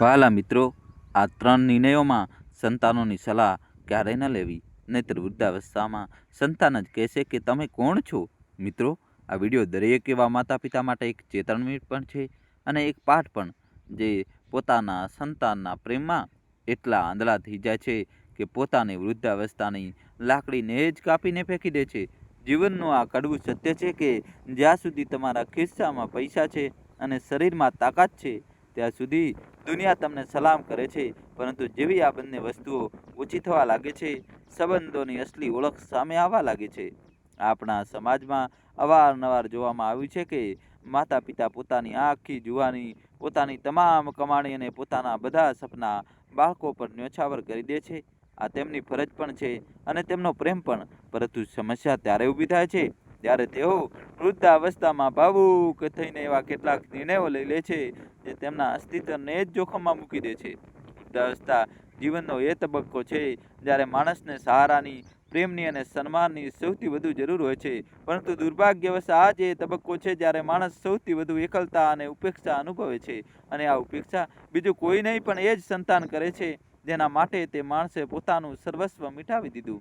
વહાલા મિત્રો, આ 3 નિર્ણયોમાં સંતાનોની સલાહ ક્યારેય ન લેવી, નહીંતર વૃદ્ધાવસ્થામાં સંતાન જ કહેશે કે તમે કોણ છો. મિત્રો, આ વિડીયો દરેક એવા માતા પિતા માટે એક ચેતવણી પણ છે અને એક પાઠ પણ, જે પોતાના સંતાનના પ્રેમમાં એટલા આંધળા થઈ જાય છે કે પોતાની વૃદ્ધાવસ્થાની લાકડીને જ કાપીને ફેંકી દે છે. જીવનનું આ કડવું સત્ય છે કે જ્યાં સુધી તમારા ખિસ્સામાં પૈસા છે અને શરીરમાં તાકાત છે, ત્યાં સુધી દુનિયા તમને સલામ કરે છે. પરંતુ જેવી આ બંને વસ્તુઓ ઓછી થવા લાગે છે, સંબંધોની અસલી ઓળખ સામે આવવા લાગે છે. આપણા સમાજમાં અવારનવાર જોવામાં આવ્યું છે કે માતા પિતા પોતાની આખી જુવાની, પોતાની તમામ કમાણી અને પોતાના બધા સપના બાળકો પર ન્યોછાવર કરી દે છે. આ તેમની ફરજ પણ છે અને તેમનો પ્રેમ પણ. પરંતુ સમસ્યા ત્યારે ઊભી થાય છે ત્યારે તેઓ વૃદ્ધાવસ્થામાં ભાવુક થઈને એવા કેટલાક નિર્ણયો લઈ લે છે જે તેમના અસ્તિત્વને જ જોખમમાં મૂકી દે છે. વૃદ્ધાવસ્થા જીવનનો એ તબક્કો છે જ્યારે માણસને સહારાની, પ્રેમની અને સન્માનની સૌથી વધુ જરૂર હોય છે. પરંતુ દુર્ભાગ્યવશ આ જ એ તબક્કો છે જ્યારે માણસ સૌથી વધુ એકલતા અને ઉપેક્ષા અનુભવે છે. અને આ ઉપેક્ષા બીજું કોઈ નહીં પણ એ જ સંતાન કરે છે જેના માટે તે માણસે પોતાનું સર્વસ્વ મિટાવી દીધું.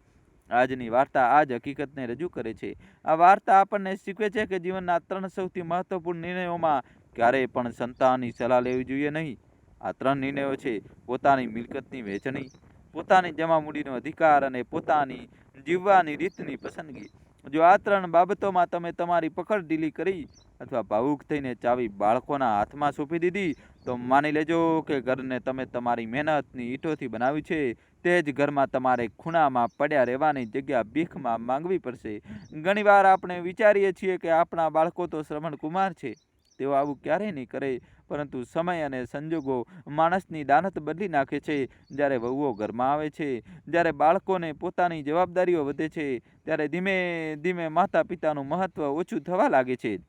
આજની વાર્તા આ જ હકીકતને રજૂ કરે છે. આ વાર્તા આપણને શીખવે છે કે જીવનના 3 સૌથી મહત્વપૂર્ણ નિર્ણયોમાં ક્યારેય પણ સંતાનની સલાહ લેવી જોઈએ નહીં. આ 3 નિર્ણયો છે: પોતાની મિલકતની વહેંચણી, પોતાની જમા મૂડીનો અધિકાર અને પોતાની જીવવાની રીતની પસંદગી. જો આ 3 બાબતોમાં તમે તમારી પકડ ઢીલી કરી અથવા ભાવુક થઈને ચાવી બાળકોના હાથમાં સોંપી દીધી, તો માની લેજો કે ઘરને તમે તમારી મહેનતની ઈંટોથી બનાવ્યું છે, તે જ ઘરમાં તમારે ખૂણામાં પડ્યા રહેવાની જગ્યા ભીખમાં માંગવી પડશે. ઘણીવાર આપણે વિચારીએ છીએ કે આપણા બાળકો તો શ્રવણ કુમાર છે, તેઓ આવું ક્યારેય નહીં કરે. પરંતુ સમય અને સંજોગો માણસની દાનત બદલી નાખે છે. જ્યારે વહુઓ ઘરમાં આવે છે, જ્યારે બાળકોને પોતાની જવાબદારીઓ વધે છે, ત્યારે ધીમે ધીમે માતા પિતાનું મહત્વ ઓછું થવા લાગે છે.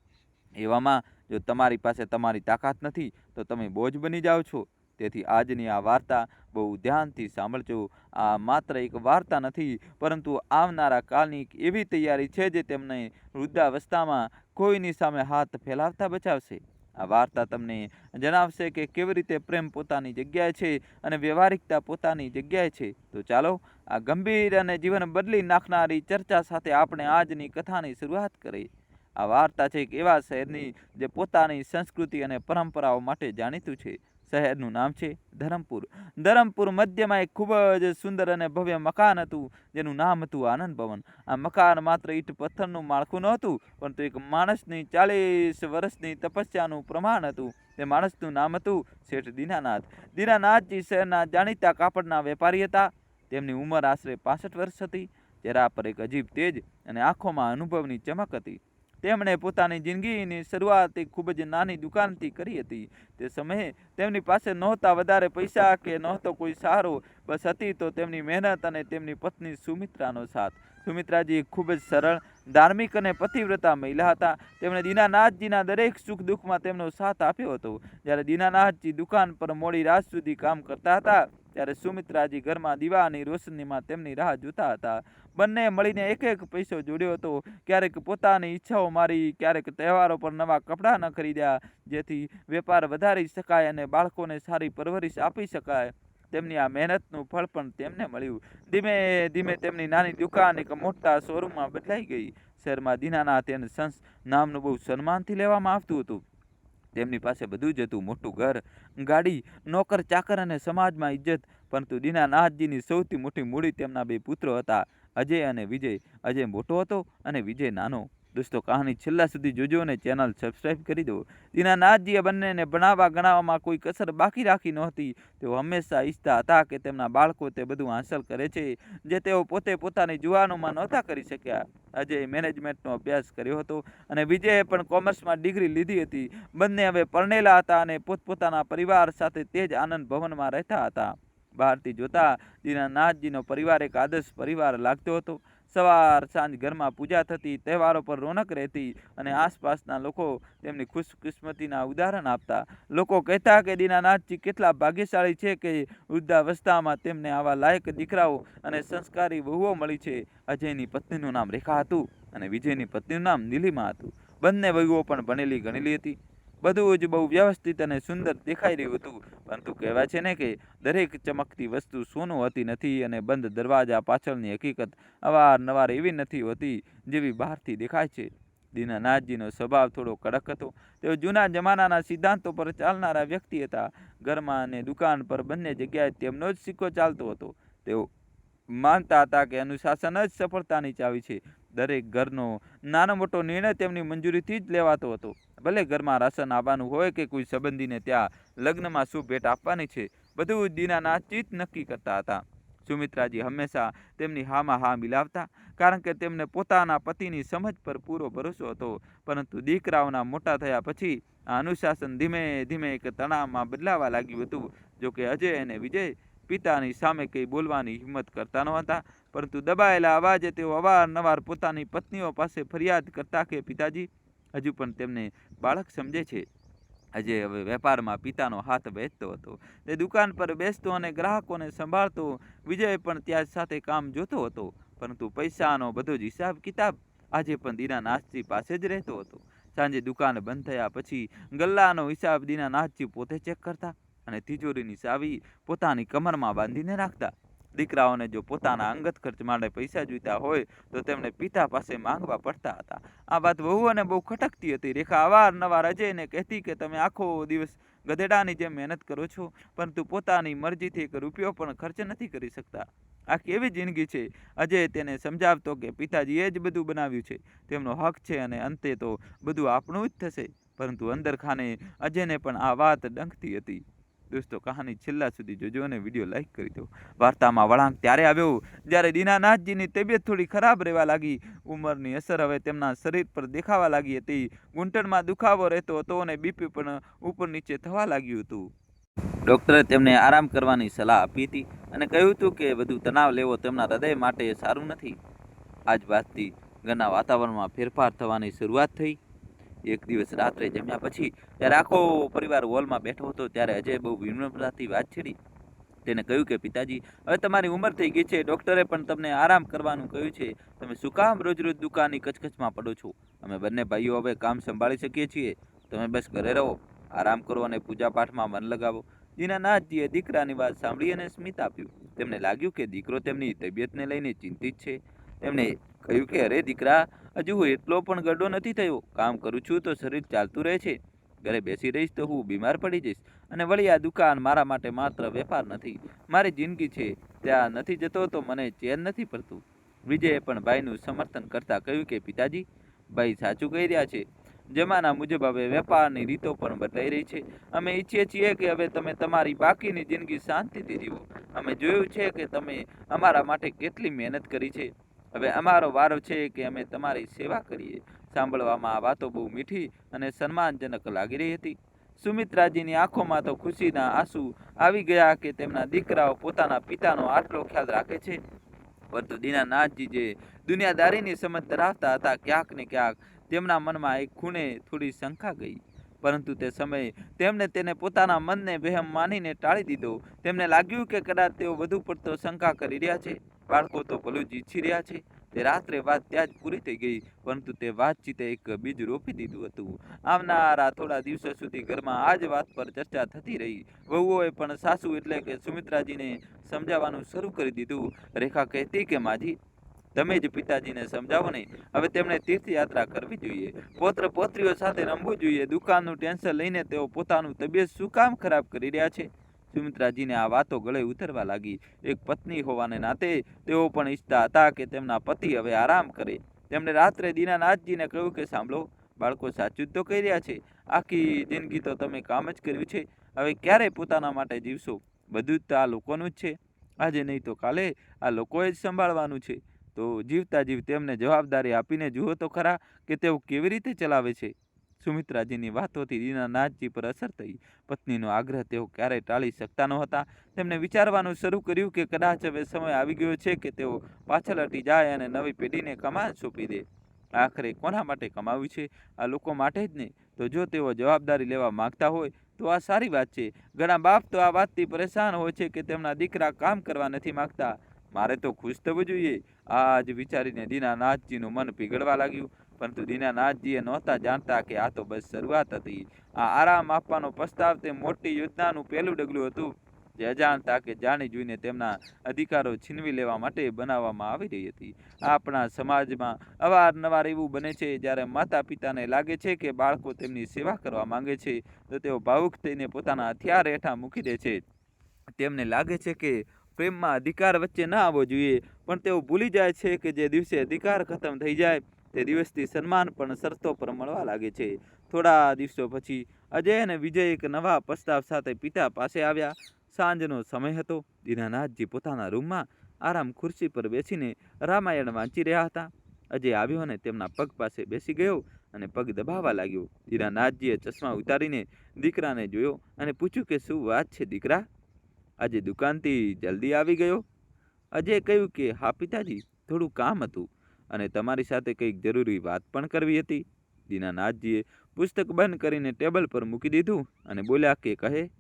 એવામાં જો તમારી પાસે તમારી તાકાત નથી, તો તમે બોજ બની જાઓ છો. તેથી આજની આ વાર્તા બહુ ધ્યાનથી સાંભળજો. આ માત્ર એક વાર્તા નથી, પરંતુ આવનારા કાળની એક એવી તૈયારી છે જે તેમને વૃદ્ધાવસ્થામાં કોઈની સામે હાથ ફેલાવતા બચાવશે. આ વાર્તા તમને જણાવશે કે કેવી રીતે પ્રેમ પોતાની જગ્યાએ છે અને વ્યવહારિકતા પોતાની જગ્યાએ છે. તો ચાલો, આ ગંભીર અને જીવન બદલી નાખનારી ચર્ચા સાથે આપણે આજની કથાની શરૂઆત કરીએ. આ વાર્તા છે એક એવા શહેરની જે પોતાની સંસ્કૃતિ અને પરંપરાઓ માટે જાણીતું છે. શહેરનું નામ છે ધરમપુર. ધરમપુર મધ્યમાં એક ખૂબ જ સુંદર અને ભવ્ય મકાન હતું, જેનું નામ હતું આનંદ ભવન. આ મકાન માત્ર ઈંટ પથ્થરનું માળખું નહોતું, પરંતુ એક માણસની 40 વર્ષની તપસ્યાનું પ્રમાણ હતું. તે માણસનું નામ હતું શેઠ દીનાનાથ. દીનાનાથજી શહેરના જાણીતા કાપડના વેપારી હતા. તેમની ઉંમર આશરે 65 વર્ષ હતી. ચહેરા પર એક અજીબ તેજ અને આંખોમાં અનુભવની ચમક હતી. તેમણે પોતાની જિંદગીની શરૂઆત એક ખૂબ જ નાની દુકાનથી કરી હતી. તે સમયે તેમની પાસે નહોતા વધારે પૈસા કે નહોતો કોઈ સહારો. બસ હતી તો તેમની મહેનત અને તેમની પત્ની સુમિત્રાનો સાથ. સુમિત્રાજી ખૂબ જ સરળ, ધાર્મિક અને પતિવ્રતા મહિલા હતા. તેમણે દીનાનાથજીના દરેક સુખ દુઃખમાં તેમનો સાથ આપ્યો હતો. જ્યારે દીનાનાથજી દુકાન પર મોડી રાત સુધી કામ કરતા હતા, ત્યારે સુમિત્રાજી ઘરમાં દીવાની રોશનીમાં તેમની રાહ જોતા હતા. બંને મળીને એક એક પૈસો જોડ્યો હતો. ક્યારેક પોતાની ઈચ્છાઓ મારી, ક્યારેક તહેવારો પર નવા કપડાં ન ખરીદ્યા, જેથી વેપાર વધારી શકાય અને બાળકોને સારી પરવરિશ આપી શકાય. તેમની આ મહેનતનું ફળ પણ તેમને મળ્યું. ધીમે ધીમે તેમની નાની દુકાન એક મોટા શોરૂમમાં બદલાઈ ગઈ. શહેરમાં દીનાનાથ એન્ડ સન્સ નામનું બહુ સન્માનથી લેવામાં આવતું હતું. તેમની પાસે બધું જ હતું: મોટું ઘર, ગાડી, નોકર ચાકર અને સમાજમાં ઇજ્જત. પરંતુ દીનાનાથજીની સૌથી મોટી મૂડી તેમના 2 પુત્રો હતા, અજય અને વિજય. અજય મોટો હતો અને વિજય નાનો. દોસ્તો, કહાની છેલ્લા સુધી જોજો અને ચેનલ સબસ્ક્રાઈબ કરી દો. દીનાનાથજીએ બંનેને ભણાવવા ગણાવવામાં કોઈ કસર બાકી રાખી નહોતી. તેઓ હંમેશા ઈચ્છતા હતા કે તેમના બાળકો તે બધું હાંસલ કરે છે જે તેઓ પોતે પોતાની જુવાનોમાં નહોતા કરી શક્યા. અજયે મેનેજમેન્ટનો અભ્યાસ કર્યો હતો અને વિજયે પણ કોમર્સમાં ડિગ્રી લીધી હતી. બંને હવે પરણેલા હતા અને પોતપોતાના પરિવાર સાથે તે જ આનંદ ભવનમાં રહેતા હતા. બહારથી જોતા દીનાનાથજીનો પરિવાર એક આદર્શ પરિવાર લાગતો હતો. સવાર સાંજ ઘરમાં પૂજા થતી, તહેવારો પર રોનક રહેતી અને આસપાસના લોકો તેમની ખુશકિસ્મતીના ઉદાહરણ આપતા. લોકો કહેતા કે દીનાનાથજી કેટલા ભાગ્યશાળી છે કે વૃદ્ધાવસ્થામાં તેમને આવા લાયક દીકરાઓ અને સંસ્કારી વહુઓ મળી છે. અજયની પત્નીનું નામ રેખા હતું અને વિજયની પત્નીનું નામ નીલિમા હતું. બંને વહુઓ પણ ભણેલી ગણેલી હતી. બધું જ બહુ વ્યવસ્થિત અને સુંદર દેખાઈ રહ્યું હતું, પરંતુ કહેવાય છે ને કે દરેક ચમકતી વસ્તુ સોનું હોતી નથી અને બંધ દરવાજા પાછળની હકીકત અવારનવાર એવી નથી હોતી જેવી બહારથી દેખાય છે. દીનાનાથજીનો સ્વભાવ થોડો કડક હતો. તેઓ જૂના જમાનાના સિદ્ધાંતો પર ચાલનારા વ્યક્તિ હતા. ઘરમાં અને દુકાન પર બંને જગ્યાએ તેમનો જ સિક્કો ચાલતો હતો. તેઓ માનતા હતા કે અનુશાસન જ સફળતાની ચાવી છે. દરેક ઘરનો નાનો મોટો નિર્ણય તેમની મંજૂરીથી જ લેવાતો હતો. ભલે ઘરમાં રાશન આવવાનું હોય કે કોઈ સંબંધીને ત્યાં લગ્નમાં શું ભેટ આપવાની છે, બધું જ દીનાનાથજી જ નક્કી કરતા હતા. સુમિત્રાજી હંમેશા તેમની હામાં હા મિલાવતા, કારણ કે તેમને પોતાના પતિની સમજ પર પૂરો ભરોસો હતો. પરંતુ દીકરાઓના મોટા થયા પછી આ અનુશાસન ધીમે ધીમે એક તણાવમાં બદલાવા લાગ્યું હતું. જોકે અજય અને વિજય પિતાની સામે કંઈ બોલવાની હિંમત કરતા નહોતા, પરંતુ દબાયેલા અવાજે તેઓ અવારનવાર પોતાની પત્નીઓ પાસે ફરિયાદ કરતા કે પિતાજી, હજુ પણ તેમને બાળક સમજે છે. અજય હવે વેપારમાં પિતાનો હાથ વહેંચતો હતો. તે દુકાન પર બેસતો અને ગ્રાહકોને સંભાળતો. વિજય પણ ત્યાં સાથે કામ જોતો હતો, પરંતુ પૈસાનો બધો જ હિસાબ કિતાબ આજે પણ દીનાનાથજી પાસે જ રહેતો હતો. સાંજે દુકાન બંધ થયા પછી ગલ્લાનો હિસાબ દીનાનાથજી પોતે ચેક કરતા અને તિજોરીની ચાવી પોતાની કમરમાં બાંધીને રાખતા. દીકરાઓને જો પોતાના અંગત ખર્ચ માટે પૈસા જોઈતા હોય તો તેમણે પિતા પાસે માંગવા પડતા હતા. આ વાત વહુઓને બહુ ખટકતી હતી. રેખા અવારનવાર અજયને કહેતી કે તમે આખો દિવસ ગધેડાની જેમ મહેનત કરો છો, પરંતુ પોતાની મરજીથી એક રૂપિયો પણ ખર્ચ નથી કરી શકતા. આ કેવી જિંદગી છે? અજય તેને સમજાવતો કે પિતાજીએ જ બધું બનાવ્યું છે, તેમનો હક છે અને અંતે તો બધું આપણું જ થશે. પરંતુ અંદર ખાને અજયને પણ આ વાત ડંખતી હતી. દોસ્તો, કહાની છેલ્લા સુધી જોજો અને વિડીયો લાઈક કરી દો. વાર્તામાં વળાંક ત્યારે આવ્યો જ્યારે દીનાનાથજીની તબિયત થોડી ખરાબ રહેવા લાગી. ઉંમરની અસર હવે તેમના શરીર પર દેખાવા લાગી હતી. ઘૂંટણમાં દુખાવો રહેતો હતો અને બીપી પણ ઉપર નીચે થવા લાગ્યું હતું. ડૉક્ટરે તેમને આરામ કરવાની સલાહ આપી હતી અને કહ્યું હતું કે વધુ તણાવ લેવો તેમના હૃદય માટે સારું નથી. આ જ વાતથી ઘરના વાતાવરણમાં ફેરફાર થવાની શરૂઆત થઈ. એક દિવસ રાત્રે જમ્યા પછી ત્યારે આખો પરિવાર હોલમાં બેઠો હતો, ત્યારે અજય બહુ વિનમ્રતાથી વાત છેડી. તેને કહ્યું કે પિતાજી, હવે તમારી ઉંમર થઈ ગઈ છે, ડૉક્ટરે પણ તમને આરામ કરવાનું કહ્યું છે. તમે શું કામ રોજ રોજ દુકાનની કચકચમાં પડો છો? અમે બંને ભાઈઓ હવે કામ સંભાળી શકીએ છીએ. તમે બસ ઘરે રહો, આરામ કરો અને પૂજાપાઠમાં મન લગાવો. દીનાનાથજીએ દીકરાની વાત સાંભળી અને સ્મિત આપ્યું. તેમને લાગ્યું કે દીકરો તેમની તબિયતને લઈને ચિંતિત છે. તેમણે કહ્યું કે અરે દીકરા, હજુ હું એટલો પણ ગરડો નથી થયો. કામ કરું છું તો શરીર ચાલતું રહે છે. ઘરે બેસી રહીશ તો હું બીમાર પડી જઈશ. અને વળી આ દુકાન મારા માટે માત્ર વેપાર નથી, મારી જિંદગી છે. ત્યાં નથી જતો તો મને ચેન નથી પડતું. વિજયે પણ ભાઈનું સમર્થન કરતા કહ્યું કે પિતાજી, ભાઈ સાચું કહી રહ્યા છે. જમાના મુજબ હવે વેપારની રીતો પણ બદલાઈ રહી છે. અમે ઈચ્છીએ છીએ કે હવે તમે તમારી બાકીની જિંદગી શાંતિથી જીવો. અમે જોયું છે કે તમે અમારા માટે કેટલી મહેનત કરી છે. હવે અમારો વારો છે કે અમે તમારી સેવા કરીએ. સાંભળવામાં આ વાતો બહુ મીઠી અને સન્માનજનક લાગી રહી હતી. સુમિત્રાજીની આંખોમાં તો ખુશીના આંસુ આવી ગયા કે તેમના દીકરાઓ પોતાના પિતાનો આટલો ખ્યાલ રાખે છે. પરંતુ દીનાનાથજી જે દુનિયાદારીની સમજ ધરાવતા હતા, ક્યાંક ને ક્યાંક તેમના મનમાં એક ખૂણે થોડી શંકા ગઈ. પરંતુ તે સમયે તેમણે તેને પોતાના મનને વહેમ માનીને ટાળી દીધો. તેમને લાગ્યું કે કદાચ તેઓ વધુ પડતો શંકા કરી રહ્યા છે. બાળકો તો ભલું જ ઈચ્છી રહ્યા છે. તે રાત્રે વાત ત્યાં જ પૂરી થઈ ગઈ, પરંતુ તે વાતચીતે એક બીજ રોપી દીધું હતું. આવનારા થોડા દિવસો સુધી ઘરમાં આ જ વાત પર ચર્ચા થતી રહી. વહુઓએ પણ સાસુ એટલે કે સુમિત્રાજીને સમજાવવાનું શરૂ કરી દીધું. રેખા કહેતી કે માજી, તમે જ પિતાજીને સમજાવો ને. હવે તેમણે તીર્થયાત્રા કરવી જોઈએ, પૌત્ર પૌત્રીઓ સાથે રમવું જોઈએ. દુકાનનું ટેન્શન લઈને તેઓ પોતાનું તબિયત શું કામ ખરાબ કરી રહ્યા છે? સુમિત્રાજીને આ વાતો ગળે ઉતરવા લાગી. એક પત્ની હોવાને નાતે તેઓ પણ ઈચ્છતા હતા કે તેમના પતિ હવે આરામ કરે. તેમણે રાત્રે દીનાનાથજીને કહ્યું કે સાંભળો, બાળકો સાચું જ તો કહી રહ્યા છે. આખી જિંદગી તો તમે કામ જ કર્યું છે. હવે ક્યારે પોતાના માટે જીવશો? બધું જ તો આ લોકોનું જ છે. આજે નહીં તો કાલે આ લોકોએ જ સંભાળવાનું છે. તો જીવતા જીવ તેમને જવાબદારી આપીને જુઓ તો ખરા કે તેઓ કેવી રીતે ચલાવે છે. સુમિત્રાજીની વાતોથી દીનાનાથજી પર અસર થઈ. પત્નીનો આગ્રહ તેઓ ક્યારેય ટાળી શકતા નહોતા. તેમણે વિચારવાનું શરૂ કર્યું કે કદાચ હવે સમય આવી ગયો છે કે તેઓ પાછળ હટી જાય અને નવી પેઢીને કમાન સોંપી દે. આખરે કોના માટે કમાવ્યું છે? આ લોકો માટે જ ને. તો જો તેઓ જવાબદારી લેવા માંગતા હોય તો આ સારી વાત છે. ઘણા બાપ તો આ વાતથી પરેશાન હોય છે કે તેમના દીકરા કામ કરવા નથી માંગતા. મારે તો ખુશ થવું જોઈએ. આ જ વિચારીને દીનાનાથજીનું મન પીગળવા લાગ્યું. પરંતુ દીનાનાથજીએ નહોતા જાણતા કે આ તો બસ શરૂઆત હતી. આ આરામ આપવાનો પ્રસ્તાવ તે મોટી યોજનાનું પહેલું ડગલું હતું, જે અજાણતા કે જાણી જોઈને તેમના અધિકારો છીનવી લેવા માટે બનાવવામાં આવી રહી હતી. આપણા સમાજમાં અવારનવાર એવું બને છે, જ્યારે માતા પિતાને લાગે છે કે બાળકો તેમની સેવા કરવા માંગે છે, તો તેઓ ભાવુક થઈને પોતાના હથિયાર હેઠા મૂકી દે છે. તેમને લાગે છે કે પ્રેમમાં અધિકાર વચ્ચે ન આવવો જોઈએ, પણ તેઓ ભૂલી જાય છે કે જે દિવસે અધિકાર ખતમ થઈ જાય તે દિવસથી સન્માન પણ શરતો પર મળવા લાગે છે. થોડા દિવસો પછી અજય અને વિજય એક નવા પ્રસ્તાવ સાથે પિતા પાસે આવ્યા. સાંજનો સમય હતો. દીનાનાથજી પોતાના રૂમમાં આરામ ખુરશી પર બેસીને રામાયણ વાંચી રહ્યા હતા. અજય આવ્યો અને તેમના પગ પાસે બેસી ગયો અને પગ દબાવવા લાગ્યો. દીનાનાથજીએ ચશ્મા ઉતારીને દીકરાને જોયો અને પૂછ્યું કે શું વાત છે દીકરા, આજે દુકાનથી જલ્દી આવી ગયો? અજયે કહ્યું કે હા પિતાજી, થોડું કામ હતું અને તમારી સાથે કંઈક જરૂરી વાત પણ કરવી હતી. દીનાનાથજીએ પુસ્તક બંધ કરીને ટેબલ પર મૂકી દીધું અને બોલ્યા કે કહે,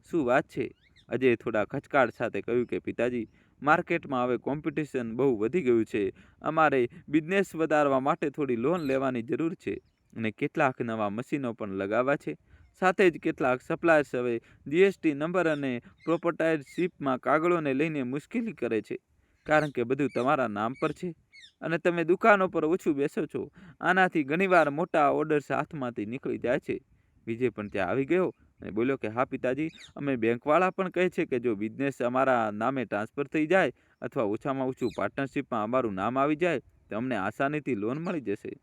શું વાત છે? અજયે થોડા ખચકાટ સાથે કહ્યું કે પિતાજી, માર્કેટમાં હવે કોમ્પિટિશન બહુ વધી ગયું છે. અમારે બિઝનેસ વધારવા માટે થોડી લોન લેવાની જરૂર છે અને કેટલાક નવા મશીનો પણ લગાવવા છે. સાથે જ કેટલાક સપ્લાયર્સ હવે જીએસટી નંબર અને પ્રોપર્ટાઇરશીપમાં કાગળોને લઈને મુશ્કેલી કરે છે, કારણ કે બધું તમારા નામ પર છે અને તમે દુકાનો પર ઓછું બેસો છો. આનાથી ઘણીવાર મોટા ઓર્ડર્સ હાથમાંથી નીકળી જાય છે. વિજય પણ ત્યાં આવી ગયો અને બોલ્યો કે હા પિતાજી, અમે બેંકવાળા પણ કહે છે કે જો બિઝનેસ અમારા નામે ટ્રાન્સફર થઈ જાય અથવા ઓછામાં ઓછું પાર્ટનરશિપમાં અમારું નામ આવી જાય તો અમને આસાનીથી લોન મળી જશે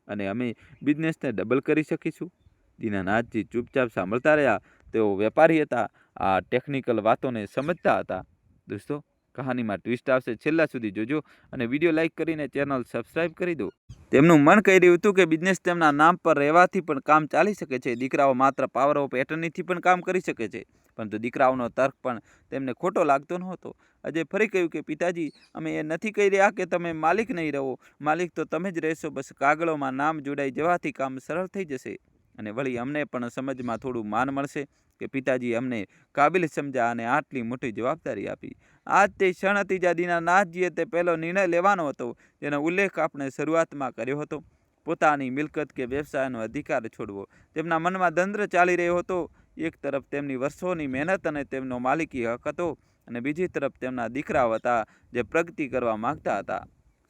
અને અમે બિઝનેસને ડબલ કરી શકીશું. દીનાનાથજી ચૂપચાપ સાંભળતા રહ્યા. તેઓ વેપારી હતા, આ ટેકનિકલ વાતોને સમજતા હતા. દોસ્તો, કહાનીમાં ટ્વિસ્ટ આવશે, છેલ્લા સુધી જોજો અને વિડીયો લાઇક કરીને ચેનલ સબસ્ક્રાઇબ કરી દો. તેમનું મન કહી રહ્યું હતું કે બિઝનેસ તેમના નામ પર રહેવાથી પણ કામ ચાલી શકે છે. દીકરાઓ માત્ર પાવર ઓફ એટર્નીથી પણ કામ કરી શકે છે. પરંતુ દીકરાઓનો તર્ક પણ તેમને ખોટો લાગતો નહોતો. અજય ફરી કહ્યું કે પિતાજી, અમે એ નથી કહી રહ્યા કે તમે માલિક નહીં રહો. માલિક તો તમે જ રહેશો. બસ કાગળોમાં નામ જોડાઈ જવાથી કામ સરળ થઈ જશે અને વળી અમને પણ સમજમાં થોડું માન મળશે કે પિતાજી અમને કાબિલ સમજ્યા અને આટલી મોટી જવાબદારી આપી. આજ તે ક્ષણ હતી જ્યાં દીનાનાથજીએ તે પહેલો નિર્ણય લેવાનો હતો, જેનો ઉલ્લેખ આપણે શરૂઆતમાં કર્યો હતો. પોતાની મિલકત કે વ્યવસાયનો અધિકાર છોડવો. તેમના મનમાં દ્વંદ્વ ચાલી રહ્યો હતો. એક તરફ તેમની વર્ષોની મહેનત અને તેમનો માલિકી હક હતો અને બીજી તરફ તેમના દીકરાઓ હતા જે પ્રગતિ કરવા માંગતા હતા.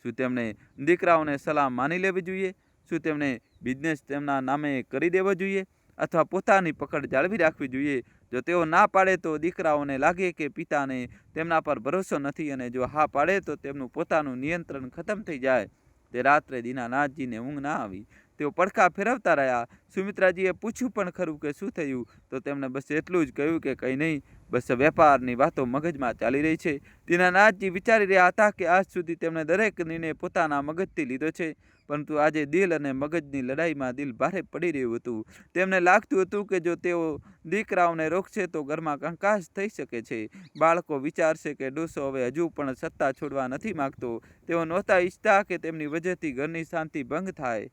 શું તેમણે દીકરાઓને સલાહ માની લેવી જોઈએ? શું તેમણે બિઝનેસ તેમના નામે કરી દેવો જોઈએ અથવા પોતાની પકડ જાળવી રાખવી જોઈએ? જો તેઓ ના પાડે તો દીકરાઓને લાગે કે પિતાને તેમના પર ભરોસો નથી અને જો હા પાડે તો તેમનું પોતાનું નિયંત્રણ ખતમ થઈ જાય. તે રાત્રે દીનાનાથજીને ઊંઘ ના આવી. તેઓ પડખા ફેરવતા રહ્યા. સુમિત્રાજીએ પૂછ્યું પણ ખરું કે શું થયું, તો તેમણે બસ એટલું જ કહ્યું કે કંઈ નહીં, બસ વેપારની વાતો મગજમાં ચાલી રહી છે. દીનાનાથજી વિચારી રહ્યા હતા કે આજ સુધી તેમણે દરેક નિર્ણય પોતાના મગજથી લીધો છે, પરંતુ આજે દિલ અને મગજની લડાઈમાં દિલ ભારે પડી રહ્યું હતું. તેમને લાગતું હતું કે જો તેઓ દીકરાઓને રોકશે તો ઘરમાં કંકાસ થઈ શકે છે. બાળકો વિચારશે કે ડોસો હવે હજુ પણ સત્તા છોડવા નથી માગતો. તેઓ નહોતા ઈચ્છતા કે તેમની વજહથી ઘરની શાંતિ ભંગ થાય.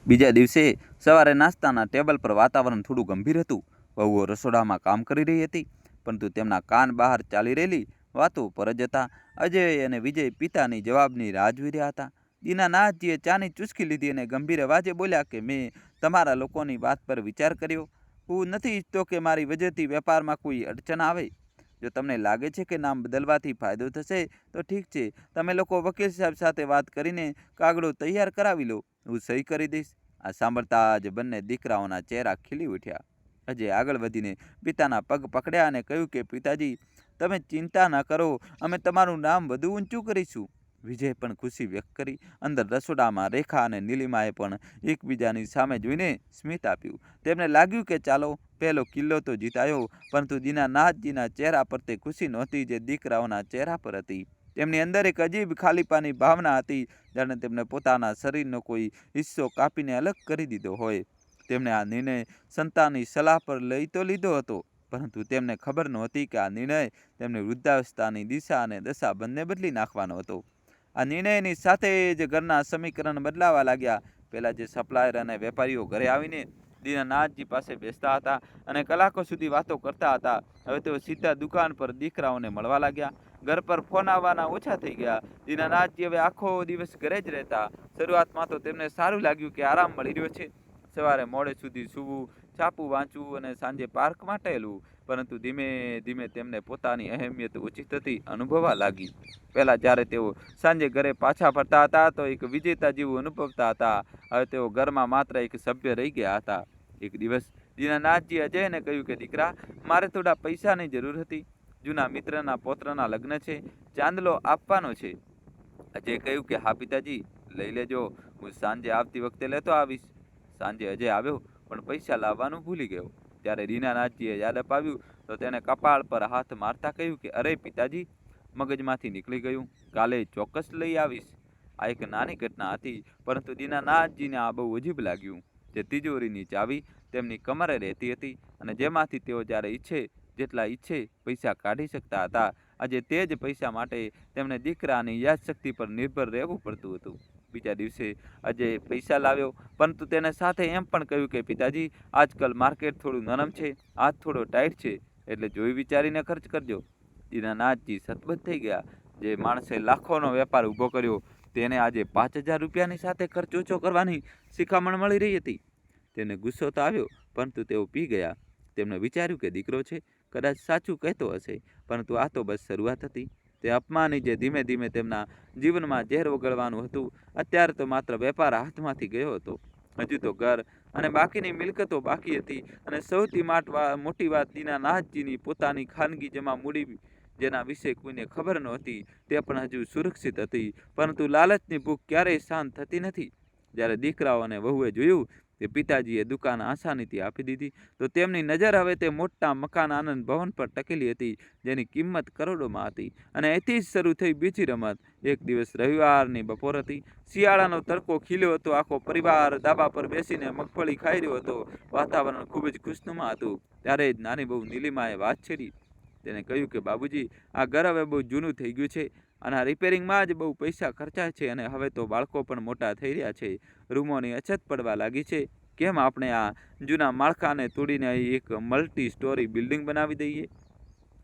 બીજા દિવસે સવારે નાસ્તાના ટેબલ પર વાતાવરણ થોડું ગંભીર હતું. વહુઓ રસોડામાં કામ કરી રહી હતી, પરંતુ તેમના કાન બહાર ચાલી રહેલી વાતો પર જ હતા. અજય અને વિજય પિતાની જવાબની રાહ જોઈ રહ્યા હતા. દીનાનાથજીએ ચાની ચૂસકી લીધી અને ગંભીર અવાજે બોલ્યા કે મેં તમારા લોકોની વાત પર વિચાર કર્યો. હું નથી ઈચ્છતો કે મારી વજહથી વેપારમાં કોઈ અડચણ આવે. જો તમને લાગે છે કે નામ બદલવાથી ફાયદો થશે તો ઠીક છે. તમે લોકો વકીલ સાહેબ સાથે વાત કરીને કાગળો તૈયાર કરાવી લો, હું સહી કરી દઈશ. આ સાંભળતા જ બંને દીકરાઓના ચહેરા ખીલી ઉઠ્યા. અજય આગળ વધીને પિતાના પગ પકડ્યા અને કહ્યું કે પિતાજી, તમે ચિંતા ન કરો, અમે તમારું નામ વધુ ઊંચું કરીશું. વિજય પણ ખુશી વ્યક્ત કરી. અંદર રસોડામાં રેખા અને નીલિમાએ પણ એકબીજાની સામે જોઈને સ્મિત આપ્યું. તેમને લાગ્યું કે ચાલો, પહેલો કિલ્લો તો જીતાયો, પરંતુ દીનાનાથજીના ચહેરા પર તે ખુશી નહોતી જે દીકરાઓના ચહેરા પર હતી. તેમની અંદર એક અજીબ ખાલીપાની ભાવના હતી, જાણે તેમને પોતાના શરીરનો કોઈ હિસ્સો કાપીને અલગ કરી દીધો હોય. તેમણે આ નિર્ણય સંતાનની સલાહ પર લઈ તો લીધો હતો, પરંતુ તેમને ખબર નહોતી કે આ નિર્ણય તેમની વૃદ્ધાવસ્થાની દિશા અને દશા બંને બદલી નાખવાનો હતો. આ નિર્ણયની સાથે જ ઘરના સમીકરણ બદલાવા લાગ્યા. પહેલાં જે સપ્લાયર અને વેપારીઓ ઘરે આવીને દીનાનાથજી પાસે બેસતા હતા અને કલાકો સુધી વાતો કરતા હતા, હવે તેઓ સીધા દુકાન પર દીકરાઓને મળવા લાગ્યા. ઘર પર ફોન આવવાના ઓછા થઈ ગયા. દીનાનાથજી હવે આખો દિવસ ઘરે જ રહેતા. શરૂઆતમાં તો તેમને સારું લાગ્યું કે આરામ મળી રહ્યો છે. સવારે મોડે સુધી સૂવું, છાપું વાંચવું અને સાંજે પાર્કમાં ટહેલવું. પરંતુ ધીમે ધીમે તેમને પોતાની અહેમિયત ઓછી થતી અનુભવવા લાગી. પહેલાં જ્યારે તેઓ સાંજે ઘરે પાછા ફરતા હતા તો એક વિજેતા જેવું અનુભવતા હતા. હવે તેઓ ઘરમાં માત્ર એક સભ્ય રહી ગયા હતા. એક દિવસ દીનાનાથજી અજયને કહ્યું કે દીકરા, મારે થોડા પૈસાની જરૂર હતી. જૂના મિત્રના પૌત્રના લગ્ન છે, ચાંદલો આપવાનો છે. અજય કહ્યું કે હા પિતાજી, લઈ લેજો, હું સાંજે આવતી વખતે લેતો આવીશ. સાંજે અજય આવ્યો પણ પૈસા લાવવાનું ભૂલી ગયો. ત્યારે દીનાનાથજીએ યાદ અપાવ્યું તો તેને કપાળ પર હાથ મારતા કહ્યું કે અરે પિતાજી, મગજમાંથી નીકળી ગયું, કાલે ચોક્કસ લઈ આવીશ. આ એક નાની ઘટના હતી, પરંતુ દીનાનાથજીને આ બહુ અજીબ લાગ્યું. જે તિજોરીની ચાવી તેમની કમરે રહેતી હતી અને જેમાંથી તેઓ જ્યારે ઈચ્છે જેટલા ઈચ્છે પૈસા કાઢી શકતા હતા, આજે તે જ પૈસા માટે તેમણે દીકરાની યાદશક્તિ પર નિર્ભર રહેવું પડતું હતું. બીજા દિવસે અજય પૈસા લાવ્યો, પરંતુ તેને સાથે એમ પણ કહ્યું કે પિતાજી, આજકાલ માર્કેટ થોડું નરમ છે, હાથ થોડો ટાઈટ છે, એટલે જોઈ વિચારીને ખર્ચ કરજો. દીનાનાથજી સતબત થઈ ગયા. જે માણસે લાખોનો વેપાર ઊભો કર્યો તેને આજે 5,000 રૂપિયાની સાથે ખર્ચ ઓછો કરવાની શિખામણ મળી રહી હતી. તેને ગુસ્સો તો આવ્યો, પરંતુ તેઓ પી ગયા. તેમણે વિચાર્યું કે દીકરો છે, કદાચ સાચું કહેતો હશે, પરંતુ આ તો બસ શરૂઆત હતી. તે અપમાની જે ધીમે ધીમે તેમના જીવનમાં ઝેર ઓગળવાનું હતું, અત્યારે તો માત્ર વેપાર હાથમાંથી ગયો હતો. હજુ તો ઘર અને બાકીની મિલકતો બાકી હતી. અને સૌથી મોટી વાત, દીનાનાથજીની પોતાની ખાનગી જમા મૂડી જેના વિશે કોઈને ખબર નહોતી, તે પણ હજુ સુરક્ષિત હતી. પરંતુ લાલચની ભૂખ ક્યારેય શાંત થતી નથી. જ્યારે દીકરાઓ અને વહુએ જોયું કે પિતાજીએ દુકાન આસાનીથી આપી દીધી, તો તેમની નજર હવે તે મોટા મકાન આનંદ ભવન પર ટકેલી હતી, જેની કિંમત કરોડોમાં હતી. અને અહીંથી જ શરૂ થઈ બીજી રમત. એક દિવસ રવિવારની બપોર હતી. શિયાળાનો તડકો ખીલ્યો હતો. આખો પરિવાર ધાબા પર બેસીને મગફળી ખાઈ રહ્યો હતો. વાતાવરણ ખૂબ જ ખુશનુમા હતું. ત્યારે જ નાની બહુ નીલિમાએ વાત છેડી. તેને કહ્યું કે બાબુજી, આ ઘર હવે બહુ જૂનું થઈ ગયું છે અને આ રિપેરિંગમાં જ બહુ પૈસા ખર્ચાય છે અને હવે તો બાળકો પણ મોટા થઈ રહ્યા છે. રૂમોની અછત પડવા લાગી છે. કેમ આપણે આ જૂના માળખાને તોડીને એક મલ્ટી સ્ટોરી બિલ્ડિંગ બનાવી દઈએ?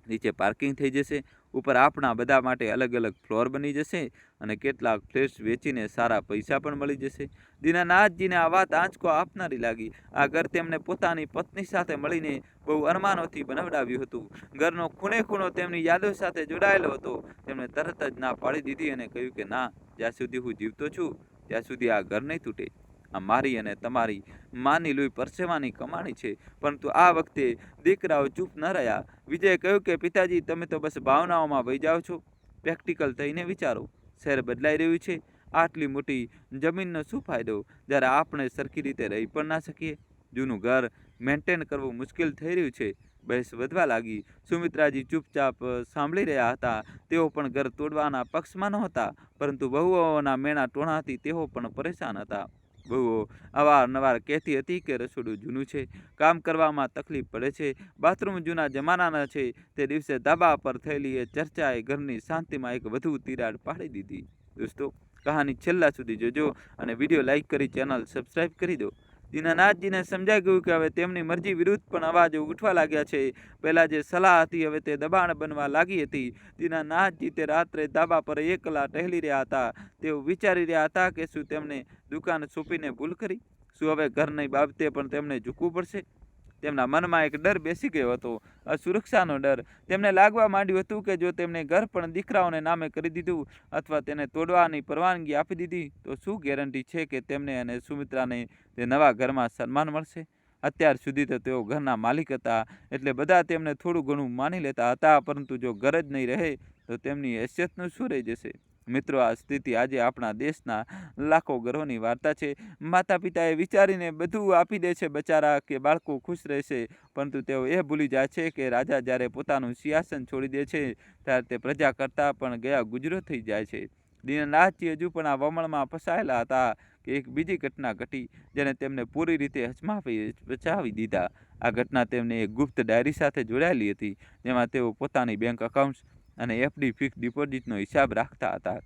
નીચે પાર્કિંગ થઈ જશે, ઉપર આપણા બધા માટે અલગ અલગ ફ્લોર બની જશે અને કેટલાક ફ્લેટ્સ વેચીને સારા પૈસા પણ મળી જશે. દીનાનાથજીને આ વાત આંચકો આપનારી લાગી. આ ઘર તેમને પોતાની પત્ની સાથે મળીને બહુ અરમાનોથી બનાવડાવ્યું હતું. ઘરનો ખૂણે ખૂણો તેમની યાદો સાથે જોડાયેલો હતો. તેમણે તરત જ ના પાડી દીધી અને કહ્યું કે ના, જ્યાં સુધી હું જીવતો છું ત્યાં સુધી આ ઘર નહીં તૂટે. આ મારી અને તમારી માની લોહી પરસેવાની કમાણી છે. પરંતુ આ વખતે દીકરાઓ ચૂપ ન રહ્યા. વિજયે કહ્યું કે પિતાજી, તમે તો બસ ભાવનાઓમાં વહી જાઓ છો. પ્રેક્ટિકલ થઈને વિચારો. શહેર બદલાઈ રહ્યું છે. આટલી મોટી જમીનનો શું ફાયદો જ્યારે આપણે સરખી રીતે રહી પણ ના શકીએ? જૂનું ઘર મેન્ટેન કરવું મુશ્કેલ થઈ રહ્યું છે. બહેસ વધવા લાગી. સુમિત્રાજી ચૂપચાપ સાંભળી રહ્યા હતા. તેઓ પણ ઘર તોડવાના પક્ષમાં નહોતા, પરંતુ વહુઓના મેણા ટોણાથી તેઓ પણ પરેશાન હતા. વહુઓ અવારનવાર કહેતી હતી કે રસોડું જૂનું છે, કામ કરવામાં તકલીફ પડે છે, બાથરૂમ જૂના જમાનાના છે. તે દિવસે ધાબા પર થયેલી એ ચર્ચાએ ઘરની શાંતિમાં એક વધુ તિરાડ પાડી દીધી. દોસ્તો, કહાની છેલ્લા સુધી જોજો અને વિડીયો લાઈક કરી ચેનલ સબસ્ક્રાઈબ કરી દો. દીનાનાથજીને સમજાઈ ગયું કે હવે તેમની મરજી વિરુદ્ધ પણ અવાજો ઉઠવા લાગ્યા છે. પહેલાં જે સલાહ હતી હવે તે દબાણ બનવા લાગી હતી. દીનાનાથજી તે રાત્રે ધાબા પર એકલા ટહેલી રહ્યા હતા. તેઓ વિચારી રહ્યા હતા કે શું તેમને દુકાન સોંપીને ભૂલ કરી? શું હવે ઘરની બાબતે પણ તેમને ઝૂકવું પડશે? તેમના મનમાં એક ડર બેસી ગયો હતો, અસુરક્ષાનો ડર. તેમને લાગવા માંડ્યું હતું કે જો તેમણે ઘર પણ દીકરાઓને નામે કરી દીધું અથવા તેને તોડવાની પરવાનગી આપી દીધી તો શું ગેરંટી છે કે તેમને અને સુમિત્રાને તે નવા ઘરમાં સન્માન મળશે? અત્યાર સુધી તો તેઓ ઘરના માલિક હતા, એટલે બધા તેમને થોડું ઘણું માની લેતા હતા. પરંતુ જો ઘર જ નહીં રહે તો તેમની હેસિયતનું શું રહી જશે? મિત્રો, આ સ્થિતિ આજે આપણા દેશના લાખો ઘરોની વાર્તા છે. માતા પિતાએ વિચારીને બધું આપી દે છે બચારા કે બાળકો ખુશ રહેશે, પરંતુ તેઓ એ ભૂલી જાય છે કે રાજા જ્યારે પોતાનું સિંહાસન છોડી દે છે ત્યારે તે પ્રજા કરતાં પણ ગયા ગુજરો થઈ જાય છે. દીનાનાથજી હજુ પણ આ વમળમાં ફસાયેલા હતા કે એક બીજી ઘટના ઘટી જેને તેમને પૂરી રીતે બચાવી દીધા. આ ઘટના તેમને એક ગુપ્ત ડાયરી સાથે જોડાયેલી હતી, જેમાં તેઓ પોતાની બેંક એકાઉન્ટ્સ અને એફડી ફિક્સ ડિપોઝિટનો હિસાબ રાખતા હતા.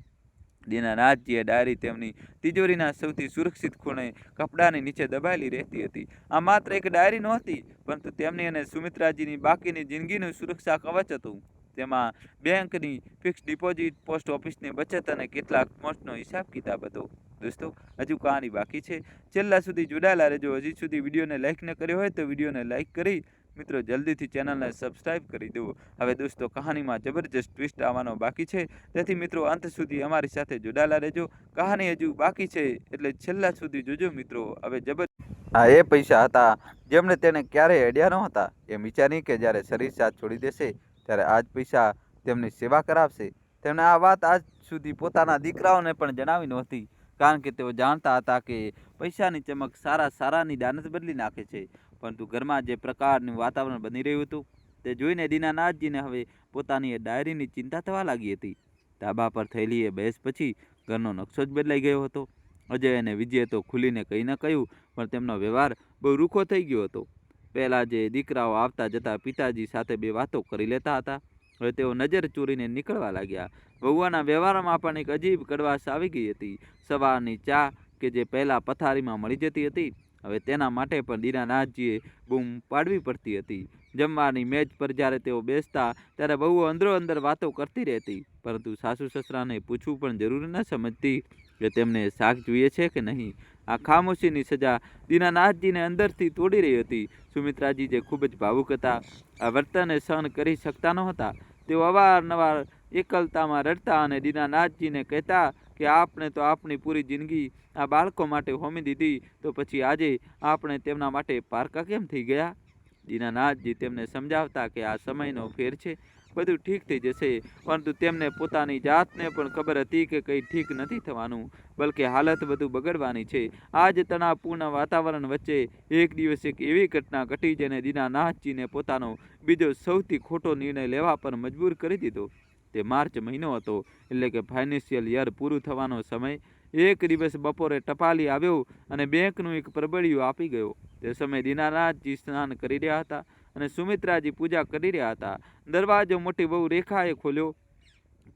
દીનાનાથજીએ ડાયરી તેમની તિજોરીના સૌથી સુરક્ષિત ખૂણે કપડાની નીચે દબાયેલી રહેતી હતી. આ માત્ર એક ડાયરી નહોતી, પરંતુ તેમની અને સુમિત્રાજીની બાકીની જિંદગીનું સુરક્ષા કવચ હતું. તેમાં બેંકની ફિક્સ ડિપોઝિટ, પોસ્ટ ઓફિસની બચત અને કેટલાક પોસ્ટનો હિસાબ કિતાબ હતો. દોસ્તો, હજુ કહાની બાકી છે. છેલ્લા સુધી જોડાયેલા રહેજો. હજી સુધી વિડીયોને લાઇક ન કર્યો હોય તો વિડીયોને લાઇક કરી મિત્રો જલ્દીથી ચેનલને સબસ્ક્રાઈબ કરી દો. હવે દોસ્તો, કહાનીમાં જબરજસ્ત ટ્વિસ્ટ આવવાનો બાકી છે, તેથી મિત્રો અંત સુધી અમારી સાથે જોડાયેલા રહેજો. કહાની હજુ બાકી છે એટલે છેલ્લા સુધી જોજો મિત્રો. હવે આ એ પૈસા હતા જેમણે તેને ક્યારેય અડ્યા ન હતા. એમ વિચારી કે જ્યારે શરીર સાથ છોડી દેશે ત્યારે આ જ પૈસા તેમની સેવા કરાવશે. તેમણે આ વાત આજ સુધી પોતાના દીકરાઓને પણ જણાવી નહોતી, કારણ કે તેઓ જાણતા હતા કે પૈસાની ચમક સારાની દાનત બદલી નાખે છે. પરંતુ ઘરમાં જે પ્રકારનું વાતાવરણ બની રહ્યું હતું તે જોઈને દીનાનાથજીને હવે પોતાની એ ડાયરીની ચિંતા થવા લાગી હતી. ધાબા પર થયેલી એ બહેસ પછી ઘરનો નકશો જ બદલાઈ ગયો હતો. અજય અને વિજયે તો ખુલીને કંઈ ન કહ્યું, પણ તેમનો વ્યવહાર બહુ રૂખો થઈ ગયો હતો. પહેલાં જે દીકરાઓ આવતા જતા પિતાજી સાથે બે વાતો કરી લેતા હતા, હવે તેઓ નજર ચોરીને નીકળવા લાગ્યા. વહુઓના વ્યવહારમાં પણ એક અજીબ કડવાશ આવી ગઈ હતી. સવારની ચા કે જે પહેલાં પથારીમાં મળી જતી હતી, હવે તેના માટે પણ દીનાનાથજીએ બૂમ પાડવી પડતી હતી. જમવાની મેજ પર જ્યારે તેઓ બેસતા ત્યારે વહુઓ અંદરો અંદર વાતો કરતી રહેતી, પરંતુ સાસુ સસરાને પૂછવું પણ જરૂરી ન સમજતી કે તેમને શાક જોઈએ છે કે નહીં. આ ખામોશીની સજા દીનાનાથજીને અંદરથી તોડી રહી હતી. સુમિત્રાજી જે ખૂબ જ ભાવુક હતા, આ વર્તનને સહન કરી શકતા નહોતા. તેઓ અવારનવાર એકલતામાં રડતા અને દીનાનાથજીને કહેતા કે આપણે તો આપણી પૂરી જિંદગી આ બાળકો માટે હોમી દીધી, તો પછી આજે આપણે તેમના માટે પારકા કેમ થઈ ગયા? દીનાનાથજી તેમને સમજાવતા કે આ સમયનો ફેર છે, બધું ઠીક થઈ જશે. પરંતુ તેમને પોતાની જાતને પણ ખબર હતી કે કંઈ ઠીક નથી થવાનું, બલકે હાલત બધું બગડવાની છે. આ જ તણાવપૂર્ણ વાતાવરણ વચ્ચે એક દિવસ એક એવી ઘટના ઘટી જેને દીનાનાથજીને પોતાનો બીજો સૌથી ખોટો નિર્ણય લેવા પર મજબૂર કરી દીધો. તે માર્ચ મહિનો હતો, એટલે કે ફાઇનાન્શિયલ યર પૂરું થવાનો સમય. એક દિવસ બપોરે ટપાલી આવ્યો અને બેંકનું એક પરબડિયું આપી ગયો. તે સમયે દીનાનાથજી સ્નાન કરી રહ્યા હતા અને સુમિત્રાજી પૂજા કરી રહ્યા હતા. દરવાજો મોટી વહુ રેખાએ ખોલ્યો.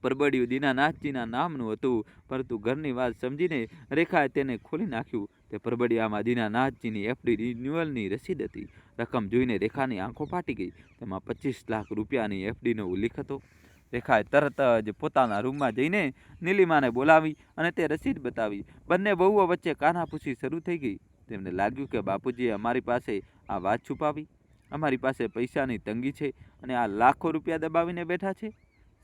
પરબડિયું દીનાનાથજીના નામનું હતું, પરંતુ ઘરની વાત સમજીને રેખાએ તેને ખોલી નાખ્યું. તે પરબડિયામાં દીનાનાથજીની એફડી રિન્યુઅલની રસીદ હતી. રકમ જોઈને રેખાની આંખો ફાટી ગઈ. તેમાં 25 લાખ રૂપિયાની એફડીનો ઉલ્લેખ હતો. રેખાએ તરત જ પોતાના રૂમમાં જઈને નીલિમાને બોલાવી અને તે રસીદ બતાવી. બંને વહુઓ વચ્ચે કાનાફૂસી શરૂ થઈ ગઈ. તેમને લાગ્યું કે બાપુજીએ અમારી પાસે આ વાત છુપાવી. અમારી પાસે પૈસાની તંગી છે અને આ લાખો રૂપિયા દબાવીને બેઠા છે.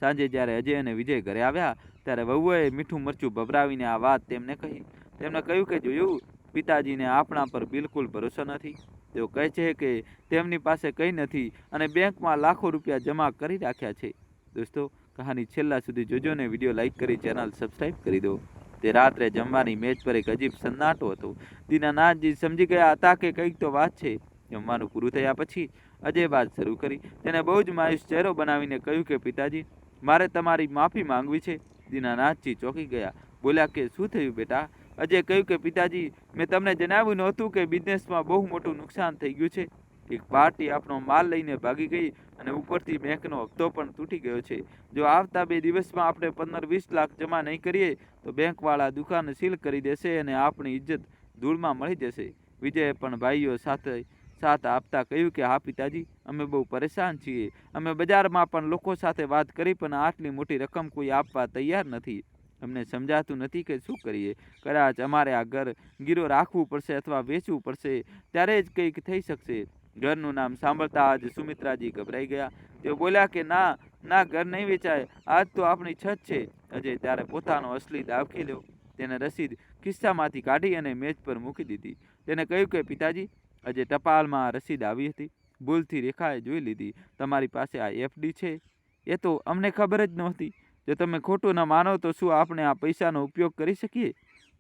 સાંજે જ્યારે અજય અને વિજય ઘરે આવ્યા ત્યારે વહુએ મીઠું મરચું ભભરાવીને આ વાત તેમને કહી. તેમણે કહ્યું કે જોયું, પિતાજીને આપણા પર બિલકુલ ભરોસો નથી. તેઓ કહે છે કે તેમની પાસે કંઈ નથી અને બેંકમાં લાખો રૂપિયા જમા કરી રાખ્યા છે. દોસ્તો, કહાની છેલ્લા સુધી જોજો ને વિડીયો લાઇક કરી ચેનલ સબસ્ક્રાઈબ કરી દો. તે રાત્રે જમવાની મેજ પર એક અજીબ સન્નાટો હતો. દીનાનાથજી સમજી ગયા હતા કે કંઈક તો વાત છે. જમવાનું પૂરું થયા પછી અજય વાત શરૂ કરી. તેને બહુ જ માયુસ ચહેરો બનાવીને કહ્યું કે પિતાજી, મારે તમારી માફી માંગવી છે. દીનાનાથજી ચોંકી ગયા. બોલ્યા કે શું થયું બેટા? અજય કહ્યું કે પિતાજી, મેં તમને જણાવ્યું નહોતું કે બિઝનેસમાં બહુ મોટું નુકસાન થઈ ગયું છે. એક પાર્ટી આપણો માલ લઈને ભાગી ગઈ અને ઉપરથી બેંકનો હપ્તો પણ તૂટી ગયો છે. જો આવતા 2 દિવસમાં આપણે 15-20 લાખ જમા નહીં કરીએ તો બેંકવાળા દુકાન સીલ કરી દેશે અને આપણી ઇજ્જત ધૂળમાં મળી જશે. વિજયે પણ ભાઈઓ સાથે સાથ આપતા કહ્યું કે હા પિતાજી, અમે બહુ પરેશાન છીએ. અમે બજારમાં પણ લોકો સાથે વાત કરી, પણ આટલી મોટી રકમ કોઈ આપવા તૈયાર નથી. અમને સમજાતું નથી કે શું કરીએ. કદાચ અમારે આ ઘર ગીરો રાખવું પડશે અથવા વેચવું પડશે, ત્યારે જ કંઈક થઈ શકશે. ઘરનું નામ સાંભળતા જ સુમિત્રાજી ગભરાઈ ગયા. તેઓ બોલ્યા કે ના, ઘર નહીં વેચાય, આજ તો આપણી છત છે. અજય ત્યારે પોતાનો અસલી દાવ ખેલ્યો. તેને રસીદ ખિસ્સામાંથી કાઢી અને મેજ પર મૂકી દીધી. તેને કહ્યું કે પિતાજી, અજય ટપાલમાં રસીદ આવી હતી. ભૂલથી રેખાએ જોઈ લીધી. તમારી પાસે આ એફડી છે, એ તો અમને ખબર જ નહોતી. જો તમે ખોટું ન માનો તો શું આપણે આ પૈસાનો ઉપયોગ કરી શકીએ?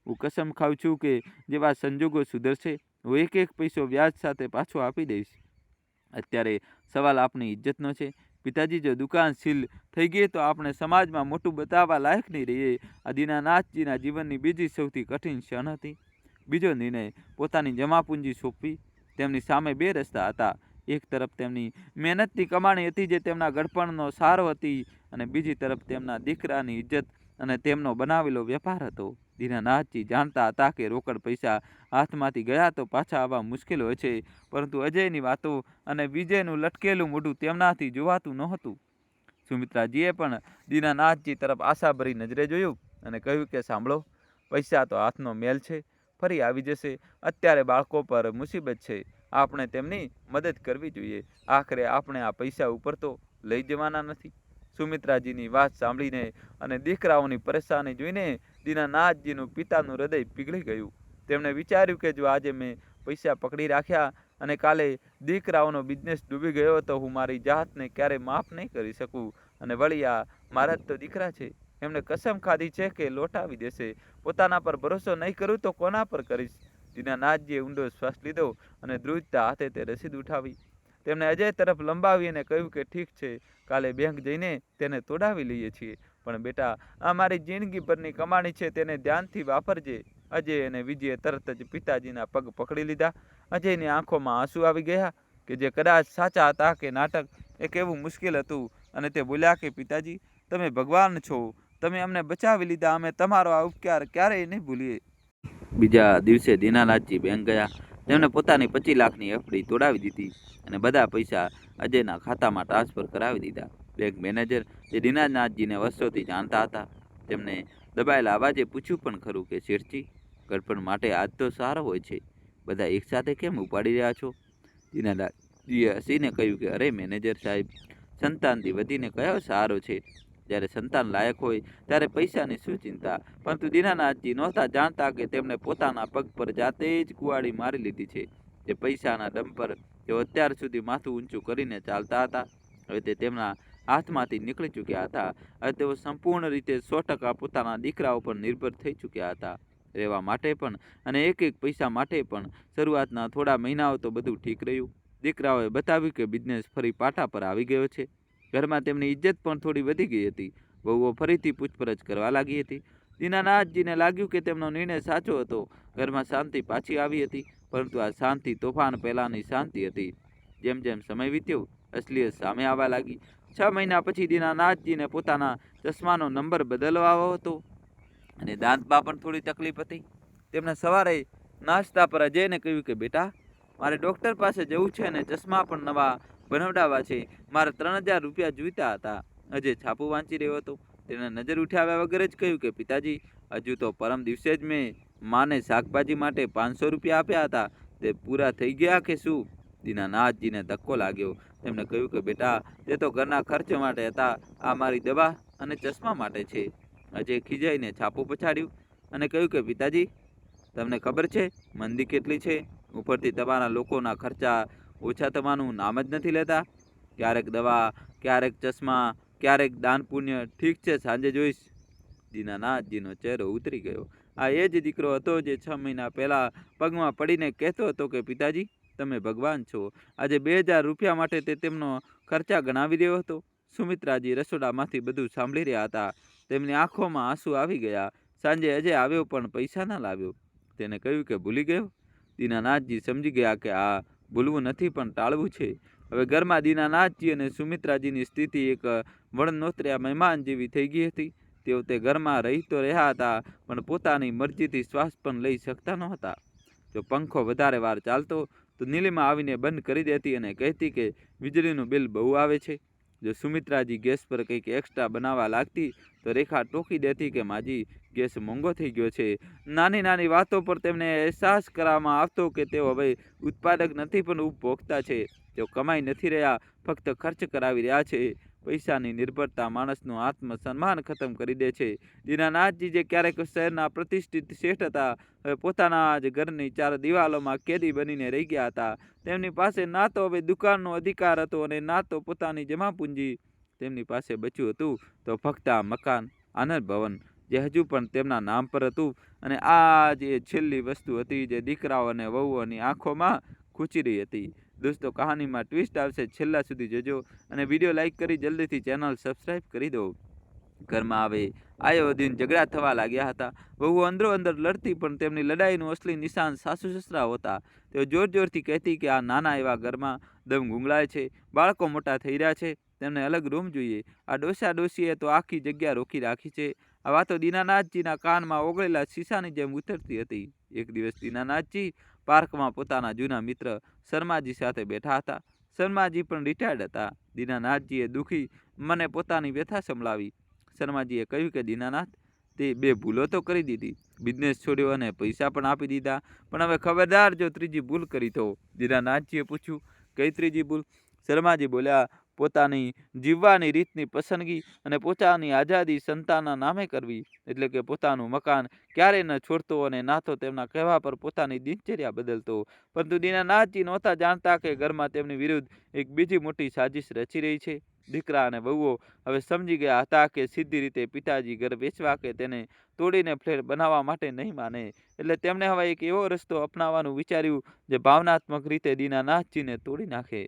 હું કસમ ખાઉં છું કે જેવા સંજોગો સુધરશે, હું એક પૈસો વ્યાજ સાથે પાછો આપી દઈશ. અત્યારે સવાલ આપણી ઇજ્જતનો છે. પિતાજી, જો દુકાન સીલ થઈ ગઈ તો આપણે સમાજમાં મોટું બતાવવા લાયક નહીં રહીએ. આ દીનાનાથજીના જીવનની બીજી સૌથી કઠિન ક્ષણ હતી. બીજો નિર્ણય, પોતાની જમાપૂંજી સોંપવી. તેમની સામે 2 રસ્તા હતા. એક તરફ તેમની મહેનતની કમાણી હતી જે તેમના ગડપણનો સારો હતી, અને બીજી તરફ તેમના દીકરાની ઇજ્જત અને તેમનો બનાવેલો વેપાર હતો. દીનાનાથજી જાણતા હતા કે રોકડ પૈસા હાથમાંથી ગયા તો પાછા આવવા મુશ્કેલ હોય છે, પરંતુ અજયની વાતો અને વિજયનું લટકેલું મોઢું તેમનાથી જોવાતું નહોતું. સુમિત્રાજીએ પણ દીનાનાથજી તરફ આશાભરી નજરે જોયું અને કહ્યું કે સાંભળો, પૈસા તો હાથનો મેલ છે, ફરી આવી જશે. અત્યારે બાળકો પર મુસીબત છે, આપણે તેમની મદદ કરવી જોઈએ. આખરે આપણે આ પૈસા ઉપર તો લઈ જવાના નથી. સુમિત્રાજીની વાત સાંભળીને અને દીકરાઓની પરેશાની જોઈને દીનાનાથજીનું પિતાનું હૃદય પીગળી ગયું. તેમણે વિચાર્યું કે જો આજે મેં પૈસા પકડી રાખ્યા અને કાલે દીકરાઓનો બિઝનેસ ડૂબી ગયો તો હું મારી જાતને ક્યારે માફ નહીં કરી શકું. અને વળી આ મારા જ તો દીકરા છે, એમણે કસમ ખાધી છે કે લોટાવી દેશે. પોતાના પર ભરોસો નહીં કરું તો કોના પર કરીશ? દીનાનાથજીએ ઊંડો શ્વાસ લીધો અને ધ્રુજતા હાથે તે રસીદ ઉઠાવી. તેમણે અજય તરફ લંબાવી અને કહ્યું કે ઠીક છે, કાલે બેંક જઈને તેને તોડાવી લઈએ છીએ, પણ બેટા આ મારી જિંદગીભરની કમાણી છે, તેને ધ્યાનથી વાપરજે. અજય અને વિજયે તરત જ પિતાજીના પગ પકડી લીધા. અજયની આંખોમાં આંસુ આવી ગયા કે જે કદાચ સાચા હતા કે નાટક, એ કહેવું મુશ્કેલ હતું. અને તે બોલ્યા કે પિતાજી, તમે ભગવાન છો, તમે અમને બચાવી લીધા, અમે તમારો આ ઉપકાર ક્યારેય નહીં ભૂલીએ. બીજા દિવસે દીનાનાથજી બેંક ગયા. તેમણે પોતાની 25 લાખની એફડી તોડાવી દીધી અને બધા પૈસા અજયના ખાતામાં ટ્રાન્સફર કરાવી દીધા. બેંક મેનેજર, જે દીનાનાથજીને વર્ષોથી જાણતા હતા, તેમને દબાયેલા અવાજે પૂછ્યું પણ ખરું કે શેઠજી, ગડપણ માટે આજ તો સારો હોય છે, બધા એકસાથે કેમ ઉપાડી રહ્યા છો? દીનાનાથજીએ હસીને કહ્યું કે અરે મેનેજર સાહેબ, સંતાનથી વધીને કયો સહારો છે? જ્યારે સંતાન લાયક હોય ત્યારે પૈસાની શું ચિંતા? પરંતુ દીનાનાથજી નહોતા જાણતા કે તેમણે પોતાના પગ પર જાતે જ કુવાડી મારી લીધી છે. તે પૈસાના દમ પર તેઓ અત્યાર સુધી માથું ઊંચું કરીને ચાલતા હતા, હવે તે તેમના હાથમાંથી નીકળી ચૂક્યા હતા. હવે તેઓ સંપૂર્ણ રીતે 100% પોતાના દીકરાઓ પર નિર્ભર થઈ ચૂક્યા હતા, રહેવા માટે પણ અને એક એક પૈસા માટે પણ. શરૂઆતના થોડા મહિનાઓ તો બધું ઠીક રહ્યું. દીકરાઓએ બતાવ્યું કે બિઝનેસ ફરી પાટા પર આવી ગયો છે. ઘરમાં તેમની ઇજ્જત પણ થોડી વધી ગઈ હતી. વહુઓ ફરીથી પૂછપરછ કરવા લાગી હતી. દીનાનાથજીને લાગ્યું કે તેમનો નિર્ણય સાચો હતો. ઘરમાં શાંતિ પાછી આવી હતી, પરંતુ આ શાંતિ તોફાન પહેલાંની શાંતિ હતી. જેમ જેમ સમય વીત્યો, અસલિયત સામે આવવા લાગી. 6 મહિના પછી દીનાનાથજીને પોતાના ચશ્માનો નંબર બદલવાનો હતો અને દાંતમાં પણ થોડી તકલીફ હતી. તેમણે સવારે નાસ્તા પર અજયને કહ્યું કે બેટા, મારે ડૉક્ટર પાસે જવું છે અને ચશ્મા પણ નવા બનાવડાવવા છે, મારે 3000 રૂપિયા જોઈતા હતા. અજય છાપું વાંચી રહ્યો હતો. તેણે નજર ઉઠાવ્યા વગર જ કહ્યું કે પિતાજી, હજુ તો પરમ દિવસે જ મેં માને શાકભાજી માટે 500 રૂપિયા આપ્યા હતા, તે પૂરા થઈ ગયા કે શું? દીનાનાથજીને ધક્કો લાગ્યો. તેમણે કહ્યું કે બેટા, તે તો ઘરના ખર્ચ માટે હતા, આ મારી દવા અને ચશ્મા માટે છે. અજય ખીજાઈને છાપું પછાડ્યું અને કહ્યું કે પિતાજી, તમને ખબર છે મંદી કેટલી છે? ઉપરથી તમારા લોકોના ખર્ચા ઓછા થવાનું નામ જ નથી લેતા. ક્યારેક દવા, ક્યારેક ચશ્મા, ક્યારેક દાન પુણ્ય. ઠીક છે, સાંજે જોઈશ. દીનાનાથજીનો ચહેરો ઉતરી ગયો. આ એ જ દીકરો હતો જે 6 મહિના પહેલાં પગમાં પડીને કહેતો હતો કે પિતાજી, તમે ભગવાન છો. આજે 2000 રૂપિયા માટે તે તેમનો ખર્ચા ગણાવી રહ્યો હતો. સુમિત્રાજી રસોડામાંથી બધું સાંભળી રહ્યા હતા. તેમની આંખોમાં આંસુ આવી ગયા. સાંજે અજય આવ્યો પણ પૈસા ન લાવ્યો. તેને કહ્યું કે ભૂલી ગયો. દીનાનાથજી સમજી ગયા કે આ ભૂલવું નથી પણ ટાળવું છે. હવે ઘરમાં દીનાનાથજી અને સુમિત્રાજીની સ્થિતિ એક વણનોતર્યા મહેમાન જેવી થઈ ગઈ હતી. તેઓ તે ઘરમાં રહી તો રહ્યા હતા, પણ પોતાની મરજીથી શ્વાસ પણ લઈ શકતા નહોતા. જો પંખો વધારે વાર ચાલતો તો નીલિમા આવીને બંધ કરી દેતી અને કહેતી કે વીજળીનું બિલ બહુ આવે છે. જો સુમિત્રાજી ગેસ પર કંઈક એક્સ્ટ્રા બનાવવા લાગતી તો રેખા ટોકી દેતી કે માજી, ગેસ મોંઘો થઈ ગયો છે. નાની નાની વાતો પર તેમને અહેસાસ કરવામાં આવતો કે તેઓ હવે ઉત્પાદક નથી પણ ઉપભોક્તા છે. તેઓ કમાઈ નથી રહ્યા, ફક્ત ખર્ચ કરાવી રહ્યા છે. પૈસાની નિર્ભરતા માણસનું આત્મસન્માન ખતમ કરી દે છે. દીનાનાથજી જે ક્યારેક શહેરના પ્રતિષ્ઠિત શેઠ હતા, હવે પોતાના જ ઘરની 4 દિવાલોમાં કેદી બનીને રહી ગયા હતા. તેમની પાસે ના તો હવે દુકાનનો અધિકાર હતો અને ના તો પોતાની જમાપૂંજી. તેમની પાસે બચ્યું હતું તો ફક્ત આ મકાન, આનંદ ભવન, જે હજુ પણ તેમના નામ પર હતું. અને આ જે છેલ્લી વસ્તુ હતી જે દીકરાઓ અને વહુઓની આંખોમાં ખૂંચી રહી હતી. દોસ્તો, કહાનીમાં ટ્વિસ્ટ આવશે, છેલ્લા સુધી જોજો અને વિડીયો લાઇક કરી જલ્દીથી ચેનલ સબસ્ક્રાઈબ કરી દો. ઘરમાં હવે આયો દિન ઝઘડા થવા લાગ્યા હતા. વહુ અંદરો અંદર લડતી, પણ તેમની લડાઈનું અસલી નિશાન સાસુ સસરા હતા. તેઓ જોર જોરથી કહેતી કે આ નાના એવા ઘરમાં દમ ગુંગળાય છે, બાળકો મોટા થઈ રહ્યા છે, તેમને અલગ રૂમ જોઈએ. આ ડોસા ડોસીએ તો આખી જગ્યા રોકી રાખી છે. આ વાતો દીનાનાથજીના કાનમાં ઓગળેલા શીશાની જેમ ઉતરતી હતી. એક દિવસ દીનાનાથજી પાર્કમાં પોતાના જૂના મિત્ર શર્માજી સાથે બેઠા હતા. શર્માજી પણ રિટાયર્ડ હતા. દીનાનાથજીએ દુઃખી મને પોતાની વ્યથા સંભળાવી. શર્માજીએ કહ્યું કે દીનાનાથ, તે 2 ભૂલો તો કરી દીધી, બિઝનેસ છોડ્યો અને પૈસા પણ આપી દીધા, પણ હવે ખબરદાર જો ત્રીજી ભૂલ કરી તો. દીનાનાથજીએ પૂછ્યું, કઈ ત્રીજી ભૂલ? શર્માજી બોલ્યા, પોતાની જીવવાની રીતની પસંદગી અને પોતાની આઝાદી સંતાનના નામે કરવી, એટલે કે પોતાનું મકાન ક્યારેય ન છોડતો અને ના તો તેમના કહેવા પર પોતાની દિનચર્યા બદલતો. પરંતુ દીનાનાથજી નહોતા જાણતા કે ઘરમાં તેમની વિરુદ્ધ એક બીજી મોટી સાજિશ રચી રહી છે. દીકરા અને વહુઓ હવે સમજી ગયા હતા કે સીધી રીતે પિતાજી ઘર વેચવા કે તેને તોડીને ફ્લેટ બનાવવા માટે નહીં માને, એટલે તેમણે હવે એક એવો રસ્તો અપનાવવાનું વિચાર્યું જે ભાવનાત્મક રીતે દીનાનાથજીને તોડી નાખે.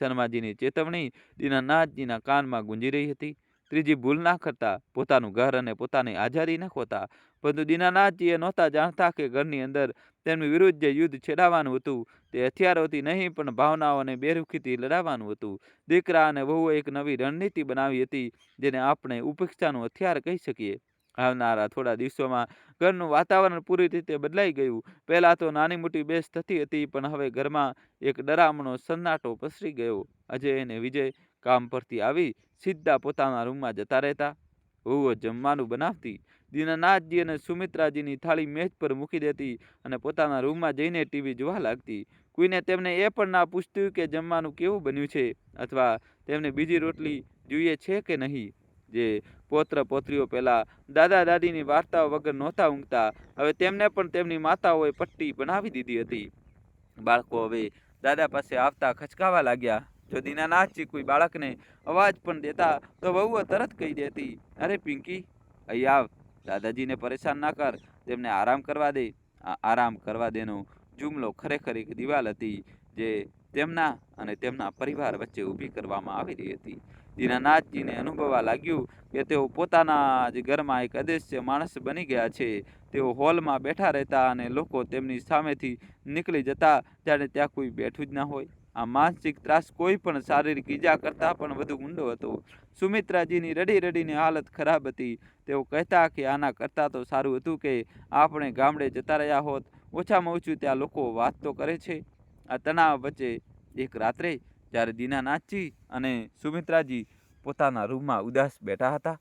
શર્માજીની ચેતવણી દીનાનાથજીના કાનમાં ગુંજી રહી હતી. ત્રીજી ભૂલ ના કરતા, પોતાનું ઘર અને પોતાની આઝાદી ન ખોતા. પરંતુ દીનાનાથજીએ નહોતા જાણતા કે ઘરની અંદર તેમની વિરુદ્ધ જે યુદ્ધ છેડાવવાનું હતું તે હથિયારોથી નહીં પણ ભાવનાઓ અને બેરુખીથી લડાવવાનું હતું. દીકરા અને વહુએ એક નવી રણનીતિ બનાવી હતી જેને આપણે ઉપેક્ષાનું હથિયાર કહી શકીએ. આવનારા થોડા દિવસોમાં ઘરનું વાતાવરણ પૂરી રીતે બદલાઈ ગયું. પહેલાં તો નાની મોટી બહેસ થતી હતી, પણ હવે ઘરમાં એક ડરામણો સન્નાટો પસરી ગયો. અજય અને વિજય કામ પરથી આવી સીધા પોતાના રૂમમાં જતા રહેતા. વહુઓ જમવાનું બનાવતી. દીનાનાથજી અને સુમિત્રાજીની થાળી મેજ પર મૂકી દેતી અને પોતાના રૂમમાં જઈને ટીવી જોવા લાગતી. કોઈને તેમને એ પણ ના પૂછતું કે જમવાનું કેવું બન્યું છે અથવા તેમને બીજી રોટલી જોઈએ છે કે નહીં. જે પૌત્ર પૌત્રીઓ પહેલા દાદા દાદીની વાર્તાઓ વગર નહોતા ઊંઘતા, હવે તેમને પણ તેમની માતાઓએ પટ્ટી બનાવી દીધી હતી. બાળકો હવે દાદા પાસે આવતા ખચકાવા લાગ્યા. જો દીનાનાથજી કોઈ બાળકને અવાજ પણ દેતા તો વહુઓ તરત કહી દેતી, અરે પિંકી, અહીં આવ, દાદાજીને પરેશાન ના કર, તેમને આરામ કરવા દે. આ આરામ કરવા દેનો જુમલો ખરેખર એક દિવાલ હતી જે તેમના અને તેમના પરિવાર વચ્ચે ઊભી કરવામાં આવી રહી હતી. દીનાનાથજીને અનુભવવા લાગ્યું કે તેઓ પોતાના જ ઘરમાં એક અદૃશ્ય માણસ બની ગયા છે. તેઓ હોલમાં બેઠા રહેતા અને લોકો તેમની સામેથી નીકળી જતા ત્યારે ત્યાં કોઈ બેઠું જ ના હોય. આ માનસિક ત્રાસ કોઈ પણ શારીરિક ઈજા કરતાં પણ વધુ ઊંડો હતો. સુમિત્રાજીની રડી રડીને હાલત ખરાબ હતી. તેઓ કહેતા કે આના કરતાં તો સારું હતું કે આપણે ગામડે જતા રહ્યા હોત, ઓછામાં ઓછું ત્યાં લોકો વાત તો કરે છે. આ તણાવ વચ્ચે એક રાત્રે જ્યારે દીનાનાથજી અને સુમિત્રાજી પોતાના રૂમમાં ઉદાસ બેઠા હતા,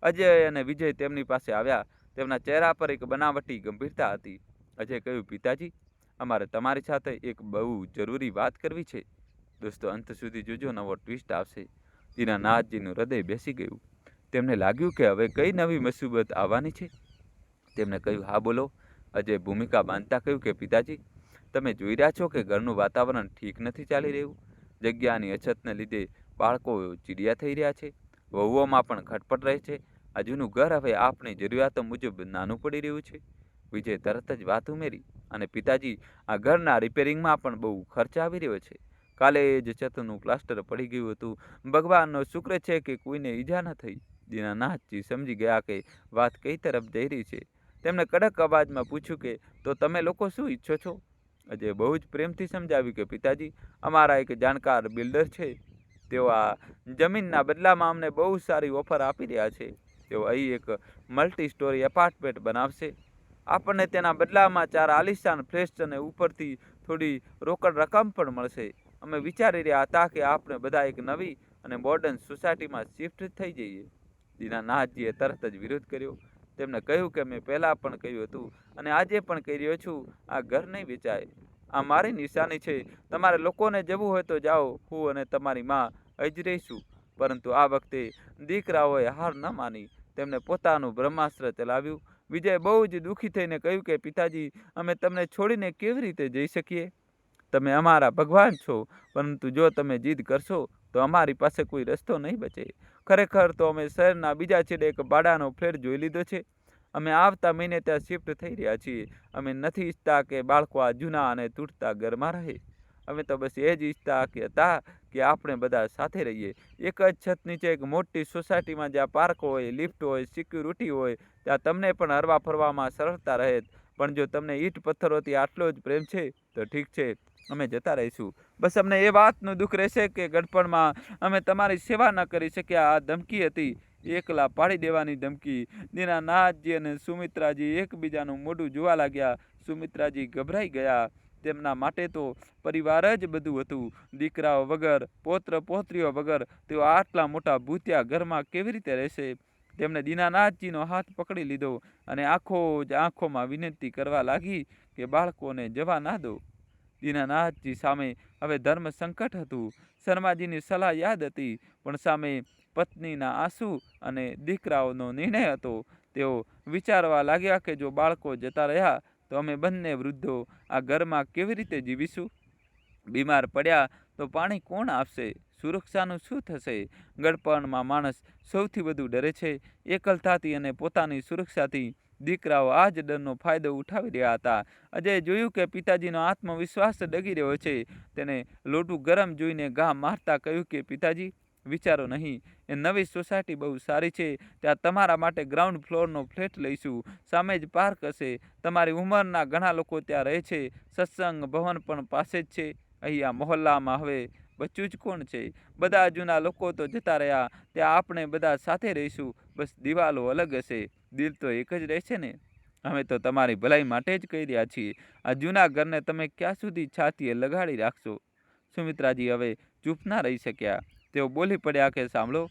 અજય અને વિજય તેમની પાસે આવ્યા. તેમના ચહેરા પર એક બનાવટી ગંભીરતા હતી. અજય કહ્યું, પિતાજી, અમારે તમારી સાથે એક બહુ જરૂરી વાત કરવી છે. દોસ્તો, અંત સુધી જોજો, નવો ટ્વિસ્ટ આવશે. દીનાનાથજીનું હૃદય બેસી ગયું. તેમને લાગ્યું કે હવે કઈ નવી મુસીબત આવવાની છે. તેમણે કહ્યું, હા બોલો. અજય ભૂમિકા બાંધતા કહ્યું કે પિતાજી, તમે જોઈ રહ્યા છો કે ઘરનું વાતાવરણ ઠીક નથી ચાલી રહ્યું. જગ્યાની અછતને લીધે બાળકો ચીડિયા થઈ રહ્યા છે, વહુઓમાં પણ ખટપટ રહે છે. આ જૂનું ઘર હવે આપણી જરૂરિયાતો મુજબ નાનું પડી રહ્યું છે. વિજય તરત જ વાત ઉમેરી, અને પિતાજી, આ ઘરના રિપેરિંગમાં પણ બહુ ખર્ચ આવી રહ્યો છે. કાલે જ છતનું પ્લાસ્ટર પડી ગયું હતું. ભગવાનનો શુક્ર છે કે કોઈને ઈજા ન થઈ. દીનાનાથજી સમજી ગયા કે વાત કઈ તરફ જઈ રહી છે. તેમણે કડક અવાજમાં પૂછ્યું કે તો તમે લોકો શું ઈચ્છો છો? અજય બહુ જ પ્રેમથી સમજાવ્યું કે પિતાજી, અમારા એક જાણકાર બિલ્ડર છે. તેઓ આ જમીનના બદલામાં અમને બહુ સારી ઓફર આપી રહ્યા છે. તેઓ અહીં એક મલ્ટી સ્ટોરી એપાર્ટમેન્ટ બનાવશે. આપણને તેના બદલામાં 4 આલિશાન ફ્લેટ્સ અને ઉપરથી થોડી રોકડ રકમ પણ મળશે. અમે વિચારી રહ્યા હતા કે આપણે બધા એક નવી અને મોડર્ન સોસાયટીમાં શિફ્ટ થઈ જઈએ. દીનાનાથજીએ તરત જ વિરોધ કર્યો. તેમણે કહ્યું કે મેં પહેલાં પણ કહ્યું હતું અને આજે પણ કહી રહ્યો છું, આ ઘર નહીં વેચાય. આ મારી નિશાની છે. તમારે લોકોને જવું હોય તો જાઓ, હું અને તમારી માં અહીં જ રહીશું. પરંતુ આ વખતે દીકરાઓએ હાર ન માની. તેમણે પોતાનું બ્રહ્માસ્ત્ર ચલાવ્યું. વિજય બહુ જ દુઃખી થઈને કહ્યું કે પિતાજી, અમે તમને છોડીને કેવી રીતે જઈ શકીએ? તમે અમારા ભગવાન છો, પરંતુ જો તમે જીદ કરશો તો અમારી પાસે કોઈ રસ્તો નહીં બચે. ખરેખર તો અમે શહેરના બીજા છેડે એક ભાડાનો ફ્લેટ જોઈ લીધો છે. અમે આવતા મહિને ત્યાં શિફ્ટ થઈ રહ્યા છીએ. અમે નથી ઈચ્છતા કે બાળકો આ જૂના અને તૂટતા ઘરમાં રહે. અમે તો બસ એ જ ઈચ્છતા હતા કે આપણે બધા સાથે રહીએ, એક જ છત નીચે એક મોટી સોસાયટીમાં, જ્યાં પાર્ક હોય, લિફ્ટ હોય, સિક્યુરિટી હોય, ત્યાં તમને પણ હરવા ફરવામાં સરળતા રહે. પણ જો તમને ઈંટ પથ્થરોથી આટલો જ પ્રેમ છે તો ઠીક છે, અમે જતા રહીશું. બસ અમને એ વાતનું દુઃખ રહેશે કે ગડપણમાં અમે તમારી સેવા ન કરી શક્યા. આ ધમકી હતી, એકલા પાડી દેવાની ધમકી. દીનાનાથજી અને સુમિત્રાજી એકબીજાનું મોઢું જોવા લાગ્યા. સુમિત્રાજી ગભરાઈ ગયા. તેમના માટે તો પરિવાર જ બધું હતું. દીકરાઓ વગર, પૌત્ર પૌત્રીઓ વગર તેઓ આટલા મોટા ભૂતિયા ઘરમાં કેવી રીતે રહેશે? તેમણે દીનાનાથજીનો હાથ પકડી લીધો અને આંખોમાં વિનંતી કરવા લાગી કે બાળકોને જવા ના દો. દીનાનાથજી સામે હવે ધર્મ સંકટ હતું. શર્માજીની સલાહ યાદ હતી, પણ સામે પત્નીના આંસુ અને દીકરાઓનો નિર્ણય હતો. તેઓ વિચારવા લાગ્યા કે જો બાળકો જતા રહ્યા તો અમે બંને વૃદ્ધો આ ઘરમાં કેવી રીતે જીવીશું? બીમાર પડ્યા તો પાણી કોણ આપશે? સુરક્ષાનું શું થશે? ગળપણમાં માણસ સૌથી વધુ ડરે છે. એકલતાથી અને પોતાની સુરક્ષાથી દીકરાઓ આ જ ડરનો ફાયદો ઉઠાવી રહ્યા હતા. અજયે જોયું કે પિતાજીનો આત્મવિશ્વાસ ડગી રહ્યો છે. તેને લોટું ગરમ જોઈને ઘા મારતા કહ્યું કે પિતાજી, વિચારો નહીં, એ નવી સોસાયટી બહુ સારી છે. ત્યાં તમારા માટે ગ્રાઉન્ડ ફ્લોરનો ફ્લેટ લઈશું. સામે જ પાર્ક હશે. તમારી ઉંમરના ઘણા લોકો ત્યાં રહે છે. સત્સંગ ભવન પણ પાસે જ છે. અહીંયા મોહલ્લામાં હવે બચ્ચું જ કોણ છે? બધા જૂના લોકો તો જતા રહ્યા. ત્યાં આપણે બધા સાથે રહીશું. બસ દિવાલો અલગ હશે, દિલ તો એક જ રહેશે ને. અમે તો તમારી ભલાઈ માટે જ કહી રહ્યા છીએ. આ જૂના ઘરને તમે ક્યાં સુધી છાતીએ લગાડી રાખશો? સુમિત્રાજી હવે ચૂપ ના રહી શક્યા. તેઓ બોલી પડ્યા કે સાંભળો,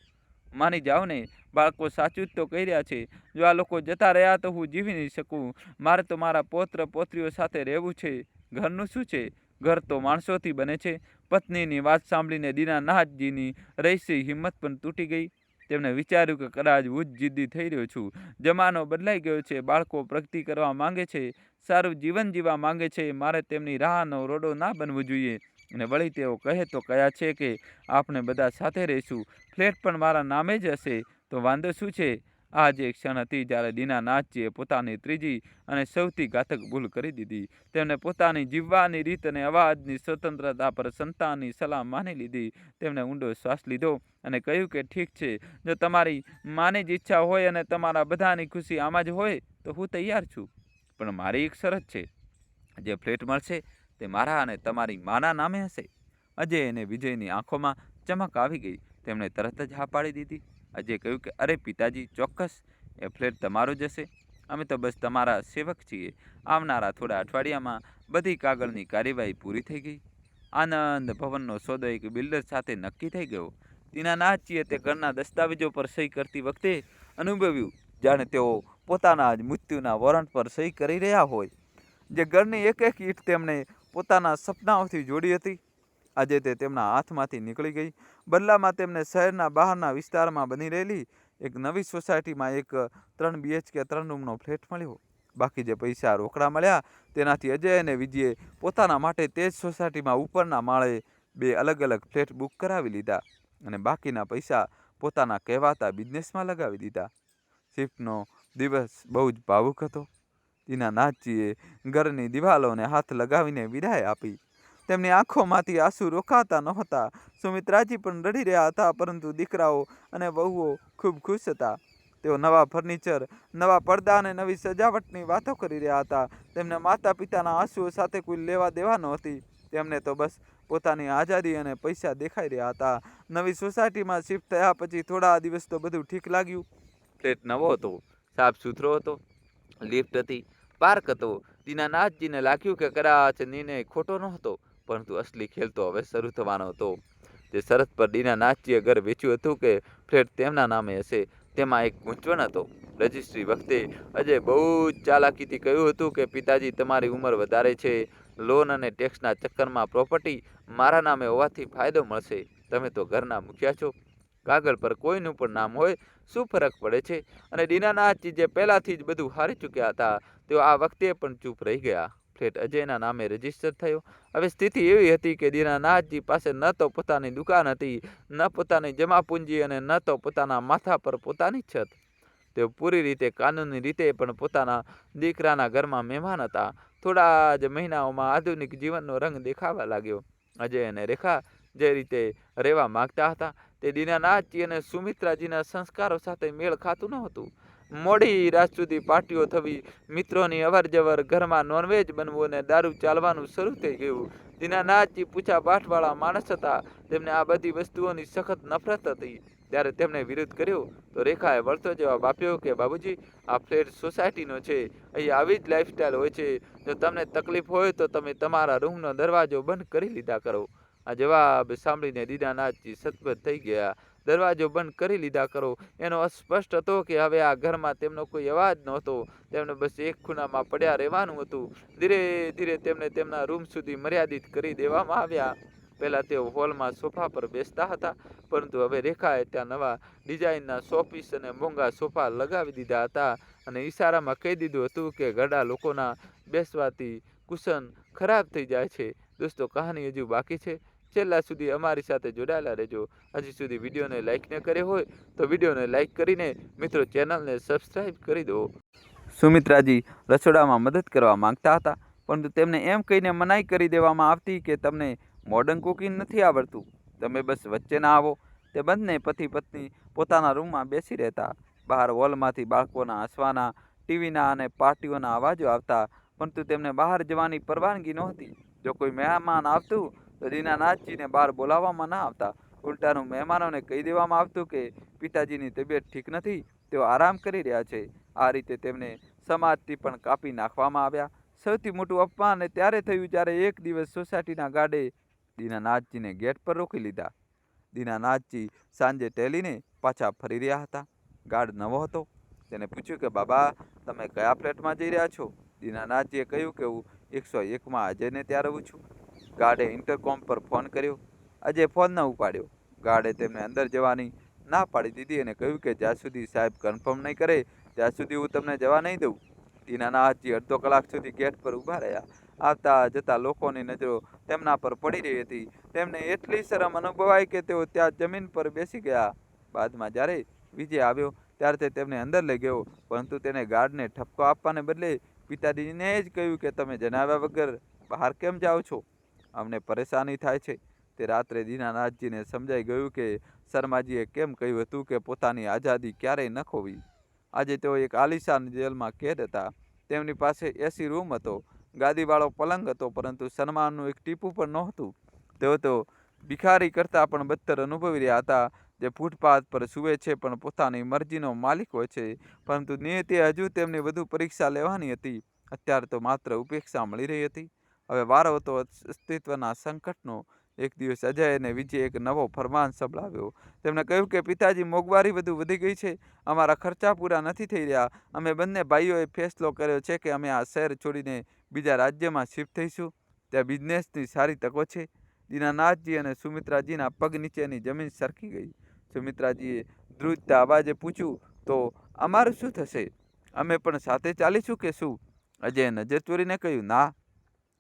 માની જાઓ ને, બાળકો સાચું જ તો કહી રહ્યા છે. જો આ લોકો જતા રહ્યા તો હું જીવી નહીં શકું. મારે તો મારા પૌત્ર પૌત્રીઓ સાથે રહેવું છે. ઘરનું શું છે? ઘર તો માણસોથી બને છે. પત્નીની વાત સાંભળીને દીનાનાથજીની રહીશી હિંમત પણ તૂટી ગઈ. તેમણે વિચાર્યું કે કદાચ હું જ જિદ્દી થઈ રહ્યો છું. જમાનો બદલાઈ ગયો છે. બાળકો પ્રગતિ કરવા માંગે છે, સારું જીવન જીવવા માંગે છે. મારે તેમની રાહનો રોડો ના બનવું જોઈએ. અને વળી તેઓ કહે તો કયા છે કે આપણે બધા સાથે રહીશું. ફ્લેટ પણ મારા નામે જ હશે, તો વાંધો શું છે? આ જ એક ક્ષણ હતી જ્યારે દીનાનાથજીએ પોતાની ત્રીજી અને સૌથી ઘાતક ભૂલ કરી દીધી. તેમણે પોતાની જીવવાની રીત અને અવાજની સ્વતંત્રતા પર સંતાનની સલાહ માની લીધી. તેમણે ઊંડો શ્વાસ લીધો અને કહ્યું કે ઠીક છે, જો તમારી માની જ ઈચ્છા હોય અને તમારા બધાની ખુશી આમાં જ હોય તો હું તૈયાર છું. પણ મારી એક શરત છે. જે ફ્લેટ મળશે તે મારા અને તમારી માના નામે હશે. અજય અને વિજયની આંખોમાં ચમક આવી ગઈ. તેમણે તરત જ હા પાડી દીધી. અજય કહ્યું કે અરે પિતાજી, ચોક્કસ, એ ફ્લેટ તમારો જ હશે. અમે તો બસ તમારા સેવક છીએ. આવનારા થોડા અઠવાડિયામાં બધી કાગળની કાર્યવાહી પૂરી થઈ ગઈ. આનંદ ભવનનો સોદો એક બિલ્ડર સાથે નક્કી થઈ ગયો. દીનાનાથજીએ તે ઘરના દસ્તાવેજો પર સહી કરતી વખતે અનુભવ્યું જાણે તેઓ પોતાના જ મૃત્યુના વોરંટ પર સહી કરી રહ્યા હોય. જે ઘરની એક એક ઈંટ તેમણે પોતાના સપનાઓથી જોડી હતી, આજે તે તેમના હાથમાંથી નીકળી ગઈ. બદલામાં તેમને શહેરના બહારના વિસ્તારમાં બની રહેલી એક નવી સોસાયટીમાં એક 3 BHK 3 રૂમનો ફ્લેટ મળ્યો. બાકી જે પૈસા રોકડા મળ્યા તેનાથી અજય અને વિજયે પોતાના માટે તે જ સોસાયટીમાં ઉપરના માળે 2 અલગ અલગ ફ્લેટ બુક કરાવી લીધા અને બાકીના પૈસા પોતાના કહેવાતા બિઝનેસમાં લગાવી દીધા. શિફ્ટનો દિવસ બહુ જ ભાવુક હતો. દીનાનાથજીએ ઘરની દિવાલોને હાથ લગાવીને વિદાય આપી. તેમની આંખોમાંથી આંસુ રોકાતા નહોતા. સુમિત્રાજી પણ રડી રહ્યા હતા, પરંતુ દીકરાઓ અને વહુઓ ખૂબ ખુશ હતા. તેઓ નવા ફર્નિચર, નવા પડદા અને નવી સજાવટની વાતો કરી રહ્યા હતા. તેમના માતા પિતાના આંસુઓ સાથે કોઈ લેવા દેવા નહોતી. તેમને તો બસ પોતાની આઝાદી અને પૈસા દેખાઈ રહ્યા હતા. નવી સોસાયટીમાં શિફ્ટ થયા પછી થોડા દિવસ તો બધું ઠીક લાગ્યું. ફ્લેટ નવો હતો, સાફ સુથરો હતો, લિફ્ટ હતી, પાર્ક હતો. દીનાનાથજીને લાગ્યું કે કદાચ નિર્ણય ખોટો નહોતો, પરંતુ અસલી ખેલ તો હવે શરૂ થવાનો હતો. જે શરત પર દીનાનાથજીએ ઘર વેચ્યું હતું કે ફ્લેટ તેમના નામે હશે, તેમાં એક ગૂંચવણ હતો. રજિસ્ટ્રી વખતે અજય બહુ જ ચાલાકીથી કહ્યું હતું કે પિતાજી, તમારી ઉંમર વધારે છે. લોન અને ટેક્સના ચક્કરમાં પ્રોપર્ટી મારા નામે હોવાથી ફાયદો મળશે. તમે તો ઘરના મુખિયા છો. કાગળ પર કોઈનું પણ નામ હોય, શું ફરક પડે છે? અને દીનાનાથજી જે પહેલાથી જ બધું હારી ચૂક્યા હતા, તેઓ આ વખતે પણ ચૂપ રહી ગયા. ફ્લેટ અજયના નામે રજીસ્ટર થયો. હવે સ્થિતિ એવી હતી કે દીનાનાથજી પાસે ન તો પોતાની દુકાન હતી, ન પોતાની જમાપૂંજી અને ન તો પોતાના માથા પર પોતાની છત. તેઓ પૂરી રીતે કાનૂની રીતે પણ પોતાના દીકરાના ઘરમાં મહેમાન હતા. થોડા જ મહિનાઓમાં આધુનિક જીવનનો રંગ દેખાવા લાગ્યો. અજય અને રેખા જે રીતે રહેવા માંગતા હતા તે દીનાનાથજી અને સુમિત્રાજીના સંસ્કારો સાથે મેળ ખાતું નહોતું. મોડી રાત સુધી પાર્ટીઓ થવી, મિત્રોની અવરજવર, ઘરમાં નોનવેજ બનવું અને દારૂ ચાલવાનું શરૂ થઈ ગયું. દીનાનાથજી પૂછા પાઠવાળા માણસ હતા. તેમને આ બધી વસ્તુઓની સખત નફરત હતી. ત્યારે તેમણે વિરોધ કર્યો તો રેખાએ વળતો જવાબ આપ્યો કે બાબુજી, આ ફ્લેટ સોસાયટીનો છે, અહીં આવી જ લાઈફસ્ટાઈલ હોય છે. જો તમને તકલીફ હોય તો તમે તમારા રૂમનો દરવાજો બંધ કરી લીધા કરો. આ જવાબ સાંભળીને દીનાનાથજી સતબત થઈ ગયા. દરવાજો બંધ કરી લીધા કરો એનો અર્થ સ્પષ્ટ હતો કે હવે આ ઘરમાં તેમનો કોઈ અવાજ નહોતો. તેમને બસ એક ખૂણામાં પડ્યા રહેવાનું હતું. ધીરે ધીરે તેમને તેમના રૂમ સુધી મર્યાદિત કરી દેવામાં આવ્યા. પહેલાં તેઓ હોલમાં સોફા પર બેસતા હતા, પરંતુ હવે રેખાએ ત્યાં નવા ડિઝાઇનના શોપીસ અને મોંઘા સોફા લગાવી દીધા હતા અને ઈશારામાં કહી દીધું હતું કે ઘરડા લોકોના બેસવાથી કુશન ખરાબ થઈ જાય છે. દોસ્તો, કહાની હજુ બાકી છે. છેલ્લા સુધી અમારી સાથે જોડાયેલા રહેજો. હજી સુધી વિડીયોને લાઇક ન કર્યો હોય તો વિડીયોને લાઇક કરીને મિત્રો ચેનલને સબસ્ક્રાઈબ કરી દો. સુમિત્રાજી રસોડામાં મદદ કરવા માંગતા હતા, પરંતુ તેમને એમ કહીને મનાઈ કરી દેવામાં આવતી કે તમને મોડર્ન કુકિંગ નથી આવડતું, તમે બસ વચ્ચે ના આવો. તે બંને પતિ પત્ની પોતાના રૂમમાં બેસી રહેતા. બહાર હોલમાંથી બાળકોના હસવાના, ટીવીના અને પાર્ટીઓના અવાજો આવતા, પરંતુ તેમને બહાર જવાની પરવાનગી નહોતી. જો કોઈ મહેમાન આવતું તો દીનાનાથજીને બહાર બોલાવવામાં ના આવતા. ઉલટાનું મહેમાનોને કહી દેવામાં આવતું કે પિતાજીની તબિયત ઠીક નથી, તેઓ આરામ કરી રહ્યા છે. આ રીતે તેમને સમાજથી પણ કાપી નાખવામાં આવ્યા. સૌથી મોટું અપમાન ત્યારે થયું જ્યારે એક દિવસ સોસાયટીના ગાર્ડે દીનાનાથજીને ગેટ પર રોકી લીધા. દીનાનાથજી સાંજે ટેલીને પાછા ફરી રહ્યા હતા. ગાર્ડ નવો હતો. તેને પૂછ્યું કે બાબા, તમે કયા ફ્લેટમાં જઈ રહ્યા છો? દીનાનાથજીએ કહ્યું કે હું 101માં અજયને ત્યાં રહું છું. ગાર્ડે ઇન્ટરકોમ પર ફોન કર્યો. અજય ફોન ન ઉપાડ્યો. ગાર્ડે તેમને અંદર જવાની ના પાડી દીધી અને કહ્યું કે જ્યાં સુધી સાહેબ કન્ફર્મ નહીં કરે ત્યાં સુધી હું તમને જવા નહીં દઉં. દીનાનાથજી અડધો કલાક સુધી ગેટ પર ઊભા રહ્યા. આવતા જતા લોકોની નજરો તેમના પર પડી રહી હતી. તેમને એટલી શરમ અનુભવાઈ કે તેઓ ત્યાં જમીન પર બેસી ગયા. બાદમાં જ્યારે વિજય આવ્યો ત્યારે તે તેમને અંદર લઈ ગયો, પરંતુ તેને ગાર્ડને ઠપકો આપવાને બદલે પિતાજીને જ કહ્યું કે તમે જણાવ્યા વગર બહાર કેમ જાઓ છો? અમને પરેશાની થાય છે. તે રાત્રે દીનાનાથજીને સમજાઈ ગયું કે શર્માજીએ કેમ કહ્યું હતું કે પોતાની આઝાદી ક્યારેય ન ખોવી. આજે તેઓ એક આલિશાન જેલમાં કેદ હતા. તેમની પાસે એસી રૂમ હતો, ગાદીવાળો પલંગ હતો, પરંતુ સન્માનનું એક ટીપું પણ નહોતું. તેઓ તો ભિખારી કરતાં પણ બદતર અનુભવી રહ્યા હતા, જે ફૂટપાથ પર સૂવે છે પણ પોતાની મરજીનો માલિક હોય છે. પરંતુ નિયતિએ હજુ તેમની વધુ પરીક્ષા લેવાની હતી. અત્યારે તો માત્ર ઉપેક્ષા મળી રહી હતી. હવે વારો હતો અસ્તિત્વના સંકટનો. એક દિવસ અજય અને વિજય એક નવો ફરમાન સંભળાવ્યો. તેમણે કહ્યું કે પિતાજી, મોંઘવારી વધુ વધી ગઈ છે. અમારા ખર્ચા પૂરા નથી થઈ રહ્યા. અમે બંને ભાઈઓએ ફેસલો કર્યો છે કે અમે આ શહેર છોડીને બીજા રાજ્યમાં શિફ્ટ થઈશું. ત્યાં બિઝનેસની સારી તકો છે. દીનાનાથજી અને સુમિત્રાજીના પગ નીચેની જમીન સરકી ગઈ. સુમિત્રાજીએ ધ્રુજતા અવાજે પૂછ્યું, તો અમારું શું થશે? અમે પણ સાથે ચાલીશું કે શું? અજયે નજર ચોરીને કહ્યું, ના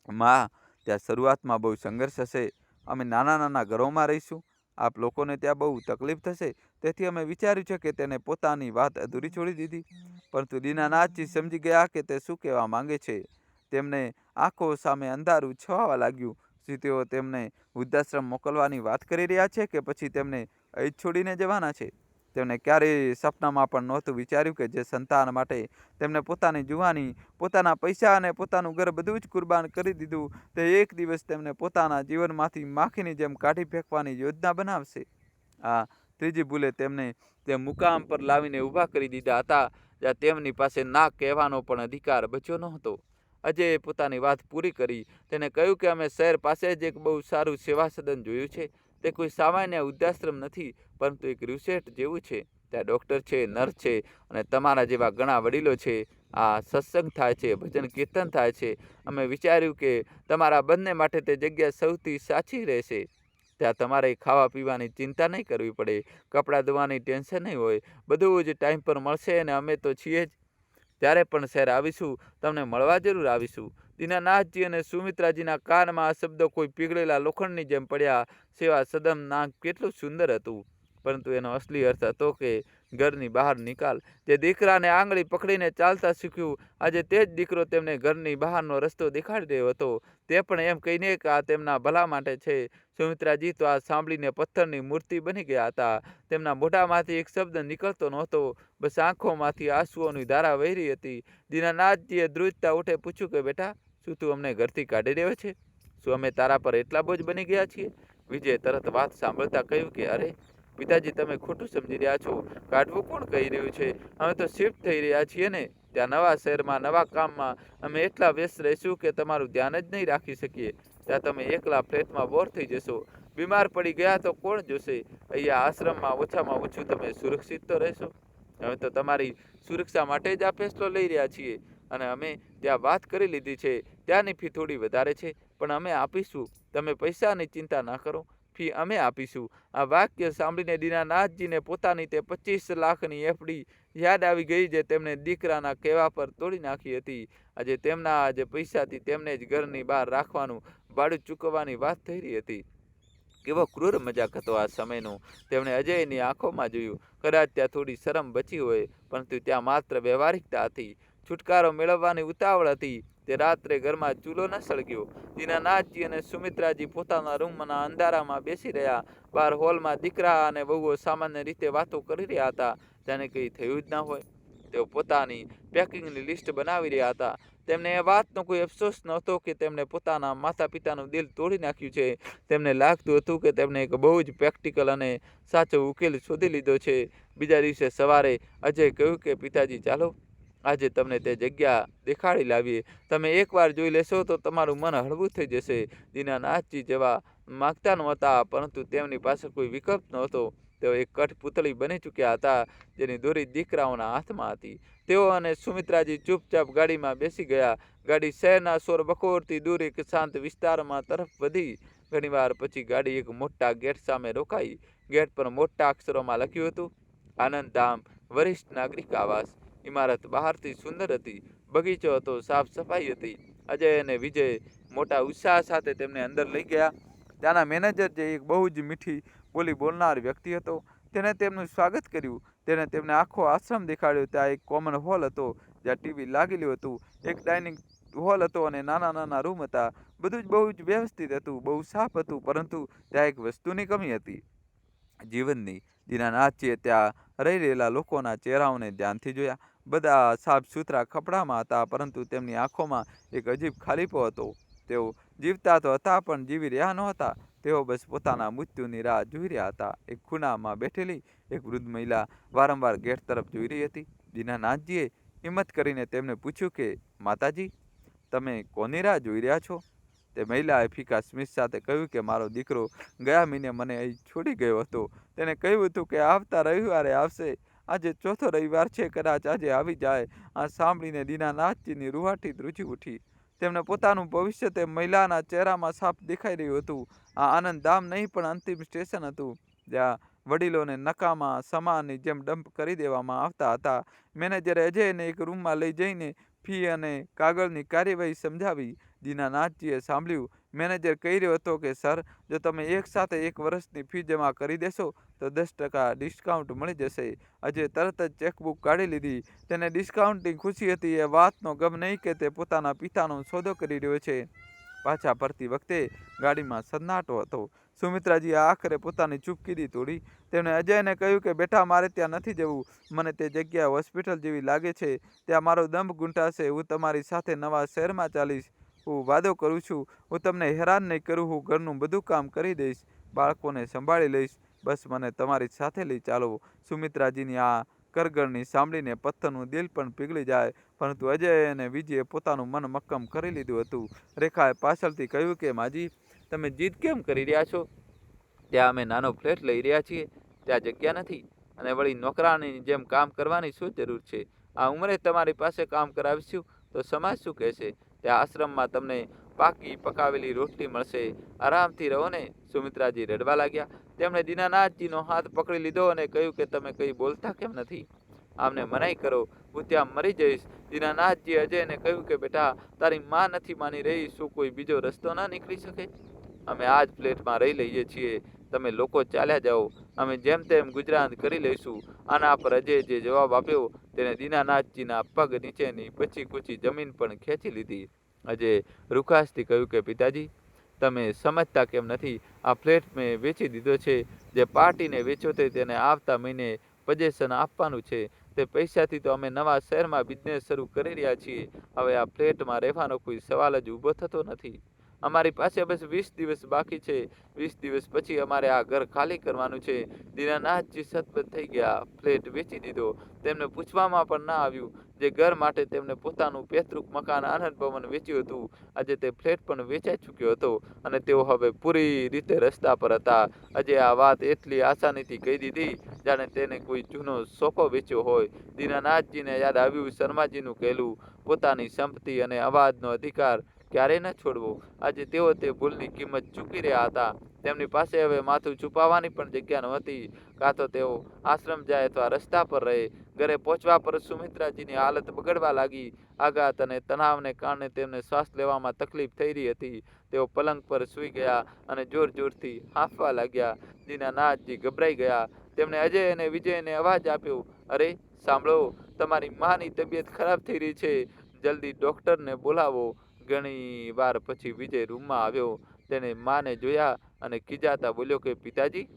માં, ત્યાં શરૂઆતમાં બહુ સંઘર્ષ હશે. અમે નાના નાના ઘરોમાં રહીશું. આપ લોકોને ત્યાં બહુ તકલીફ થશે. તેથી અમે વિચાર્યું છે કે તેને પોતાની વાત અધૂરી છોડી દીધી. પરંતુ દીનાનાથજી સમજી ગયા કે તે શું કહેવા માંગે છે. તેમને આંખો સામે અંધારું છવાવા લાગ્યું. શું તેઓ તેમને વૃદ્ધાશ્રમ મોકલવાની વાત કરી રહ્યા છે કે પછી તેમને અહીં છોડીને જવાના છે? તેમણે ક્યારેય સપનામાં પણ નહોતું વિચાર્યું કે જે સંતાન માટે તેમને પોતાની જુવાની, પોતાના પૈસા અને પોતાનું ઘર બધું જ કુરબાન કરી દીધું, તે એક દિવસ તેમને પોતાના જીવનમાંથી માખીની જેમ કાઢી ફેંકવાની યોજના બનાવશે. આ ત્રીજી ભૂલે તેમને તે મુકામ પર લાવીને ઊભા કરી દીધા હતા જ્યાં તેમની પાસે ના કહેવાનો પણ અધિકાર બચ્યો નહોતો. અજયે પોતાની વાત પૂરી કરી. તેને કહ્યું કે અમે શહેર પાસે જ એક બહુ સારું સેવા સદન જોયું છે. તે કોઈ સામાન્ય વૃદ્ધાશ્રમ નથી, પરંતુ એક રિસોર્ટ જેવું છે. ત્યાં ડૉક્ટર છે, નર્સ છે અને તમારા જેવા ઘણા વડીલો છે. આ સત્સંગ થાય છે, ભજન કીર્તન થાય છે. અમે વિચાર્યું કે તમારા બંને માટે તે જગ્યા સૌથી સાચી રહેશે. ત્યાં તમારે ખાવા પીવાની ચિંતા નહીં કરવી પડે, કપડાં ધોવાની ટેન્શન નહીં હોય, બધું જ ટાઈમ પર મળશે અને અમે તો છીએ જ. ત્યારે પણ શહેર આવીશું, તમને મળવા જરૂર આવીશું. દીનાનાથજી અને સુમિત્રાજીના કાનમાં આ શબ્દો કોઈ પીગળેલા લોખંડની જેમ પડ્યા. સેવા સદન નામ કેટલું સુંદર હતું, પરંતુ એનો અસલી અર્થ હતો કે ઘરની બહાર નિકાલ. જે દીકરાને આંગળી પકડીને ચાલતા શીખ્યું, આજે તે જ દીકરો તેમને ઘરની બહારનો રસ્તો દેખાડી રહ્યો હતો. તે પણ એમ કહીને કે આ તેમના ભલા માટે છે. સુમિત્રાજી તો આ સાંભળીને પથ્થરની મૂર્તિ બની ગયા હતા. તેમના મોઢામાંથી એક શબ્દ નીકળતો નહોતો, બસ આંખોમાંથી આંસુઓની ધારા વહી રહી હતી. દીનાનાથજીએ ધ્રુજતા ઉઠે પૂછ્યું કે બેટા, શું તું અમને ઘરથી કાઢી રહ્યો છે? શું અમે તારા પર એટલા બોજ બની ગયા છીએ? વિજય તરત વાત સાંભળતા કહ્યું કે અરે, પિતાજી તમે ખોટું સમજી રહ્યા છો, કાઢવું કોણ કહી રહ્યું છે? અમે તો શિફ્ટ થઈ રહ્યા છીએ ને, ત્યાં નવા શહેરમાં નવા કામમાં અમે એટલા વ્યસ્ત રહીશું કે તમારું ધ્યાન જ નહીં રાખી શકીએ. ત્યાં તમે એકલા ફ્લેટમાં બોર થઈ જશો. બીમાર પડી ગયા તો કોણ જોશે? અહીંયા આશ્રમમાં ઓછામાં ઓછું તમે સુરક્ષિત તો રહેશો. અમે તો તમારી સુરક્ષા માટે જ આ ફેસલો લઈ રહ્યા છીએ અને અમે ત્યાં વાત કરી લીધી છે. ત્યાંની ફી થોડી વધારે છે, પણ અમે આપીશું. તમે પૈસાની ચિંતા ના કરો, ફી અમે આપીશું. આ વાક્ય સાંભળીને દીનાનાથજીને પોતાની તે 25 લાખની એફડી યાદ આવી ગઈ જે તેમણે દીકરાના કહેવા પર તોડી નાખી હતી. આજે તેમના આજે પૈસાથી તેમને જ ઘરની બહાર રાખવાનું ભાડું ચૂકવવાની વાત થઈ રહી હતી. કેવો ક્રૂર મજાક હતો આ સમયનો. તેમણે અજયની આંખોમાં જોયું. કદાચ ત્યાં થોડી શરમ બચી હોય, પરંતુ ત્યાં માત્ર વ્યવહારિકતા હતી. છુટકારો મેળવવાની ઉતાવળ હતી. તે રાત્રે ઘરમાં ચૂલો ન સળગ્યો. દીનાનાથજી અને સુમિત્રાજી પોતાના રૂમના અંધારામાં બેસી રહ્યા. બહાર હોલમાં દીકરા અને વહુઓ સામાન્ય રીતે વાતો કરી રહ્યા હતા, જાણે કંઈ થયું જ ના હોય. તેઓ પોતાની પેકિંગની લિસ્ટ બનાવી રહ્યા હતા. તેમને એ વાતનો કોઈ અફસોસ નહોતો કે તેમણે પોતાના માતા પિતાનું દિલ તોડી નાખ્યું છે. તેમને લાગતું હતું કે તેમણે એક બહુ જ પ્રેક્ટિકલ અને સાચો ઉકેલ શોધી લીધો છે. બીજા દિવસે સવારે અજય કહ્યું કે પિતાજી ચાલો આજે તમને તે જગ્યા દેખાડી લાવીએ. તમે એકવાર જોઈ લેશો તો તમારું મન હળવું થઈ જશે. દીનાનાથજી જવા માગતા નહોતા, પરંતુ તેમની પાસે કોઈ વિકલ્પ નહોતો. તેઓ એક કઠપૂતળી બની ચૂક્યા હતા, જેની દોરી દીકરાઓના હાથમાં હતી. તેઓ અને સુમિત્રાજી ચૂપચાપ ગાડીમાં બેસી ગયા. ગાડી શહેરના શોરબકોરથી દૂર એક શાંત વિસ્તારમાં તરફ વધી. ઘણીવાર પછી ગાડી એક મોટા ગેટ સામે રોકાઈ. ગેટ પર મોટા અક્ષરોમાં લખ્યું હતું, આનંદધામ વરિષ્ઠ નાગરિક આવાસ. ઇમારત બહારથી સુંદર હતી. બગીચો હતો, સાફ સફાઈ હતી. અજય અને વિજય મોટા ઉત્સાહ સાથે તેમને અંદર લઈ ગયા. ત્યાંના મેનેજર, જે એક બહુ જ મીઠી બોલી બોલનાર વ્યક્તિ હતો, તેણે તેમનું સ્વાગત કર્યું. તેણે તેમને આખો આશ્રમ દેખાડ્યો. ત્યાં એક કોમન હોલ હતો, જ્યાં ટીવી લાગેલું હતું. એક ડાઇનિંગ હોલ હતો અને નાના નાના રૂમ હતા. બધું જ બહુ જ વ્યવસ્થિત હતું, બહુ સાફ હતું, પરંતુ ત્યાં એક વસ્તુની કમી હતી, જીવનની. દીનાનાથજીએ ત્યાં રહી રહેલા લોકોના ચહેરાઓને ધ્યાનથી જોયા. બધા સાફ સુથરા કપડામાં હતા, પરંતુ તેમની આંખોમાં એક અજીબ ખાલીપો હતો. તેઓ જીવતા તો હતા, પણ જીવી રહ્યા નહોતા. તેઓ બસ પોતાના મૃત્યુની રાહ જોઈ રહ્યા હતા. એક ખૂણામાં બેઠેલી એક વૃદ્ધ મહિલા વારંવાર ગેટ તરફ જોઈ રહી હતી. દીનાનાથજીએ હિંમત કરીને તેમને પૂછ્યું કે માતાજી, તમે કોની રાહ જોઈ રહ્યા છો? તે મહિલાએ ફીકા સ્મિત સાથે કહ્યું કે મારો દીકરો ગયા મહિને મને અહીં છોડી ગયો હતો. તેણે કહ્યું હતું કે આવતા રવિવારે આવશે. આજે ચોથો રવિવાર છે, કદાચ આજે આવી જાય. આ સાંભળીને દીનાનાથજીની રૂહાટી ધ્રુજી ઉઠી. તેમને પોતાનું ભવિષ્ય તે મહિલાના ચહેરામાં સાફ દેખાઈ રહ્યું હતું. આ આનંદધામ નહીં, પણ અંતિમ સ્ટેશન હતું, જ્યાં વડીલોને નકામા સામાનની જેમ ડમ્પ કરી દેવામાં આવતા હતા. મેનેજરે અજયને એક રૂમમાં લઈ જઈને ફી અને કાગળની કાર્યવાહી સમજાવી. દીનાનાથજીએ સાંભળ્યું. મેનેજર કહી રહ્યો હતો કે સર, જો તમે એક સાથે 1 વર્ષની ફી જમા કરી દેશો તો 10% ડિસ્કાઉન્ટ મળી જશે. અજય તરત જ ચેકબુક કાઢી લીધી. તેને ડિસ્કાઉન્ટની ખુશી હતી, એ વાતનો ગમ નહીં કે તે પોતાના પિતાનો સોદો કરી રહ્યો છે. પાછા ફરતી વખતે ગાડીમાં સન્નાટો હતો. સુમિત્રાજીએ આખરે પોતાની ચૂપકીદી તોડી. તેમણે અજયને કહ્યું કે બેટા, મારે ત્યાં નથી જવું. મને તે જગ્યા હોસ્પિટલ જેવી લાગે છે. ત્યાં મારો દમ ઘૂંટાશે. હું તમારી સાથે નવા શહેરમાં ચાલીશ. હું વાદો કરું છું, હું તમને હેરાન નહીં કરું. હું ઘરનું બધું કામ કરી દઈશ, બાળકોને સંભાળી લઈશ. બસ મને તમારી સાથે લઈ ચાલો. સુમિત્રાજીની આ કરગરણી સાંભળીને પથ્થરનું દિલ પણ પીગળી જાય, પરંતુ અજય અને વિજયે પોતાનું મન મક્કમ કરી લીધું હતું. રેખાએ પાછળથી કહ્યું કે માજી, તમે જીદ કેમ કરી રહ્યા છો? ત્યાં અમે નાનો ફ્લેટ લઈ રહ્યા છીએ, ત્યાં જગ્યા નથી, અને વળી નોકરાની જેમ કામ કરવાની શું જરૂર છે? આ ઉંમરે તમારી પાસે કામ કરાવીશું તો સમાજ શું કહેશે? ત્યાં આશ્રમમાં તમને પાકી પકાવેલી રોટલી મળશે. આરામથી રહો ને. સુમિત્રાજી રડવા લાગ્યા. તેમણે દીનાનાથજીનો હાથ પકડી લીધો અને કહ્યું કે તમે કંઈ બોલતા કેમ નથી? આમને મનાઈ કરો, હું ત્યાં મરી જઈશ. દીનાનાથજી અજયને કહ્યું કે બેટા, તારી માં નથી માની રહી, શું કોઈ બીજો રસ્તો ના નીકળી શકે? અમે આ જ ફ્લેટમાં રહી લઈએ છીએ. તમે લોકો ચાલ્યા જાઓ, અમે જેમ તેમ ગુજરાન કરી લઈશું. આના પર અજય જે જવાબ આપ્યો, તેને દીનાનાથજીના પગ નીચેની પચી કૂચી જમીન પણ ખેંચી લીધી. અજય રૂખાશથી કહ્યું કે પિતાજી, તમે સમજતા કેમ નથી? આ ફ્લેટ મેં વેચી દીધો છે. જે પાર્ટીને વેચ્યો તે તેને આવતા મહિને પજેશન આપવાનું છે. તે પૈસાથી તો અમે નવા શહેરમાં બિઝનેસ શરૂ કરી રહ્યા છીએ. હવે આ ફ્લેટમાં રહેવાનો કોઈ સવાલ જ ઊભો થતો નથી. અમારી પાસે બસ 20 દિવસ બાકી છે. 20 દિવસ પછી અમારે આ ઘર ખાલી કરવાનું છે. દીનાનાથજી સતબત થઈ ગયા. ફ્લેટ વેચી દીધો. તેમને પૂછવામાં પણ ના આવ્યું. જે ઘર માટે તેમને પોતાનું પૈતૃક મકાન આનંદ ભવન વેચ્યું હતું, આજે તે ફ્લેટ પણ વેચાઈ ચૂક્યો હતો અને તેઓ હવે પૂરી રીતે રસ્તા પર હતા. આજે આ વાત એટલી આસાનીથી કહી દીધી જાણે તેને કોઈ જૂનો સોફો વેચ્યો હોય. દીનાનાથજીને યાદ આવ્યું શર્માજીનું કહેલું, પોતાની સંપત્તિ અને અવાજનો અધિકાર ક્યારેય ન છોડવો. આજે તેઓ તે ભૂલની કિંમત ચૂકી રહ્યા હતા. તેમની પાસે હવે માથું છુપાવવાની પણ જગ્યા નહોતી. કાં તો તેઓ આશ્રમ જાય અથવા રસ્તા પર રહે. ઘરે પહોંચવા પર સુમિત્રાજીની હાલત બગડવા લાગી. આઘાત અને તણાવને કારણે તેમને શ્વાસ લેવામાં તકલીફ થઈ રહી હતી. તેઓ પલંગ પર સૂઈ ગયા અને જોર જોરથી હાંફવા લાગ્યા. દીનાનાથજી ગભરાઈ ગયા. તેમણે અજય અને વિજયને અવાજ આપ્યો, અરે સાંભળો, તમારી માની તબિયત ખરાબ થઈ રહી છે. જલ્દી ડૉક્ટરને બોલાવો. ઘણી વાર પછી વિજય રૂમમાં આવ્યો. તેણે માને જોયા અને ખીજાતા બોલ્યો કે પિતાજી,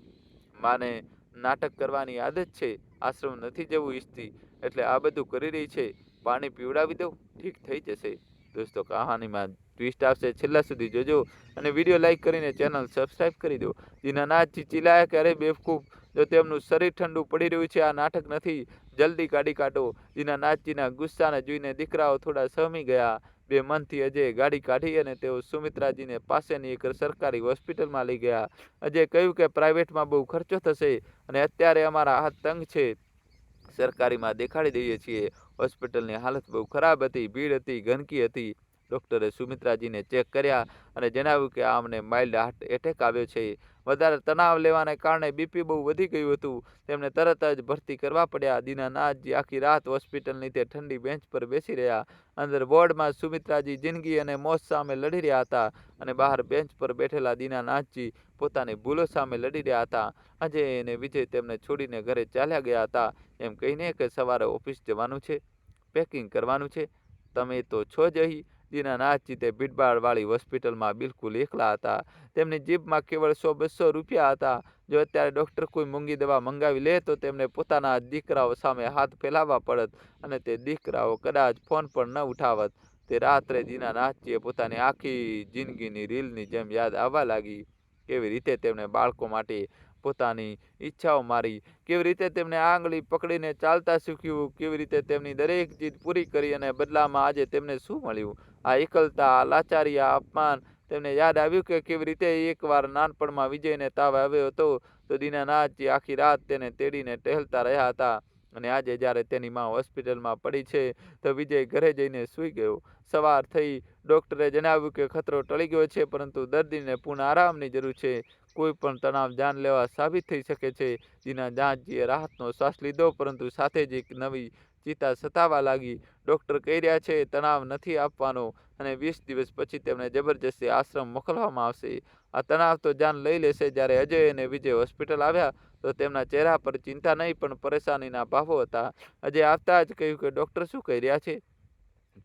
માને નાટક કરવાની આદત છે. આશ્રમ નથી જવું ઈચ્છતી એટલે આ બધું કરી રહી છે. પાણી પીવડાવી દઉં, ઠીક થઈ જશે. દોસ્તો, કહાનીમાં ટ્વિસ્ટ આવશે, છેલ્લા સુધી જોજો અને વિડીયો લાઈક કરીને ચેનલ સબસ્ક્રાઈબ કરી દો. દીનાનાથજી ચિલ્લાયા કે અરે બેવકૂફ, જો તેમનું શરીર ઠંડુ પડી રહ્યું છે, આ નાટક નથી, જલ્દી કાઢી કાઢો. દીનાનાથજીના ગુસ્સાને જોઈને દીકરાઓ થોડા સહમી ગયા. બે મનથી અજયે ગાડી કાઢી અને તેઓ સુમિત્રાજીને પાસેની એક સરકારી હોસ્પિટલમાં લઈ ગયા. અજયે કહ્યું કે પ્રાઇવેટમાં બહુ ખર્ચો થશે અને અત્યારે અમારા હાથ તંગ છે. સરકારીમાં દેખાડી દઈએ છીએ. હોસ્પિટલની હાલત બહુ ખરાબ હતી, ભીડ હતી, ગંદકી હતી. ડૉક્ટરે સુમિત્રાજીને ચેક કર્યા અને જણાવ્યું કે આમને માઇલ્ડ હાર્ટ એટેક આવ્યો છે. વધારે તણાવ લેવાને કારણે બીપી બહુ વધી ગયું હતું. તેમને તરત જ ભરતી કરવા પડ્યા. દીનાનાથજી આખી રાત હોસ્પિટલની તે ઠંડી બેન્ચ પર બેસી રહ્યા. અંદર વોર્ડમાં સુમિત્રાજી જિંદગી અને મોત સામે લડી રહ્યા હતા અને બહાર બેન્ચ પર બેઠેલા દીનાનાથજી પોતાની ભૂલો સામે લડી રહ્યા હતા. અજય અને વિજય તેમને છોડીને ઘરે ચાલ્યા ગયા હતા, એમ કહીને કે સવારે ઓફિસ જવાનું છે, પેકિંગ કરવાનું છે, તમે તો છો જ અહીં. દીનાનાથજી તે ભીડભાડવાળી હોસ્પિટલમાં બિલકુલ એકલા હતા. તેમની જીભમાં કેવળ 100-200 રૂપિયા હતા. જો અત્યારે ડૉક્ટર કોઈ મોંઘી દવા મંગાવી લે તો તેમને પોતાના દીકરાઓ સામે હાથ ફેલાવવા પડત અને તે દીકરાઓ કદાચ ફોન પણ ન ઉઠાવત. તે રાત્રે દીનાનાથજીએ પોતાની આખી જિંદગીની રીલની જેમ યાદ આવવા લાગી. કેવી રીતે તેમણે બાળકો માટે પોતાની ઈચ્છાઓ મારી, કેવી રીતે તેમને આંગળી પકડીને ચાલતા શીખ્યું, કેવી રીતે તેમની દરેક જીદ પૂરી કરી અને બદલામાં આજે તેમને શું મળ્યું? આ એકલતા, આ લાચારી, આ અપમાન. તેમને યાદ આવ્યું કે કેવી રીતે એકવાર નાનપણમાં વિજયને તાવ આવ્યો હતો તો દીનાનાથજી આખી રાત તેને તેડીને ટહેલતા રહ્યા હતા અને આજે જ્યારે તેની માં હોસ્પિટલમાં પડી છે તો વિજય ઘરે જઈને સૂઈ ગયો. સવાર થઈ. ડૉક્ટરે જણાવ્યું કે ખતરો ટળી ગયો છે, પરંતુ દર્દીને પૂર્ણ આરામની જરૂર છે. કોઈ પણ તણાવ જાનલેવા સાબિત થઈ શકે છે. દીનાનાથજીએ રાહતનો શ્વાસ લીધો, પરંતુ સાથે જ એક નવી ચિંતા સતાવા લાગી. ડૉક્ટર કહી રહ્યા છે તણાવ નથી આપવાનો અને 20 દિવસ પછી તેમને જબરજસ્તી આશ્રમ મોકલવામાં આવશે. આ તણાવ તો જાન લઈ લેશે. જ્યારે અજય અને વિજય હોસ્પિટલ આવ્યા તો તેમના ચહેરા પર ચિંતા નહીં પણ પરેશાનીના ભાવો હતા. અજય આવતા જ કહ્યું કે ડૉક્ટર શું કહી રહ્યા છે?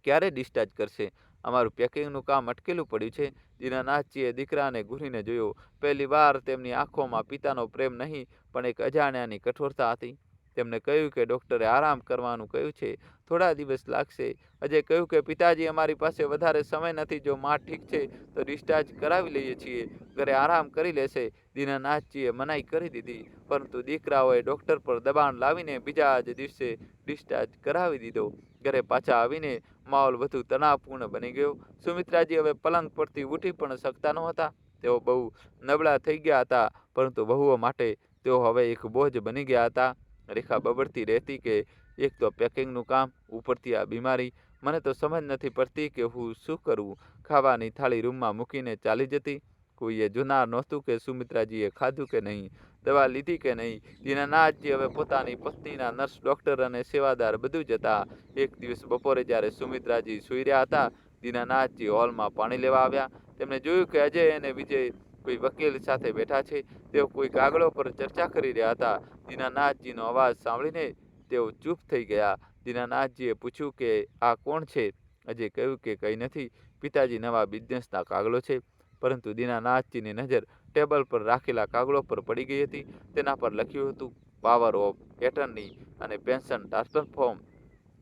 ક્યારે ડિસ્ચાર્જ કરશે? અમારું પેકિંગનું કામ અટકેલું પડ્યું છે. દીનાનાથજીએ દીકરાને ઘૂરીને જોયો. પહેલી વાર તેમની આંખોમાં પિતાનો પ્રેમ નહીં પણ એક અજાણ્યાની કઠોરતા હતી. તેમને કહ્યું કે ડૉક્ટરે આરામ કરવાનું કહ્યું છે, થોડા દિવસ લાગશે. અજય કહ્યું કે પિતાજી, અમારી પાસે વધારે સમય નથી. જો માં ઠીક છે તો ડિસ્ચાર્જ કરાવી લઈએ છીએ, ઘરે આરામ કરી લેશે. દીનાનાથજીએ મનાઈ કરી દીધી, પરંતુ દીકરાઓએ ડૉક્ટર પર દબાણ લાવીને બીજા જ દિવસે ડિસ્ચાર્જ કરાવી દીધો. ઘરે પાછા આવીને માહોલ વધુ તણાવપૂર્ણ બની ગયો. સુમિત્રાજી હવે પલંગ પરથી ઉઠી પણ શકતા નહોતા. તેઓ બહુ નબળા થઈ ગયા હતા, પરંતુ વહુઓ માટે તેઓ હવે એક બોજ બની ગયા હતા. રેખા બબડતી રહેતી કે એક તો પેકિંગનું કામ, ઉપરથી આ બીમારી. મને તો સમજ નથી પડતી કે હું શું કરું. ખાવાની થાળી રૂમમાં મૂકીને ચાલી જતી. કોઈએ જોનાર નહોતું કે સુમિત્રાજીએ ખાધું કે નહીં, દવા લીધી કે નહીં. દીનાનાથજી હવે પોતાની પત્નીના નર્સ, ડૉક્ટર અને સેવાદાર બધું જ હતા. એક દિવસ બપોરે જ્યારે સુમિત્રાજી સૂઈ રહ્યા હતા, દીનાનાથજી હોલમાં પાણી લેવા આવ્યા. તેમણે જોયું કે અજય અને વિજય કોઈ વકીલ સાથે બેઠા છે. તેઓ કોઈ કાગળો પર ચર્ચા કરી રહ્યા હતા. દીનાનાથજીનો અવાજ સાંભળીને તેઓ ચૂપ થઈ ગયા. દીનાનાથજીએ પૂછ્યું કે આ કોણ છે? અજય કહ્યું કે કંઈ નથી પિતાજી, નવા બિઝનેસના કાગળો છે. પરંતુ દીનાનાથજીની નજર ટેબલ પર રાખેલા કાગળો પર પડી ગઈ હતી. તેના પર લખ્યું હતું પાવર ઓફ એટર્ની અને પેન્શન ટ્રાન્સફર ફોર્મ.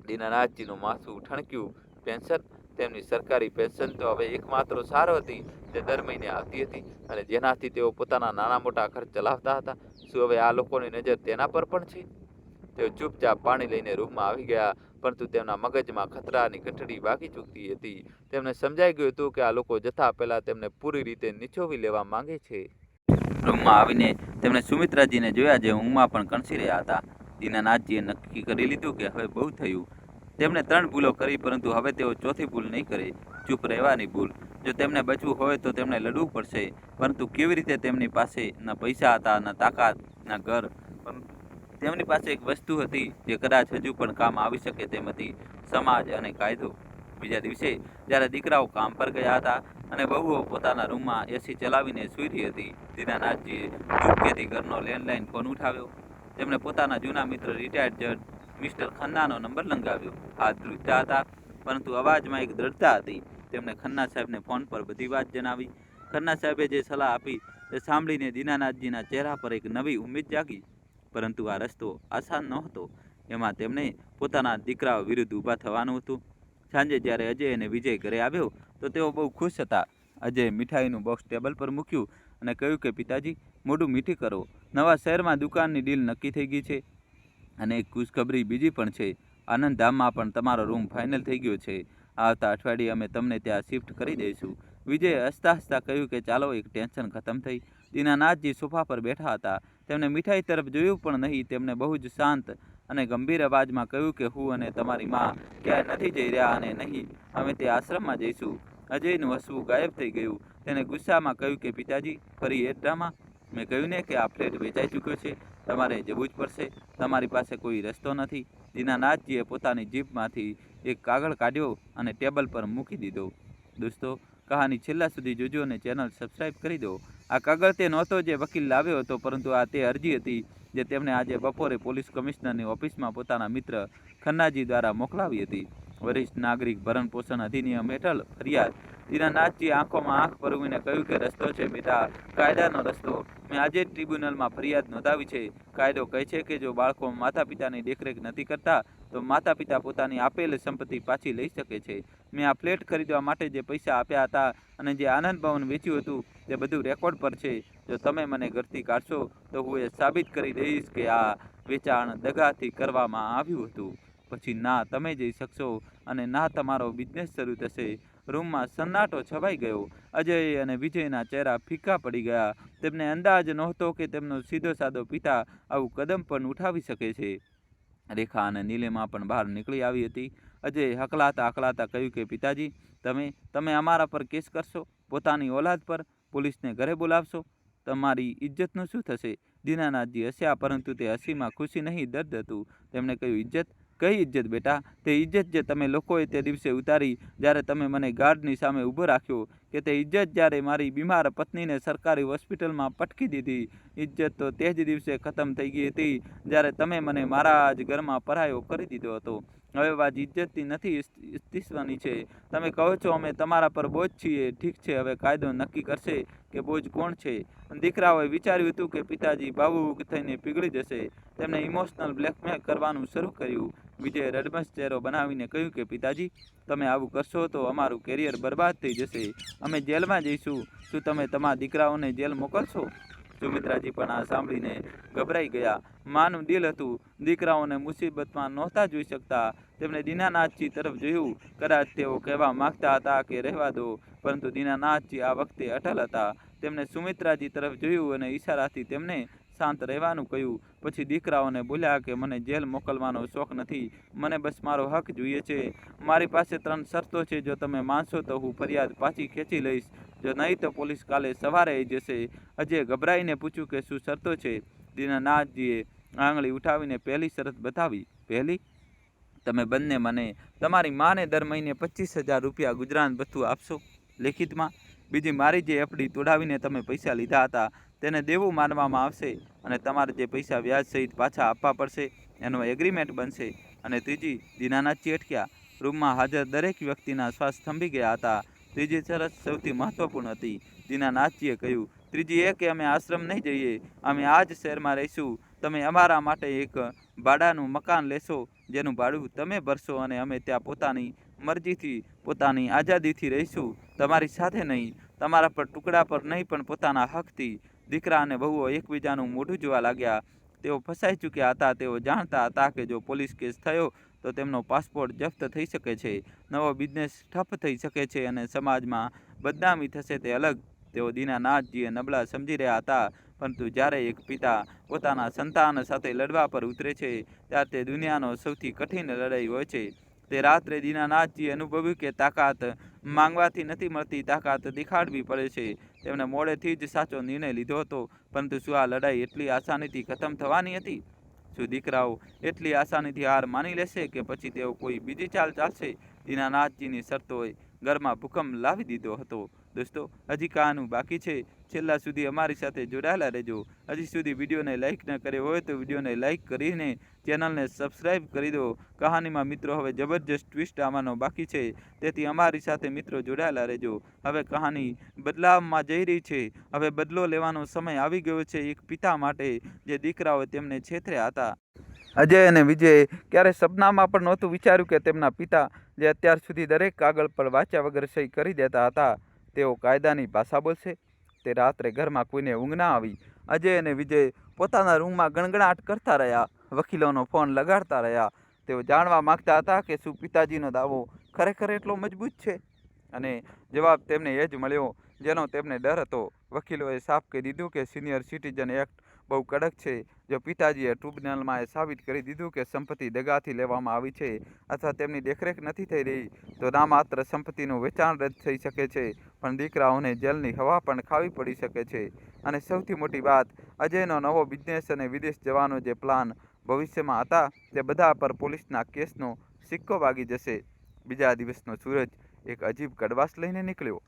દીનાનાથજીનું માથું ઠણક્યું. પેન્શન? તેમની સરકારી પેન્શન તો હવે એકમાત્ર સારો હતી જે દર મહિને આવતી હતી અને જેનાથી તેઓ પોતાના નાના મોટા ખર્ચ ચલાવતા હતા. શું હવે આ લોકોની નજર તેના પર પણ છે? તેઓ ચૂપચાપ પાણી લઈને રૂમમાં આવી ગયા, પરંતુ તેમના મગજમાં ખતરાની ઘંટડી વાગી ચૂકતી હતી. તેમને સમજાઈ ગયું હતું કે આ લોકો જતા પહેલા તેમને પૂરી રીતે નીચોવી લેવા માંગે છે. રૂમમાં આવીને તેમણે સુમિત્રાજીને જોયા જે ઊંઘમાં પણ કણસી રહ્યા હતા. દીનાનાથજીએ નક્કી કરી લીધું કે હવે બહુ થયું. તેમણે 3 ભૂલો કરી, પરંતુ હવે તેઓ ચોથી ભૂલ નહીં કરે, ચૂપ રહેવાની ભૂલ. જો તેમને બચવું હોય તો તેમણે લડવું પડશે, પરંતુ કેવી રીતે? તેમની પાસે ન પૈસા હતા, ન તાકાત, ન ઘર. તેમની પાસે એક વસ્તુ હતી જે કદાચ હજુ પણ કામ આવી શકે તેમ હતી: સમાજ અને કાયદો. બીજા દિવસે જ્યારે દીકરાઓ કામ પર ગયા હતા અને વહુઓ પોતાના રૂમમાં એસી ચલાવીને સૂઈ રહી હતી, દીનાનાથજીએ ચૂપકેથી ઘરનો લેન્ડલાઇન ફોન ઉઠાવ્યો. તેમણે પોતાના જૂના મિત્ર રિટાયર્ડ જજ મિસ્ટર ખન્નાનો નંબર લંગાવ્યો. હાથ ધ્રુજતા હતા, પરંતુ અવાજમાં એક દ્રઢતા હતી. તેમણે ખન્ના સાહેબને ફોન પર બધી વાત જણાવી. ખન્ના સાહેબે જે સલાહ આપી તે સાંભળીને દીનાનાથજીના ચહેરા પર એક નવી ઉમ્મીદ જાગી. પરંતુ આ રસ્તો આસાન નહોતો. એમાં તેમને પોતાના દીકરાઓ વિરુદ્ધ ઊભા થવાનું હતું. સાંજે જ્યારે અજય અને વિજય ઘરે આવ્યો તો તેઓ બહુ ખુશ હતા. અજયે મીઠાઈનું બોક્સ ટેબલ પર મૂક્યું અને કહ્યું કે પિતાજી, મોઢું મીઠી કરો. નવા શહેરમાં દુકાનની ડીલ નક્કી થઈ ગઈ છે અને એક ખુશખબરી બીજી પણ છે. આનંદધામમાં પણ તમારો રૂમ ફાઇનલ થઈ ગયો છે. આવતા અઠવાડિયે અમે તમને ત્યાં શિફ્ટ કરી દઈશું. વિજયે હસતા હસતા કહ્યું કે ચાલો, એક ટેન્શન ખતમ થઈ. દીનાનાથજી સોફા પર બેઠા હતા. તેમણે મીઠાઈ તરફ જોયું પણ નહીં. તેમણે બહુ જ શાંત અને ગંભીર અવાજમાં કહ્યું કે હું અને તમારી માં ક્યાંય નથી જઈ રહ્યા અને નહીં અમે તે આશ્રમમાં જઈશું. અજયનું હસવું ગાયબ થઈ ગયું. તેને ગુસ્સામાં કહ્યું કે પિતાજી, ફરી એ ડ્રામા? મેં કહ્યું ને કે આ ફ્લેટ વેચાઈ ચૂક્યો છે. તમારે જવું જ પડશે. તમારી પાસે કોઈ રસ્તો નથી. દીનાનાથજીએ પોતાની જીભમાંથી એક કાગળ કાઢ્યો અને ટેબલ પર મૂકી દીધો. દોસ્તો, કહાની છેલ્લા સુધી જોજો અને ચેનલ સબસ્ક્રાઈબ કરી દો. આ કાગળ તે નહોતો જે વકીલ લાવ્યો હતો, પરંતુ આ તે અરજી હતી જે તેમણે આજે બપોરે પોલીસ કમિશનરની ઓફિસમાં પોતાના મિત્ર ખન્નાજી દ્વારા મોકલાવી હતી. વરિષ્ઠ નાગરિક ભરણ પોષણ અધિનિયમ હેઠળ ફરિયાદ. દીનાનાથજીએ આંખોમાં આંખ ભરવીને કહ્યું કે રસ્તો છે બેટા, કાયદાનો રસ્તો. મેં આજે જ ટ્રિબ્યુનલમાં ફરિયાદ નોંધાવી છે. કાયદો કહે છે કે જો બાળકો માતા પિતાની દેખરેખ નથી કરતા તો માતા પિતા પોતાની આપેલ સંપત્તિ પાછી લઈ શકે છે. મેં આ ફ્લેટ ખરીદવા માટે જે પૈસા આપ્યા હતા અને જે આનંદ ભવન વેચ્યું હતું તે બધું રેકોર્ડ પર છે. જો તમે મને ઘરથી કાઢશો તો હું એ સાબિત કરી દઈશ કે આ વેચાણ દગાથી કરવામાં આવ્યું હતું. પછી ના તમે જઈ શકશો અને ના તમારો બિઝનેસ શરૂ થશે. રૂમમાં સન્નાટો છવાઈ ગયો. અજય અને વિજયના ચહેરા ફીકા પડી ગયા. તેમને અંદાજ નહોતો કે તેમનો સીધો સાદો પિતા આવું કદમ પણ ઉઠાવી શકે છે. રેખા અને નીલિમા પણ બહાર નીકળી આવી હતી. અજયે હકલાતા હકલાતા કહ્યું કે પિતાજી, તમે અમારા પર કેસ કરશો? પોતાની ઓલાદ પર? પોલીસને ઘરે બોલાવશો? તમારી ઇજ્જતનું શું થશે? દીનાનાથજી હસ્યા, પરંતુ તે હસીમાં ખુશી નહીં, દર્દ હતું. તેમણે કહ્યું, ઇજ્જત? કઈ ઇજ્જત બેટા? તે ઇજ્જત જે તમે લોકોએ તે દિવસે ઉતારી જ્યારે તમે મને ગાર્ડની સામે ઊભો રાખ્યો? કે તે ઇજ્જત જ્યારે મારી બીમાર પત્નીને સરકારી હોસ્પિટલમાં પટકી દીધી? ઇજ્જત તો તે જ દિવસે ખતમ થઈ ગઈ હતી જ્યારે તમે મને મારા જ ઘરમાં પરાયો કરી દીધો હતો. હવે વાત ઇજ્જતની નથી, ઇસ્તીસવાની છે. તમે કહો છો અમે તમારા પર બોજ છીએ. ઠીક છે, હવે કાયદો નક્કી કરશે કે બોજ કોણ છે. દીકરાઓએ વિચાર્યું હતું કે પિતાજી ભાવુક થઈને પીગળી જશે. તેમણે ઇમોશનલ બ્લેકમેલ કરવાનું શરૂ કર્યું. વિજયે રડમસ ચહેરો બનાવીને કહ્યું કે પિતાજી, તમે આવું કરશો તો અમારું કેરિયર બરબાદ થઈ જશે. અમે જેલમાં જઈશું. શું તમે તમારા દીકરાઓને જેલ મોકલશો? સુમિત્રાજી પણ આ સાંભળીને ગભરાઈ ગયા. માનું દિલ હતું. દીકરાઓને મુસીબતમાં નહોતા જોઈ શકતા. તેમણે દીનાનાથજી તરફ જોયું. કદાચ તેઓ કહેવા માંગતા હતા કે રહેવા દો, પરંતુ દીનાનાથજી આ વખતે અટલ હતા. તેમણે સુમિત્રાજી તરફ જોયું અને ઈશારાથી તેમને શાંત રહેવાનું કહ્યું. પછી દીકરાઓને બોલ્યા કે મને જેલ મોકલવાનો શોખ નથી. મને બસ મારો હક જોઈએ છે. મારી પાસે 3 શરતો છે. જો તમે માનશો તો હું ફરિયાદ પાછી ખેંચી લઈશ. જો નહીં તો પોલીસ કાલે સવારે આવી જશે. અજયે ગભરાઈને પૂછ્યું કે શું શરતો છે? દીનાનાથજીએ આંગળી ઉઠાવીને પહેલી શરત બતાવી. પહેલી? તમે બંને મને તમારી માને દર મહિને 25,000 રૂપિયા ગુજરાન ભથ્થું આપશો લેખિતમાં. બીજી, મારી જે એફડી તોડાવીને તમે પૈસા લીધા હતા તેને દેવું માનવામાં આવશે અને તમારે જે પૈસા વ્યાજ સહિત પાછા આપવા પડશે એનો એગ્રીમેન્ટ બનશે. અને ત્રીજી, દીનાનાથજી અટક્યા. રૂમમાં હાજર દરેક વ્યક્તિના શ્વાસ થંભી ગયા હતા. ત્રીજી શરત સૌથી મહત્વપૂર્ણ હતી. દીનાનાથજીએ કહ્યું, ત્રીજી એ કે અમે આશ્રમ નહીં જઈએ. અમે આ જ શહેરમાં રહીશું. તમે અમારા માટે એક ભાડાનું મકાન લેશો જેનું ભાડું તમે ભરશો અને અમે ત્યાં પોતાની મરજીથી પોતાની આઝાદીથી રહીશું, તમારી સાથે નહીં, તમારા પર ટુકડા પર નહીં પણ પોતાના હકથી. દીકરા અને વહુઓ એકબીજાનું મોઢું જોવા લાગ્યા. તેઓ ફસાઈ ચૂક્યા હતા. તેઓ જાણતા હતા કે જો પોલીસ કેસ થયો તો તેમનો પાસપોર્ટ જપ્ત થઈ શકે છે, નવો બિઝનેસ ઠપ થઈ શકે છે અને સમાજમાં બદનામી થશે તે અલગ. તેઓ દીનાનાથજીએ નબળા સમજી રહ્યા હતા, પરંતુ જ્યારે એક પિતા પોતાના સંતાન સાથે લડવા પર ઉતરે છે ત્યારે તે દુનિયાનો સૌથી કઠિન લડાઈ હોય છે. તે રાત્રે દીનાનાથજીએ અનુભવ્યું કે તાકાત માંગવાથી નથી મળતી, તાકાત દેખાડવી પડે છે. તેમણે મોડેથી જ સાચો નિર્ણય લીધો હતો, પરંતુ શું આ લડાઈ એટલી આસાનીથી ખતમ થવાની હતી? શું દીકરાઓ એટલી આસાનીથી હાર માની લેશે કે પછી તેઓ કોઈ બીજી ચાલ ચાલશે? દીનાનાથજીની શરતોએ ઘરમાં ભૂકંપ લાવી દીધો હતો. દોસ્તો, હજી કહાનું બાકી છે. છેલ્લા સુધી અમારી સાથે જોડાયેલા રહેજો. હજી સુધી વિડીયોને લાઇક ન કર્યો હોય તો વિડીયોને લાઇક કરીને ચેનલને સબસ્ક્રાઈબ કરી દો. કહાનીમાં મિત્રો હવે જબરજસ્ત ટ્વિસ્ટ આવવાનો બાકી છે, તેથી અમારી સાથે મિત્રો જોડાયેલા રહેજો. હવે કહાની બદલાવમાં જઈ રહી છે. હવે બદલો લેવાનો સમય આવી ગયો છે એક પિતા માટે જે દીકરાઓ તેમને છેતર્યા હતા. અજય અને વિજય ક્યારે સપનામાં પણ નહોતું વિચાર્યું કે તેમના પિતા, જે અત્યાર સુધી દરેક કાગળ પર વાંચ્યા વગર સહી કરી દેતા હતા, તેઓ કાયદાની ભાષા બોલશે. તે રાત્રે ઘરમાં કોઈને ઊંઘ ના આવી. અજય અને વિજય પોતાના રૂમમાં ગણગણાટ કરતા રહ્યા, વકીલોનો ફોન લગાડતા રહ્યા. તેઓ જાણવા માંગતા હતા કે શું પિતાજીનો દાવો ખરેખર એટલો મજબૂત છે, અને જવાબ તેમને એ જ મળ્યો જેનો તેમને ડર હતો. વકીલોએ સાફ કહી દીધું કે સિનિયર સિટીઝન એક્ટ બહુ કડક છે. જો પિતાજીએ ટ્રિબ્યુનલમાં એ સાબિત કરી દીધું કે સંપત્તિ દગાથી લેવામાં આવી છે અથવા તેમની દેખરેખ નથી થઈ રહી, તો ના માત્ર સંપત્તિનું વેચાણ રદ થઈ શકે છે, પણ દીકરાઓને જેલની હવા પણ ખાવી પડી શકે છે. અને સૌથી મોટી વાત, અજયનો નવો બિઝનેસ અને વિદેશ જવાનો જે પ્લાન ભવિષ્યમાં હતા, તે બધા પર પોલીસના કેસનો સિક્કો વાગી જશે. બીજા દિવસનો સૂરજ એક અજીબ કડવાશ લઈને નીકળ્યો.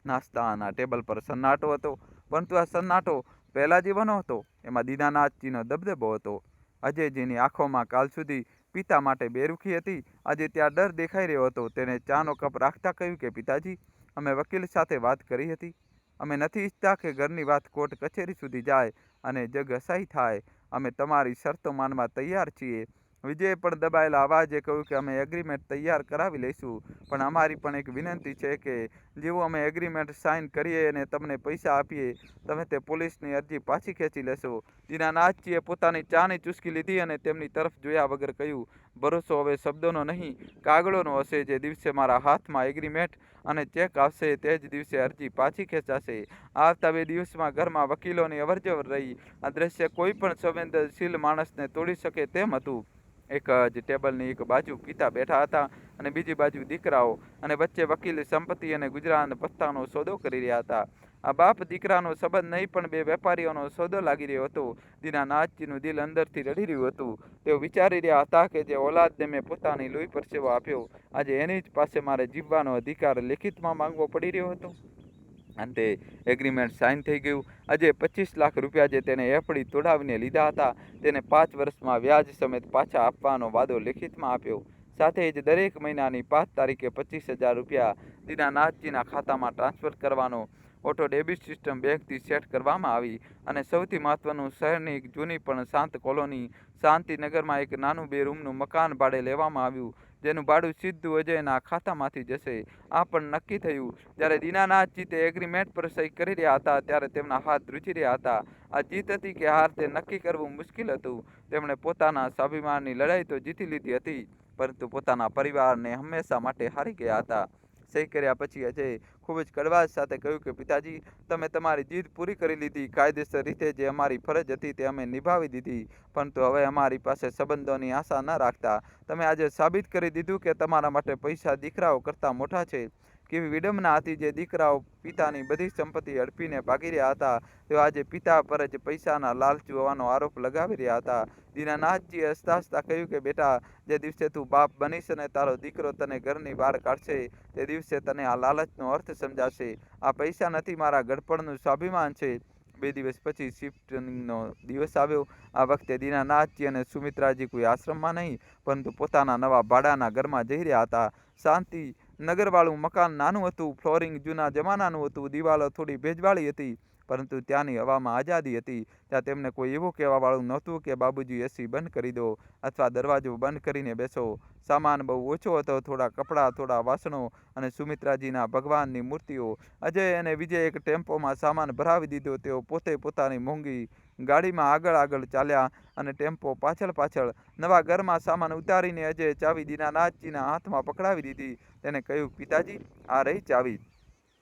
નાસ્તાના ટેબલ પર સન્નાટો હતો, પરંતુ આ સન્નાટો પહેલા જેવો નહોતો. એમાં દીનાનાથજીનો દબદબો હતો. અજયજીની આંખોમાં કાલ સુધી પિતા માટે બેરુખી હતી, આજે ત્યાં ડર દેખાઈ રહ્યો હતો. તેણે ચાનો કપ રાખતા કહ્યું કે પિતાજી, અમે વકીલ સાથે વાત કરી હતી. અમે નથી ઈચ્છતા કે ઘરની વાત કોર્ટ કચેરી સુધી જાય અને જગ અસહ્ય થાય. અમે તમારી શરતો માનવા તૈયાર છીએ. વિજયે પણ દબાયેલા અવાજે કહ્યું કે અમે એગ્રીમેન્ટ તૈયાર કરાવી લઈશું, પણ અમારી પણ એક વિનંતી છે કે જેવું અમે એગ્રીમેન્ટ સાઇન કરીએ અને તમને પૈસા આપીએ, તમે તે પોલીસની અરજી પાછી ખેંચી લેશો. દીનાનાથજીએ પોતાની ચાની ચૂસકી લીધી અને તેમની તરફ જોયા વગર કહ્યું, ભરોસો હવે શબ્દોનો નહીં, કાગળોનો હશે. જે દિવસે મારા હાથમાં એગ્રીમેન્ટ અને ચેક આવશે તે જ દિવસે અરજી પાછી ખેંચાશે. આવતા 2 દિવસમાં ઘરમાં વકીલોની અવરજવર રહી. આ દ્રશ્ય કોઈ પણ સંવેદનશીલ માણસને તોડી શકે તેમ હતું. એક જ ટેબલની એક બાજુ પિતા બેઠા હતા અને બીજી બાજુ દીકરાઓ, અને વચ્ચે વકીલ સંપત્તિ અને ગુજરાન પત્તાનો સોદો કરી રહ્યા હતા. આ બાપ દીકરાનો સંબંધ નહીં પણ બે વેપારીઓનો સોદો લાગી રહ્યો હતો. દીનાનાથજીનું દિલ અંદરથી રડી રહ્યું હતું. તેઓ વિચારી રહ્યા હતા કે જે ઓલાદને મેં પોતાની લોહી પરસેવો આપ્યો, આજે એની જ પાસે મારે જીવવાનો અધિકાર લેખિતમાં માંગવો પડી રહ્યો હતો. અંતે એગ્રીમેન્ટ સાઇન થઈ ગયું. આજે 25 લાખ રૂપિયા જે તેને એફડી તોડાવીને લીધા હતા, તેને 5 વર્ષમાં વ્યાજ સમેત પાછા આપવાનો વાદો લેખિતમાં આપ્યો. સાથે જ દરેક મહિનાની 5 તારીખે 25,000 રૂપિયા દીનાનાથજીના ખાતામાં ટ્રાન્સફર કરવાનો ઓટો ડેબિટ સિસ્ટમ બેંકથી સેટ કરવામાં આવી. અને સૌથી મહત્વનું, શહેરની એક જૂની પણ શાંત કોલોની શાંતિનગરમાં એક નાનું 2 રૂમનું મકાન ભાડે લેવામાં આવ્યું, જેનું ભાડું સીધું અજયના ખાતામાંથી જશે. આ પણ નક્કી થયું. જ્યારે દીનાનાથજી તે એગ્રીમેન્ટ પર સહી કરી રહ્યા હતા ત્યારે તેમના હાથ ધ્રુજી રહ્યા હતા. આ જીત હતી કે હાર તે નક્કી કરવું મુશ્કેલ હતું. તેમણે પોતાના સ્વાભિમાનની લડાઈ તો જીતી લીધી હતી, પરંતુ પોતાના પરિવારને હંમેશા માટે હારી ગયા હતા. સહી કર્યા પછી અજય ખૂબ જ કડવાશ સાથે કહ્યું કે પિતાજી, તમે તમારી જીદ પૂરી કરી લીધી. કાયદેસર રીતે જે અમારી ફરજ હતી તે અમે નિભાવી દીધી, પરંતુ હવે અમારી પાસે સંબંધોની આશા ન રાખતા. તમે આજે સાબિત કરી દીધું કે તમારા માટે પૈસા દીકરાઓ કરતાં મોટા છે. કેવી વિડંબના હતી. જે દીકરાઓ પિતાની બધી સંપત્તિ હડપીને ભાગી રહ્યા હતા, તેઓ આજે પિતા પર જ પૈસાના લાલચુ હોવાનો આરોપ લગાવી રહ્યા હતા. દીનાનાથજીએ હસતા હસતા કહ્યું કે બેટા, જે દિવસે તું બાપ બનીશ અને તારો દીકરો તને ઘરની બહાર કાઢશે, તે દિવસે તને આ લાલચનો અર્થ સમજાશે. આ પૈસા નથી, મારા ગડપણનું સ્વાભિમાન છે. 2 દિવસ પછી શિફ્ટનો દિવસ આવ્યો. આ વખતે દીનાનાથજી અને સુમિત્રાજી કોઈ આશ્રમમાં નહીં, પરંતુ પોતાના નવા ભાડાના ઘરમાં જઈ રહ્યા હતા. શાંતિ નગરવાળું મકાન નાનું હતું, ફ્લોરિંગ જૂના જમાનાનું હતું, દિવાલો થોડી ભેજવાળી હતી, પરંતુ ત્યાંની હવામાં આઝાદી હતી. ત્યાં તેમને કોઈ એવું કહેવાવાળું નહોતું કે બાબુજી એસી બંધ કરી દો અથવા દરવાજો બંધ કરીને બેસો. સામાન બહુ ઓછો હતો, થોડા કપડાં, થોડા વાસણો અને સુમિત્રાજીના ભગવાનની મૂર્તિઓ. અજય અને વિજય એક ટેમ્પોમાં સામાન ભરાવી દીધો. તેઓ પોતે પોતાની મોંઘી ગાડીમાં આગળ ચાલ્યા અને ટેમ્પો પાછળ. નવા ઘરમાં સામાન ઉતારીને અજયે ચાવી દીનાનાથજીના હાથમાં પકડાવી દીધી. તેને કહ્યું, પિતાજી, આ રહી ચાવી.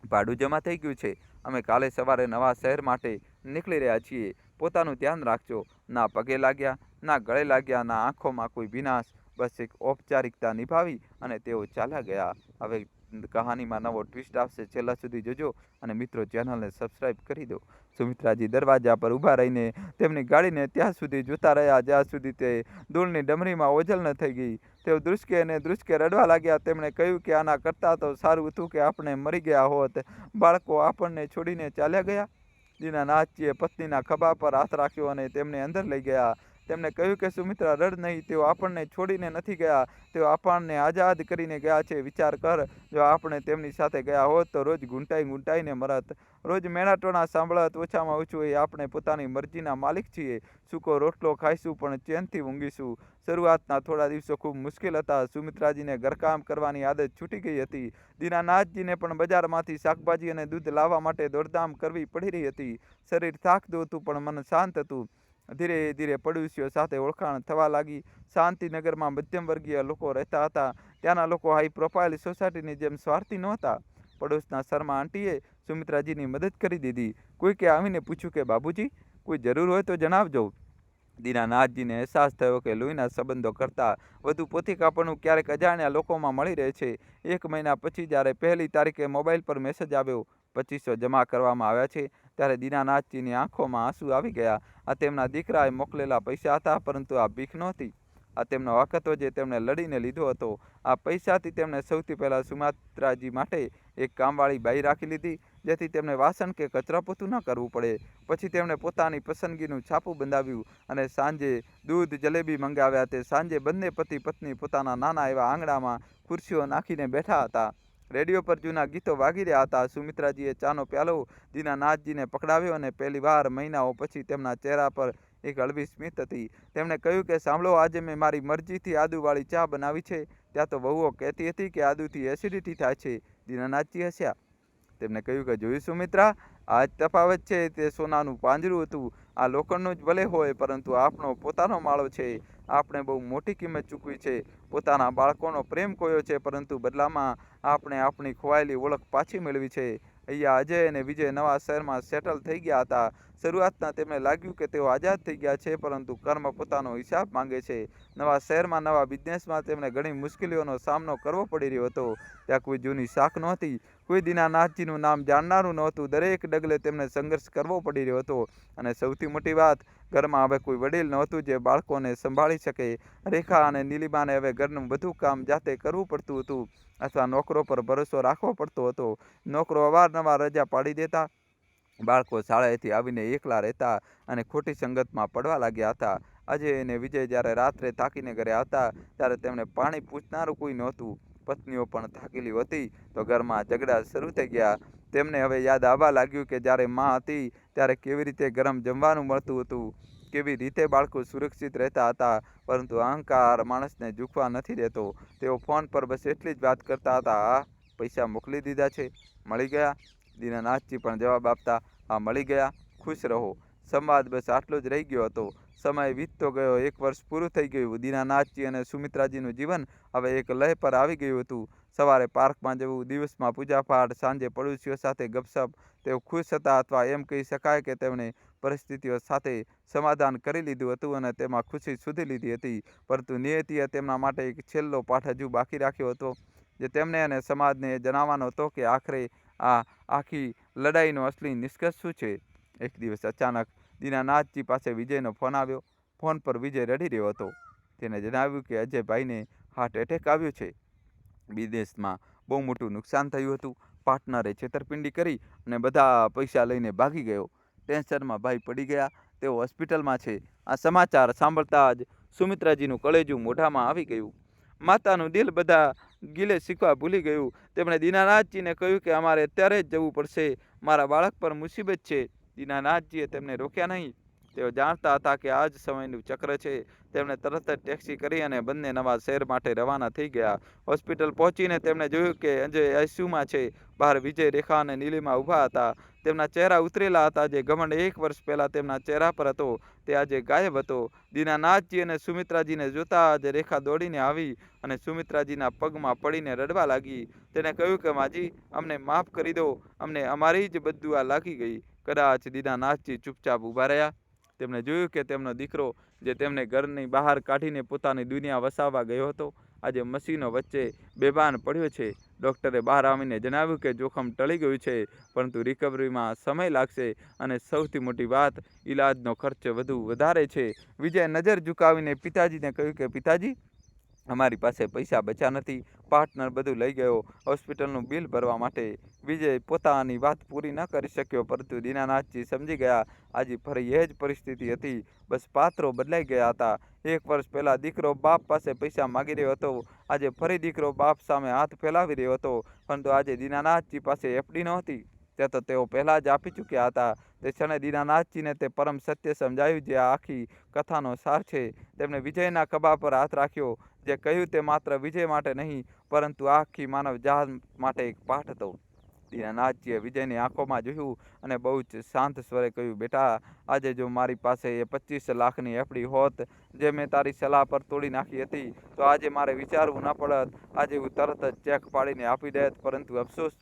ભાડું જમા થઈ ગયું છે. અમે કાલે સવારે નવા શહેર માટે નીકળી રહ્યા છીએ. પોતાનું ધ્યાન રાખજો. ના પગે લાગ્યા, ના ગળે લાગ્યા, ના આંખોમાં કોઈ ભીનાશ. બસ એક ઔપચારિકતા નિભાવી અને તેઓ ચાલ્યા ગયા. હવે કહાનીમાં નવો ટ્વિસ્ટ આવશે. છેલ્લા સુધી જોજો અને મિત્રો ચેનલને સબસ્ક્રાઈબ કરી દો. સુમિત્રાજી દરવાજા પર ઊભા રહીને તેમની ગાડીને ત્યાં સુધી જોતા રહ્યા જ્યાં સુધી તે ધૂળની ડમરીમાં ઓઝલ ન થઈ ગઈ. તેઓ ધ્રુસકે રડવા લાગ્યા. તેમણે કહ્યું કે આના કરતાં તો સારું હતું કે આપણે મરી ગયા હોત. બાળકો આપણને છોડીને ચાલ્યા ગયા. દીનાનાથજીએ પત્નીના ખભા પર હાથ રાખ્યો અને તેમને અંદર લઈ ગયા. તેમણે કહ્યું કે સુમિત્રા, રડ નહીં. તેઓ આપણને છોડીને નથી ગયા, તેઓ આપણને આઝાદ કરીને ગયા છે. વિચાર કર, જો આપણે તેમની સાથે ગયા હોત તો રોજ ઘૂંટાઈને મરત, રોજ મેણાટોણા સાંભળત. ઓછામાં ઓછું એ આપણે પોતાની મરજીના માલિક છીએ. સૂકો રોટલો ખાઈશું પણ ચેનથી ઊંઘીશું. શરૂઆતના થોડા દિવસો ખૂબ મુશ્કેલ હતા. સુમિત્રાજીને ઘરકામ કરવાની આદત છૂટી ગઈ હતી. દીનાનાથજીને પણ બજારમાંથી શાકભાજી અને દૂધ લાવવા માટે દોડધામ કરવી પડી રહી હતી. શરીર થાકતું હતું પણ મન શાંત હતું. ધીરે ધીરે પડોશીઓ સાથે ઓળખાણ થવા લાગી. શાંતિનગરમાં મધ્યમ વર્ગીય લોકો રહેતા હતા. ત્યાંના લોકો હાઈ પ્રોફાઇલ સોસાયટીની જેમ સ્વાર્થી નહોતા. પડોશના શર્મા આંટીએ સુમિત્રાજીની મદદ કરી દીધી. કોઈકે આવીને પૂછ્યું કે બાબુજી, કોઈ જરૂર હોય તો જણાવજો. દીનાનાથજીને અહેસાસ થયો કે લોહીના સંબંધો કરતાં વધુ પોથીકાપણું ક્યારેક અજાણ્યા લોકોમાં મળી રહે છે. 1 મહિના પછી જ્યારે 1લી તારીખે મોબાઈલ પર મેસેજ આવ્યો, 2500 જમા કરવામાં આવ્યા છે, ત્યારે દીનાનાથજીની આંખોમાં આંસુ આવી ગયા. આ તેમના દીકરાએ મોકલેલા પૈસા હતા, પરંતુ આ ભીખ નહોતી. આ તેમનો હક હતો જે તેમણે લડીને લીધો હતો. આ પૈસાથી તેમણે સૌથી પહેલાં સુમિત્રાજી માટે એક કામવાળી બાઈ રાખી લીધી, જેથી તેમને વાસણ કે કચરાપોતું ન કરવું પડે. પછી તેમણે પોતાની પસંદગીનું છાપું બંધાવ્યું અને સાંજે દૂધ જલેબી મંગાવ્યા. તે સાંજે બંને પતિ પત્ની પોતાના નાના એવા આંગણામાં ખુરશીઓ નાખીને બેઠા હતા. રેડિયો પર જૂના ગીતો વાગી રહ્યા હતા. સુમિત્રાજીએ ચાનો પ્યાલો દીનાનાથજીને પકડાવ્યો અને પહેલીવાર મહિનાઓ પછી તેમના ચહેરા પર એક હળવી સ્મિત હતી. તેમણે કહ્યું કે સાંભળો, આજે મેં મારી મરજીથી આદુવાળી ચા બનાવી છે. ત્યાં તો વહુઓ કહેતી હતી કે આદુથી એસિડિટી થાય છે. દીનાનાથજી હસ્યા. તેમણે કહ્યું કે જોયું સુમિત્રા, આ જ તફાવત છે. તે સોનાનું પાંજરું હતું. આ લોખંડનું જ ભલે હોય, પરંતુ આપણો પોતાનો માળો છે. આપણે બહુ મોટી કિંમત ચૂકવી છે. પોતાના બાળકોનો પ્રેમ ખોયો છે, પરંતુ બદલામાં આપણે આપણી ખોવાયેલી ઓળખ પાછી મેળવી છે. અહીંયા અજય અને વિજય નવા શહેરમાં સેટલ થઈ ગયા હતા. શરૂઆતના તેમને લાગ્યું કે તેઓ આઝાદ થઈ ગયા છે, પરંતુ કર્મ પોતાનો હિસાબ માંગે છે. નવા શહેરમાં નવા બિઝનેસમાં તેમને ઘણી મુશ્કેલીઓનો સામનો કરવો પડી રહ્યો હતો. ત્યાં કોઈ જૂની શાખ નહોતી, કોઈ દીનાનાથજીનું નામ જાણનારું નહોતું. દરેક ડગલે તેમને સંઘર્ષ કરવો પડી રહ્યો હતો. અને સૌથી મોટી વાત, ઘરમાં હવે કોઈ વડીલ નહોતું જે બાળકોને સંભાળી શકે. રેખા અને નીલિમાને હવે ઘરનું બધું કામ જાતે કરવું પડતું હતું, અથવા નોકરો પર ભરોસો રાખવો પડતો હતો. નોકરો અવારનવાર રજા પાડી દેતા. બાળકો શાળાએથી આવીને એકલા રહેતા અને ખોટી સંગતમાં પડવા લાગ્યા હતા. અજય અને વિજય જ્યારે રાત્રે થાકીને ઘરે આવતા, ત્યારે તેમને પાણી પૂછનારું કોઈ નહોતું. પત્નીઓ પણ થાકેલી હતી તો ઘરમાં ઝઘડા શરૂ થઈ ગયા. તેમને હવે યાદ આવવા લાગ્યું કે જ્યારે માં હતી ત્યારે કેવી રીતે ગરમ જમવાનું મળતું હતું, કેવી રીતે બાળકો સુરક્ષિત રહેતા હતા. પરંતુ અહંકાર માણસને ઝૂકવા નથી દેતો. તેઓ ફોન પર બસ એટલી જ વાત કરતા હતા, હા, પૈસા મોકલી દીધા છે, મળી ગયા. દીનાનાથજી પણ જવાબ આપતા, હા, મળી ગયા, ખુશ રહો. સંવાદ બસ આટલો જ રહી ગયો હતો. સમય વીતતો ગયો. 1 વર્ષ પૂરું થઈ ગયું. દીનાનાથજી અને સુમિત્રાજીનું જીવન હવે એક લય પર આવી ગયું હતું. સવારે પાર્કમાં જવું, દિવસમાં પૂજાપાઠ, સાંજે પડોશીઓ સાથે ગપસપ. તેઓ ખુશ હતા, અથવા એમ કહી શકાય કે તેમણે પરિસ્થિતિઓ સાથે સમાધાન કરી લીધું હતું અને તેમાં ખુશી શોધી લીધી હતી. પરંતુ નિયતિએ તેમના માટે એક છેલ્લો પાઠ હજુ બાકી રાખ્યો હતો, જે તેમને અને સમાજને જણાવવાનો હતો કે આખરે આ આખી લડાઈનો અસલી નિષ્કર્ષ શું છે. એક દિવસ અચાનક દીનાનાથજી પાસે વિજયનો ફોન આવ્યો. ફોન પર વિજય રડી રહ્યો હતો. તેને જણાવ્યું કે અજયભાઈને હાર્ટ એટેક આવ્યો છે. વિદેશમાં બહુ મોટું નુકસાન થયું હતું. પાર્ટનરે છેતરપિંડી કરી અને બધા પૈસા લઈને ભાગી ગયો. ટેન્શનમાં ભાઈ પડી ગયા. તેઓ હોસ્પિટલમાં છે. આ સમાચાર સાંભળતા જ સુમિત્રાજીનું કળેજું મોઢામાં આવી ગયું. માતાનું દિલ બધા ગીલે શીખવા ભૂલી ગયું. તેમણે દીનાનાથજીને કહ્યું કે અમારે અત્યારે જ જવું પડશે. મારા બાળક પર મુસીબત છે. દીનાનાથજીએ તેમને રોક્યા નહીં. તેઓ જાણતા હતા કે આ જ સમયનું ચક્ર છે. તેમણે તરત જ ટેક્સી કરી અને બંને નવા શહેર માટે રવાના થઈ ગયા. હોસ્પિટલ પહોંચીને તેમણે જોયું કે અજય આઈસીયુમાં છે. બહાર વિજય, રેખા અને નીલિમા ઊભા હતા. તેમના ચહેરા ઉતરેલા હતા. જે ઘમંડ 1 વર્ષ પહેલા તેમના ચહેરા પર હતો તે આજે ગાયબ હતો. દીનાનાથજી અને સુમિત્રાજીને જોતા જ રેખા દોડીને આવી અને સુમિત્રાજીના પગમાં પડીને રડવા લાગી. તેને કહ્યું કે માજી, અમને માફ કરી દો, અમને અમારી જ બદદુઆ લાગી ગઈ. કદાચ દીનાનાથજી ચૂપચાપ ઊભા રહ્યા. તેમણે જોયું કે તેમનો દીકરો, જે તેમને ઘરની બહાર કાઢીને પોતાની દુનિયા વસાવવા ગયો હતો, આજે મશીનો વચ્ચે બેભાન પડ્યો છે. ડૉક્ટરે બહાર આવીને જણાવ્યું કે જોખમ ટળી ગયું છે, પરંતુ રિકવરીમાં સમય લાગશે અને સૌથી મોટી વાત, ઈલાજનો ખર્ચ વધારે છે. વિજય નજર ઝુકાવીને પિતાજીને કહ્યું કે પિતાજી, અમારી પાસે પૈસા બચ્યા નથી. પાર્ટનર બધું લઈ ગયો હોસ્પિટલનું બિલ ભરવા માટે. વિજય પોતાની વાત પૂરી ન કરી શક્યો, પરંતુ દીનાનાથજી સમજી ગયા. આજે ફરી એ જ પરિસ્થિતિ હતી. બસ પાત્રો બદલાઈ ગયા હતા. 1 વર્ષ પહેલા દીકરો બાપ પાસે પૈસા માગી રહ્યો હતો. આજે ફરી દીકરો બાપ સામે હાથ ફેલાવી રહ્યો હતો. પરંતુ આજે દીનાનાથજી પાસે એફડી નહોતી. તે તો તેઓ પહેલાં જ આપી ચૂક્યા હતા. તે ક્ષણે દીનાનાથજીને તે પરમ સત્ય સમજાયું જે આ આખી કથાનો સાર છે. તેમણે વિજયના ખભા પર હાથ રાખ્યો. જે કહ્યું તે માત્ર વિજય માટે નહીં, પરંતુ આખી માનવ જાત માટે એક પાઠ હતો. દીનાનાથજીએ વિજયની આંખોમાં જોયું અને બહુ જ શાંત સ્વરે કહ્યું, બેટા, આજે જો મારી પાસે એ 25 લાખની એફડી હોત, જે મેં તારી સલાહ પર તોડી નાખી હતી, તો આજે મારે વિચારવું ન પડત. આજે હું તરત જ ચેક પાડીને આપી દેત. પરંતુ અફસોસ,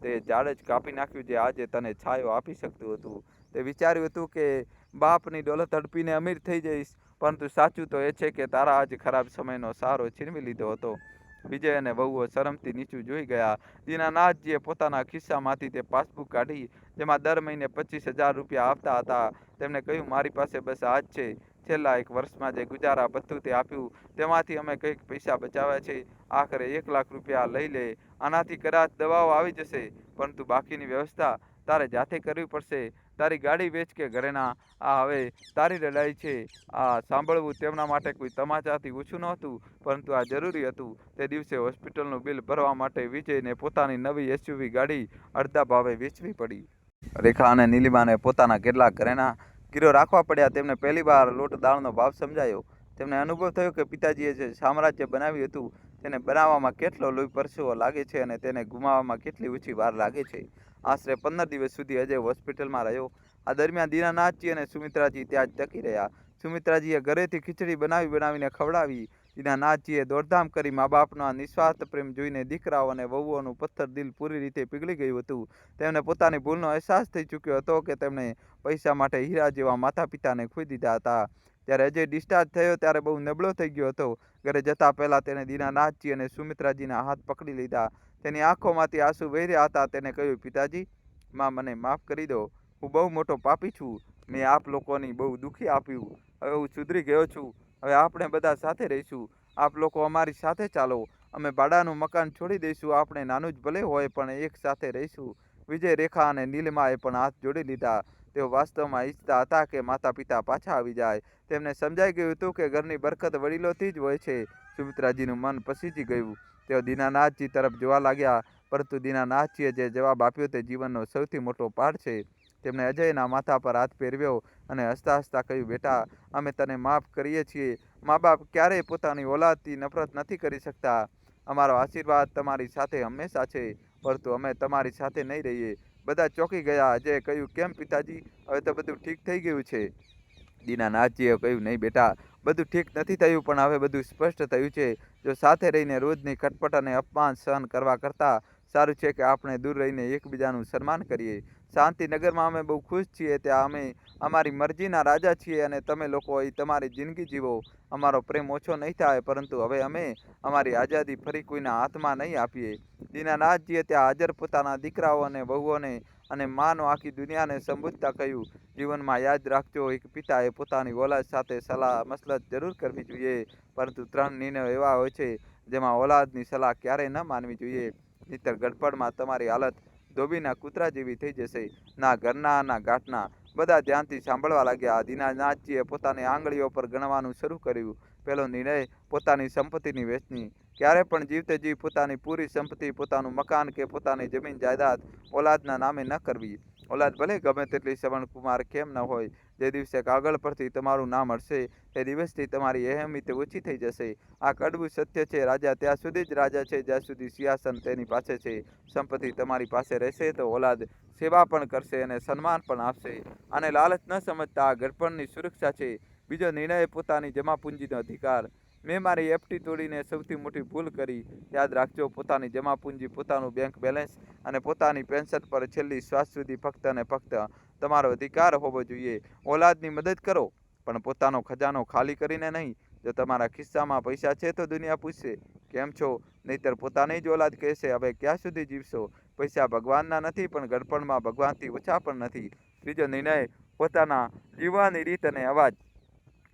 તે ઝાડ જ કાપી નાખ્યું જે આજે તને છાયો આપી શકતું હતું. તે વિચાર્યું હતું કે બાપની દોલત હડપીને અમીર થઈ જઈશ, પરંતુ સાચું તો એ છે કે તારા આજ ખરાબ સમયનો સહારો છીનવી લીધો હતો. વિજય અને વહુઓ શરમથી નીચું જોઈ ગયા. દીનાનાથજીએ પોતાના ખિસ્સામાંથી તે પાસબુક કાઢી, જેમાં દર મહિને 25,000 રૂપિયા આપતા હતા. તેમણે કહ્યું, મારી પાસે બસ આ જ છે. છેલ્લા 1 વર્ષમાં જે ગુજારા ભથ્થું તે આપ્યું, તેમાંથી અમે કંઈક પૈસા બચાવ્યા છે. આખરે 1 લાખ રૂપિયા લઈ લે. આનાથી કદાચ દવાઓ આવી જશે, પરંતુ બાકીની વ્યવસ્થા તારે જાતે કરવી પડશે. તારી ગાડી વેચ કે ઘરે ના. આ હવે તારી લડાઈ છે. આ સાંભળવું તેમના માટે કોઈ તમાચાથી ઓછું નહોતું, પરંતુ આ જરૂરી હતું. તે દિવસે હોસ્પિટલનું બિલ ભરવા માટે વિજયને પોતાની નવી એસયુવી ગાડી અડધા ભાવે વેચવી પડી. રેખા અને નીલિમાને પોતાના કેટલાક ઘરેણા ગીરો રાખવા પડ્યા. તેમને પહેલીવાર લોટ દાળનો ભાવ સમજાયો. તેમને અનુભવ થયો કે પિતાજીએ જે સામ્રાજ્ય બનાવ્યું હતું, તેને બનાવવામાં કેટલો લોહી પરસેવો લાગે છે અને તેને ગુમાવવામાં કેટલી ઓછી વાર લાગે છે. આશરે 15 દિવસ સુધી અજય હોસ્પિટલમાં રહ્યો. આ દરમિયાન દીનાનાથજી અને સુમિત્રાજી ત્યાં જ ટકી રહ્યા. સુમિત્રાજીએ ઘરેથી ખીચડી બનાવીને ખવડાવી. દીનાનાથજીએ દોડધામ કરી. મા બાપનો આ નિસ્વાર્થ પ્રેમ જોઈને દીકરાઓ અને વહુઓનું પથ્થર દિલ પૂરી રીતે પીગળી ગયું હતું. તેમને પોતાની ભૂલનો અહેસાસ થઈ ચૂક્યો હતો કે તેમણે પૈસા માટે હીરા જેવા માતા પિતાને ખોઈ દીધા હતા. જ્યારે અજય ડિસ્ચાર્જ થયો ત્યારે બહુ નબળો થઈ ગયો હતો. ઘરે જતા પહેલા તેણે દીનાનાથજી અને સુમિત્રાજીના હાથ પકડી લીધા. તેની આંખોમાંથી આંસુ વહી રહ્યા હતા. તેને કહ્યું, પિતાજી, માં, મને માફ કરી દો. હું બહુ મોટો પાપી છું. મેં આપ લોકોની બહુ દુઃખી આપ્યું. હવે હું સુધરી ગયો છું. હવે આપણે બધા સાથે રહીશું. આપ લોકો અમારી સાથે ચાલો. અમે ભાડાનું મકાન છોડી દઈશું. આપણે નાનું જ ભલે હોય, પણ એક સાથે રહીશું. વિજય, રેખા અને નીલિમાએ પણ હાથ જોડી લીધા. તેઓ વાસ્તવમાં ઈચ્છતા હતા કે માતા પિતા પાછા આવી જાય. તેમને સમજાઈ ગયું હતું કે ઘરની બરકત વડીલોથી જ હોય છે. સુમિત્રાજીનું મન પસીજી ગયું. તેઓ દીનાનાથજી તરફ જોવા લાગ્યા, પરંતુ દીનાનાથજીએ જે જવાબ આપ્યો તે જીવનનો સૌથી મોટો પાઠ છે. તેમણે અજયના માથા પર હાથ ફેરવ્યો અને હસતા હસતા કહ્યું, બેટા, અમે તને માફ કરીએ છીએ. મા બાપ ક્યારેય પોતાની ઓલાદથી નફરત નથી કરી શકતા. અમારો આશીર્વાદ તમારી સાથે હંમેશા છે, પરંતુ અમે તમારી સાથે નહીં રહીએ. બધા ચોંકી ગયા. અજયે કહ્યું, કેમ પિતાજી, હવે તો બધું ઠીક થઈ ગયું છે? દીનાનાથજીએ કહ્યું, નહીં બેટા, બધું ઠીક નથી થયું, પણ હવે બધું સ્પષ્ટ થયું છે. જો સાથે રહીને રોજની ખટપટ અને અપમાન સહન કરવા કરતાં સારું છે કે આપણે દૂર રહીને એકબીજાનું સન્માન કરીએ. શાંતિનગરમાં અમે બહુ ખુશ છીએ. ત્યાં અમે અમારી મરજીના રાજા છીએ અને તમે લોકો અહીં તમારી જિંદગી જીવો. અમારો પ્રેમ ઓછો નહીં થાય, પરંતુ હવે અમે અમારી આઝાદી ફરી કોઈના હાથમાં નહીં આપીએ. દીનાનાથજીએ ત્યાં હાજર પોતાના દીકરાઓ અને વહુઓને અને માનો આખી દુનિયાને સંબોધતા કહ્યું, જીવનમાં યાદ રાખજો, એક પિતાએ પોતાની ઓલાદ સાથે સલાહ મસલત જરૂર કરવી જોઈએ, પરંતુ 3 નિર્ણયો એવા હોય છે જેમાં ઓલાદની સલાહ ક્યારેય ન માનવી જોઈએ. નહીંતર ગડબડમાં તમારી હાલત ધોબીના કૂતરા જેવી થઈ જશે. ના ઘરના ના ઘાટના. બધા ધ્યાનથી સાંભળવા લાગ્યા. દીનાનાથજીએ પોતાની આંગળીઓ પર ગણવાનું શરૂ કર્યું. પહેલો નિર્ણય, પોતાની સંપત્તિની વહેંચણી. ક્યારે પણ જીવતે જીવ પોતાની પૂરી સંપત્તિ, પોતાનું મકાન કે પોતાની જમીન જાયદાદ ઓલાદના નામે ન કરવી. ઓલાદ ભલે ગમે તેટલી શ્રવણકુમાર કેમ ન હોય, જે દિવસે કાગળ પરથી તમારું નામ હટશે તે દિવસથી તમારી અહેમિયત ઓછી થઈ જશે. આ કડવું સત્ય છે. રાજા ત્યાં સુધી જ રાજા છે જ્યાં સુધી સિંહાસન તેની પાસે છે. સંપત્તિ તમારી પાસે રહેશે તો ઓલાદ સેવા પણ કરશે અને સન્માન પણ આપશે. આને લાલચ ન સમજતા આ ગડપણની સુરક્ષા છે. બીજો નિર્ણય પોતાની જમાપૂંજીનો અધિકાર. મેં મારી એફડી તોડીને સૌથી મોટી ભૂલ કરી. યાદ રાખજો, પોતાની જમાપૂંજી, પોતાનું બેંક બેલેન્સ અને પોતાની પેન્શન પર છેલ્લી શ્વાસ સુધી ફક્ત અને ફક્ત તમારો અધિકાર હોવો જોઈએ. ઓલાદની મદદ કરો, પણ પોતાનો ખજાનો ખાલી કરીને નહીં. જો તમારા ખિસ્સામાં પૈસા છે તો દુનિયા પૂછશે કેમ છો, નહીંતર પોતાની જ ઓલાદ કહેશે હવે ક્યાં સુધી જીવશો. પૈસા ભગવાનના નથી, પણ ગડપણમાં ભગવાનથી ઓછા પણ નથી. ત્રીજો નિર્ણય, પોતાના જીવવાની રીત અને અવાજ.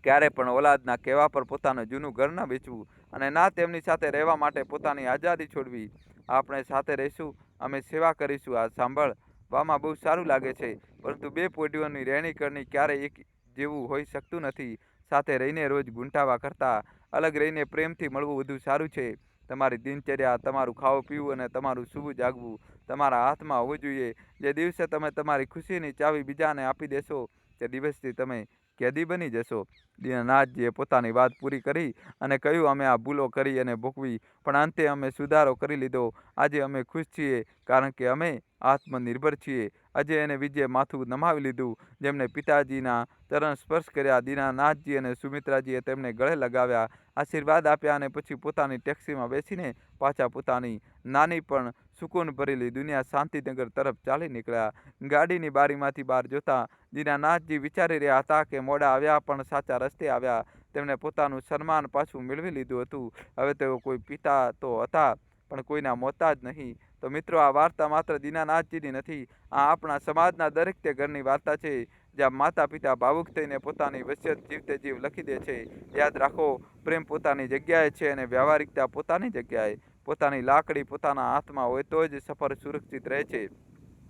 ક્યારે પણ ઓલાદના કહેવા પર પોતાનું જૂનું ઘર ન વેચવું અને ના તેમની સાથે રહેવા માટે પોતાની આઝાદી છોડવી. આપણે સાથે રહીશું, અમે સેવા કરીશું. આ સાંભળવામાં બહુ સારું લાગે છે, પરંતુ બે પેઢીઓની રહેણી કરણી ક્યારેય એક જેવું હોઈ શકતું નથી. સાથે રહીને રોજ ગુંટાવા કરતાં અલગ રહીને પ્રેમથી મળવું વધુ સારું છે. તમારી દિનચર્યા, તમારું ખાવું પીવું અને તમારું સૂવું જાગવું તમારા હાથમાં હોવું જોઈએ. જે દિવસે તમે તમારી ખુશીની ચાવી બીજાને આપી દેશો તે દિવસથી તમે કેદી બની જશો. દીનાનાથજીએ પોતાની વાત પૂરી કરી અને કહ્યું, અમે આ ભૂલો કરી અને ભોગવી, પણ અંતે અમે સુધારો કરી લીધો. આજે અમે ખુશ છીએ કારણ કે અમે આત્મનિર્ભર છીએ. અજય અને વિજયે માથું નમાવી લીધું. જેમને પિતાજીના ચરણ સ્પર્શ કર્યા, દીનાનાથજી અને સુમિત્રાજીએ તેમને ગળે લગાવ્યા, આશીર્વાદ આપ્યા અને પછી પોતાની ટેક્સીમાં બેસીને પાછા પોતાની નાની પણ સુકૂન ભરેલી દુનિયા શાંતિનગર તરફ ચાલી નીકળ્યા. ગાડીની બારીમાંથી બહાર જોતા દીનાનાથજી વિચારી રહ્યા હતા કે મોડા આવ્યા પણ સાચા રસ્તે આવ્યા. તેમણે પોતાનું સન્માન પાછું મેળવી લીધું હતું. હવે તેઓ કોઈ પિતા તો હતા, પણ કોઈના મોહતાજ નહીં. તો મિત્રો, આ વાર્તા માત્ર દીનાનાથજીની નથી, આ આપણા સમાજના દરેક તે ઘરની વાર્તા છે જ્યાં માતા પિતા ભાવુક થઈને પોતાની વસિયત જીવતે જીવ લખી દે છે. યાદ રાખો, પ્રેમ પોતાની જગ્યાએ છે અને વ્યવહારિકતા પોતાની જગ્યાએ. પોતાની લાકડી પોતાના હાથમાં હોય તો જ સફર સુરક્ષિત રહે છે.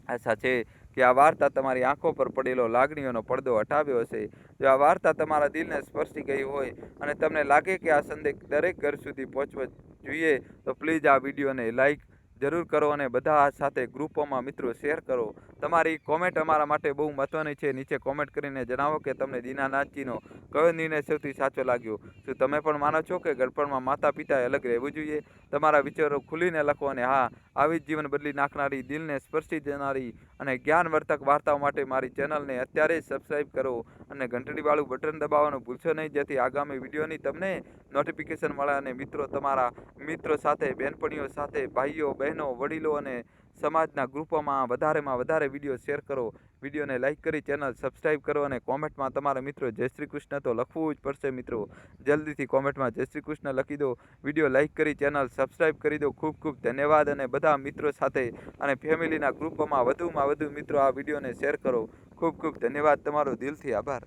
આશા છે કે આ વાર્તા તમારી આંખો પર પડેલો લાગણીઓનો પડદો હટાવ્યો હશે. જો આ વાર્તા તમારા દિલને સ્પર્શી ગઈ હોય અને તમને લાગે કે આ સંદેશ દરેક ઘર સુધી પહોંચવો જોઈએ, તો પ્લીઝ આ વિડીયોને લાઈક જરૂર કરો અને બધા સાથે ગ્રુપોમાં મિત્રો શેર કરો. તમારી કોમેન્ટ અમારા માટે બહુ મહત્વની છે. નીચે કોમેન્ટ કરીને જણાવો કે તમને દીનાનાથજીનો કયો નિર્ણય સૌથી સાચો લાગ્યો. શું તમે પણ માનો છો કે ગડપણમાં માતા પિતાએ અલગ રહેવું જોઈએ? તમારા વિચારો ખુલીને લખો અને હા, આવી જ જીવન બદલી નાખનારી, દિલને સ્પર્શી જનારી અને જ્ઞાનવર્ધક વાર્તાઓ માટે મારી ચેનલને અત્યારે જ સબસ્ક્રાઈબ કરો અને ઘંટડીવાળું બટન દબાવવાનું ભૂલશો નહીં, જેથી આગામી વિડીયોની તમને નોટિફિકેશન મળે. અને મિત્રો, તમારા મિત્રો સાથે, બહેનપણીઓ સાથે, ભાઈઓ બહેનો, વડીલો અને સમાજના ગ્રુપોમાં વધારેમાં વધારે વિડીયો શેર કરો. વિડીયોને લાઇક કરી ચેનલ સબસ્ક્રાઈબ કરો અને કોમેન્ટમાં તમારા મિત્રો જય શ્રી કૃષ્ણ તો લખવું જ પડશે. મિત્રો, જલ્દીથી કોમેન્ટમાં જય શ્રી કૃષ્ણ લખી દો. વિડીયો લાઇક કરી ચેનલ સબસ્ક્રાઈબ કરી દો. ખૂબ ખૂબ ધન્યવાદ. અને બધા મિત્રો સાથે અને ફેમિલીના ગ્રુપોમાં વધુમાં વધુ મિત્રો આ વિડીયોને શેર કરો. ખૂબ ખૂબ ધન્યવાદ. તમારો દિલથી આભાર.